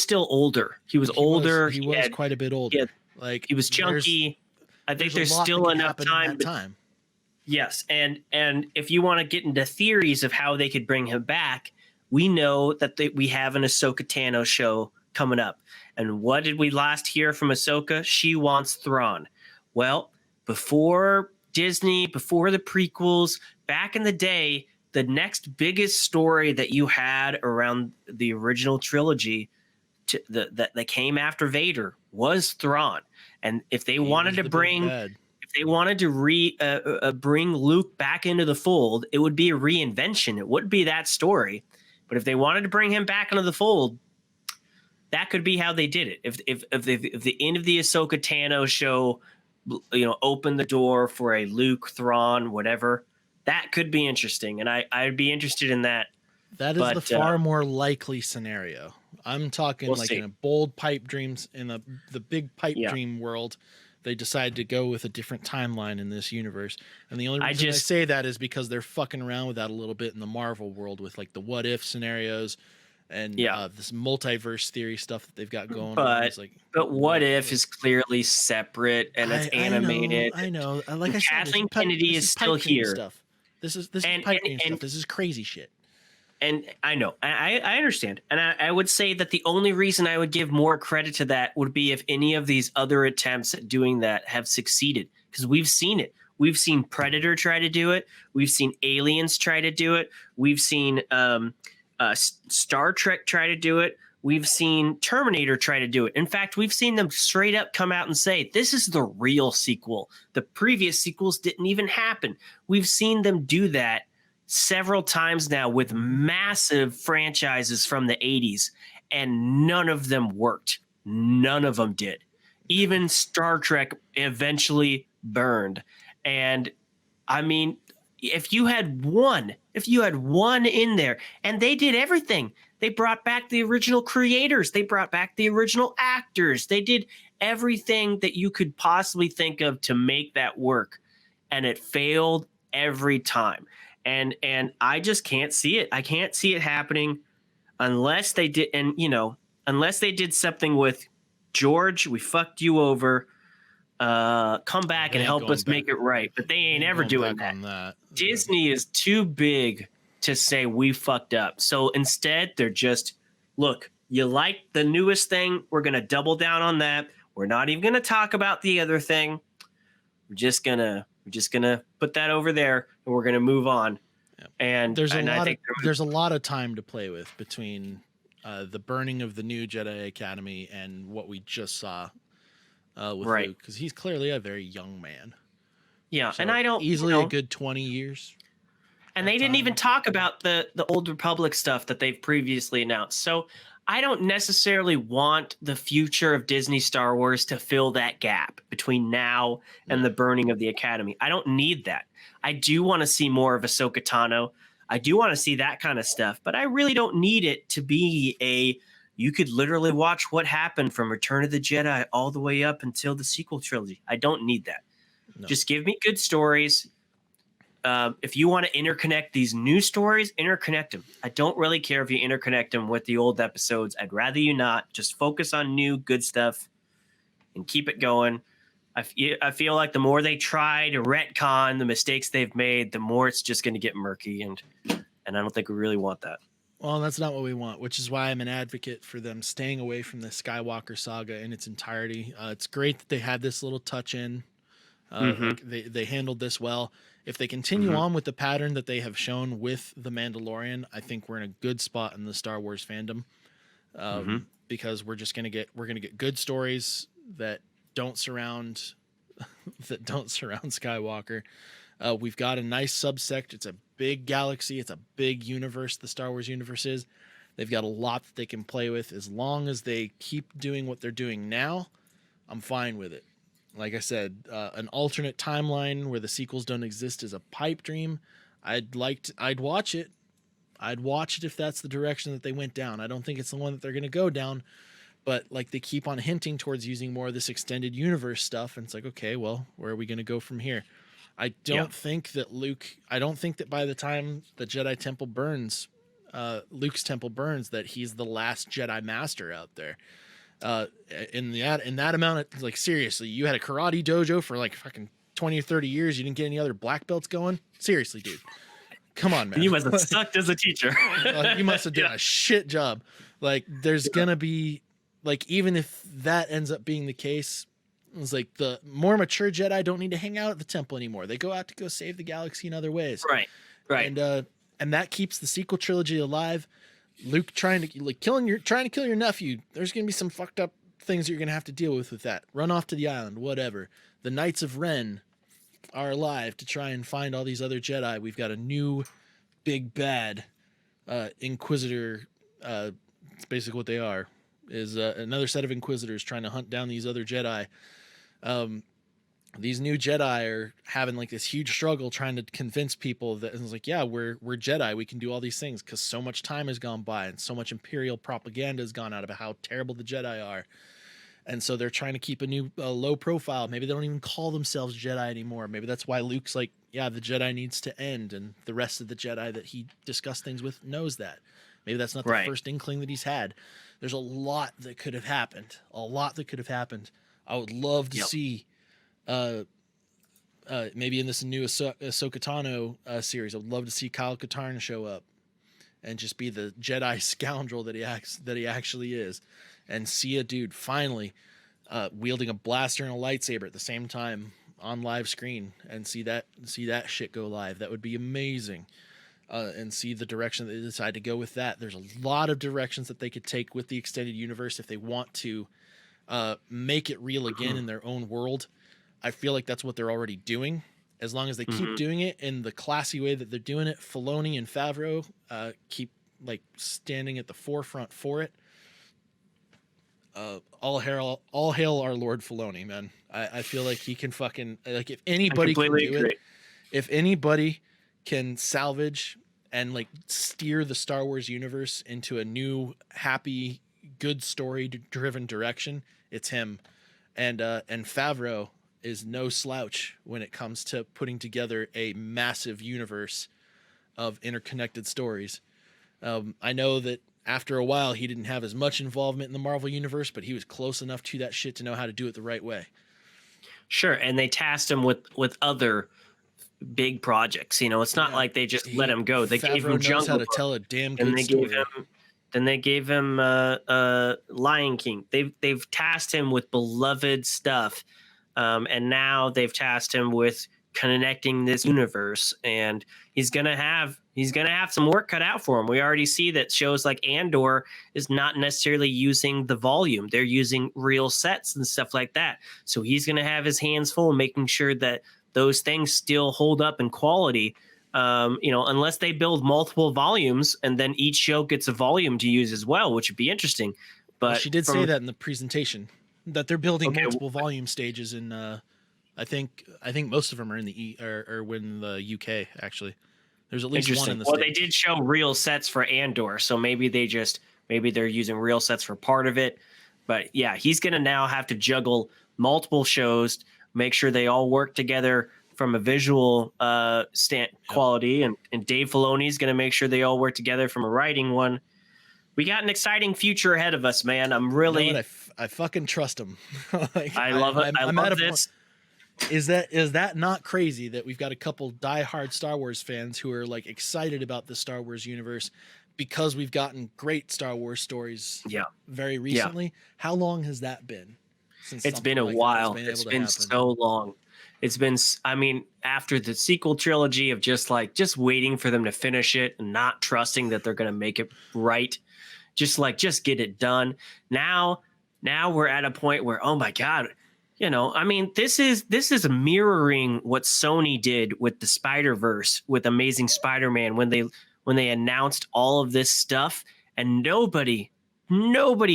still older. He was older. He was quite a bit older. He was chunky. I think there's still enough time. Yes, and if you want to get into theories of how they could bring him back, we know that we have an Ahsoka Tano show coming up. And what did we last hear from Ahsoka? She wants Thrawn. Well, before Disney, before the prequels, back in the day, the next biggest story that you had around the original trilogy that came after Vader was Thrawn. And if they wanted to bring Luke back into the fold, it would be a reinvention. It wouldn't be that story. But if they wanted to bring him back into the fold, that could be how they did it. If the end of the Ahsoka Tano show, opened the door for a Luke, Thrawn, whatever, that could be interesting. And I'd be interested in that. That is the far more likely scenario. I'm talking in a bold pipe dreams, in the big pipe dream world. They decided to go with a different timeline in this universe. And the only reason I say that is because they're fucking around with that a little bit in the Marvel world with like the what if scenarios and this multiverse theory stuff that they've got going on. But what if is clearly separate and it's animated. I know. Like I said, Kathleen Kennedy is still here. Stuff. This is pipe dream stuff. This is crazy shit. And I know, I understand. And I would say that the only reason I would give more credit to that would be if any of these other attempts at doing that have succeeded. Because we've seen it. We've seen Predator try to do it. We've seen Aliens try to do it. We've seen Star Trek try to do it. We've seen Terminator try to do it. In fact, we've seen them straight up come out and say, this is the real sequel. The previous sequels didn't even happen. We've seen them do that several times now with massive franchises from the 80s, and none of them worked. None of them did. Even Star Trek eventually burned. And I mean, if you had one in there, and they did everything. They brought back the original creators. They brought back the original actors. They did everything that you could possibly think of to make that work. And it failed every time. And I just can't see it. I can't see it happening unless they did. And, unless they did something with George, we fucked you over. Come back and help us make it right. But they ain't ever doing that. Disney is too big to say we fucked up. So instead, they're just, look, you like the newest thing, we're going to double down on that. We're not even going to talk about the other thing. We're just going to put that over there, and we're going to move on. Yeah. And there's a lot of time to play with between the burning of the new Jedi Academy and what we just saw with Luke, because he's clearly a very young man. Yeah, so and I don't easily a good 20 years. And they didn't even talk about the Old Republic stuff that they've previously announced. So I don't necessarily want the future of Disney Star Wars to fill that gap between now and the burning of the Academy. I don't need that. I do want to see more of Ahsoka Tano. I do want to see that kind of stuff, but I really don't need it to be you could literally watch what happened from Return of the Jedi all the way up until the sequel trilogy. I don't need that. No. Just give me good stories. If you want to interconnect these new stories, interconnect them. I don't really care if you interconnect them with the old episodes. I'd rather you not. Just focus on new good stuff and keep it going. I feel like the more they try to retcon the mistakes they've made, the more it's just going to get murky, and I don't think we really want that. Well, that's not what we want, which is why I'm an advocate for them staying away from the Skywalker saga in its entirety. It's great that they had this little touch in. Like they handled this well. If they continue on with the pattern that they have shown with The Mandalorian, I think we're in a good spot in the Star Wars fandom, because we're going to get good stories that don't surround Skywalker. We've got a nice subsect. It's a big galaxy. It's a big universe. The Star Wars universe is. They've got a lot that they can play with. As long as they keep doing what they're doing now, I'm fine with it. Like I said, an alternate timeline where the sequels don't exist is a pipe dream. I'd watch it. I'd watch it if that's the direction that they went down. I don't think it's the one that they're going to go down, but like they keep on hinting towards using more of this extended universe stuff. And it's like, okay, well, where are we going to go from here? I don't think that by the time the Jedi Temple burns, Luke's temple burns, that he's the last Jedi Master out there. In that amount of, like, seriously, you had a karate dojo for like fucking 20 or 30 years. You didn't get any other black belts going. Seriously, dude, come on, man. You must have sucked as a teacher. You must have done a shit job. Like, there's gonna be, like, even if that ends up being the case, it's like the more mature Jedi don't need to hang out at the temple anymore. They go out to go save the galaxy in other ways. Right. And that keeps the sequel trilogy alive. Luke trying to kill your nephew. There's going to be some fucked up things you're going to have to deal with that. Run off to the island, whatever. The Knights of Ren are alive to try and find all these other Jedi. We've got a new big bad Inquisitor. It's basically what they are, is another set of Inquisitors trying to hunt down these other Jedi. These new Jedi are having like this huge struggle trying to convince people that it's like, yeah, we're Jedi. We can do all these things because so much time has gone by and so much Imperial propaganda has gone out about how terrible the Jedi are. And so they're trying to keep a low profile. Maybe they don't even call themselves Jedi anymore. Maybe that's why Luke's like, yeah, the Jedi needs to end. And the rest of the Jedi that he discussed things with knows that. Maybe that's not the first inkling that he's had. There's a lot that could have happened. I would love to see... maybe in this new Ahsoka Tano series, I would love to see Kyle Katarn show up and just be the Jedi scoundrel that he actually is, and see a dude finally wielding a blaster and a lightsaber at the same time on live screen and see that shit go live. That would be amazing. And see the direction that they decide to go with that. There's a lot of directions that they could take with the extended universe if they want to make it real again in their own world. I feel like that's what they're already doing. As long as they keep doing it in the classy way that they're doing it, Filoni and Favreau keep like standing at the forefront for it. All hail our Lord Filoni, man. I feel like he can fucking, like, if anybody can do it, if anybody can salvage and like steer the Star Wars universe into a new, happy, good story driven direction, it's him. And Favreau is no slouch when it comes to putting together a massive universe of interconnected stories. I know that after a while he didn't have as much involvement in the Marvel universe, but he was close enough to that shit to know how to do it the right way. Sure. And they tasked him with other big projects. It's not like they just let him go. They gave him Jungle how to tell a damn good story. Then they gave him Lion King. They've tasked him with beloved stuff, and now they've tasked him with connecting this universe. And he's gonna have some work cut out for him. We already see that shows like Andor is not necessarily using the volume; they're using real sets and stuff like that. So he's gonna have his hands full making sure that those things still hold up in quality. Unless they build multiple volumes and then each show gets a volume to use as well, which would be interesting. But she did say that in the presentation that they're building multiple volume stages in. I think most of them are in the in the UK actually. There's at least one in the States. They did show real sets for Andor, so maybe they're using real sets for part of it. But yeah, he's gonna now have to juggle multiple shows, make sure they all work together from a visual quality, and Dave Filoni is going to make sure they all work together from a writing one. We got an exciting future ahead of us, man. I'm really, I fucking trust him. I love it. I love this. Is that not crazy that we've got a couple diehard Star Wars fans who are like excited about the Star Wars universe because we've gotten great Star Wars stories very recently? Yeah. How long has that been? It's been a while. It's been so long. It's been, after the sequel trilogy of just waiting for them to finish it and not trusting that they're going to make it right. Just get it done. Now we're at a point where, oh my God, this is mirroring what Sony did with the Spider-Verse, with Amazing Spider-Man, when they announced all of this stuff and nobody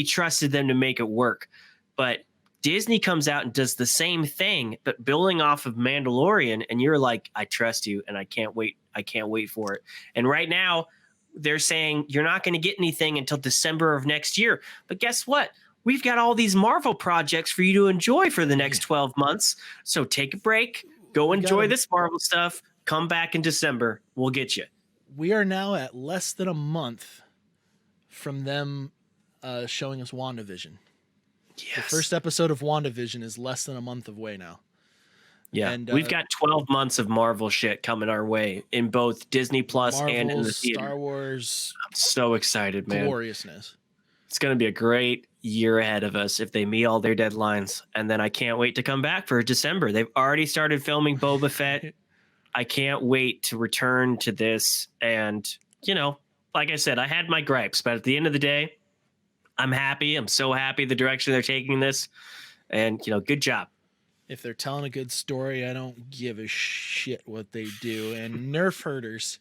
trusted them to make it work. But Disney comes out and does the same thing, but building off of Mandalorian, and you're like, I trust you, and I can't wait for it. And right now, they're saying you're not going to get anything until December of next year. But guess what? We've got all these Marvel projects for you to enjoy for the next 12 months. So take a break, go enjoy this Marvel stuff, come back in December. We'll get you. We are now at less than a month from them showing us WandaVision. Yes. The first episode of WandaVision is less than a month away now. Yeah, and we've got 12 months of Marvel shit coming our way in both Disney Plus and in the theater. Star Wars. I'm so excited, man. Gloriousness. It's going to be a great year ahead of us if they meet all their deadlines. And then I can't wait to come back for December. They've already started filming Boba Fett. I can't wait to return to this. And, like I said, I had my gripes, but at the end of the day, I'm happy. I'm so happy the direction they're taking this. And, good job. If they're telling a good story, I don't give a shit what they do. And Nerfherders,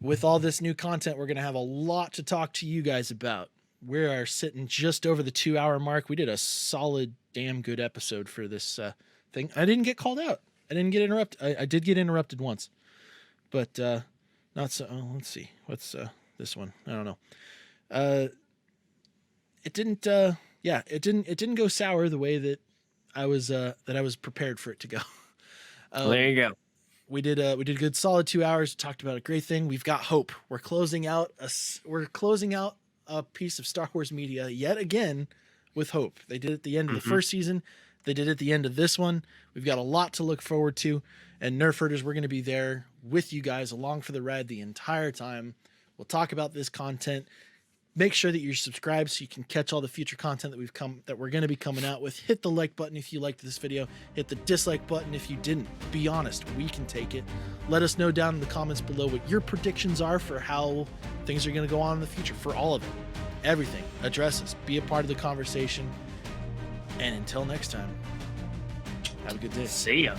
with all this new content, we're going to have a lot to talk to you guys about. We are sitting just over the 2-hour mark. We did a solid, damn good episode for this thing. I didn't get called out. I didn't get interrupted. I did get interrupted once, but not so. Oh, let's see. What's this one? I don't know. It didn't. It didn't go sour the way that I was prepared for it to go. There you go. We did a good solid 2 hours. Talked about a great thing. We've got hope. We're closing out a piece of Star Wars media yet again with hope. They did it at the end of the first season. They did it at the end of this one. We've got a lot to look forward to. And Nerfherders, we're going to be there with you guys along for the ride the entire time. We'll talk about this content. Make sure that you're subscribed so you can catch all the future content that we're going to be coming out with. Hit the like button if you liked this video. Hit the dislike button if you didn't. Be honest, we can take it. Let us know down in the comments below what your predictions are for how things are going to go on in the future, for all of it. Everything. Address us. Be a part of the conversation. And until next time, have a good day. See ya.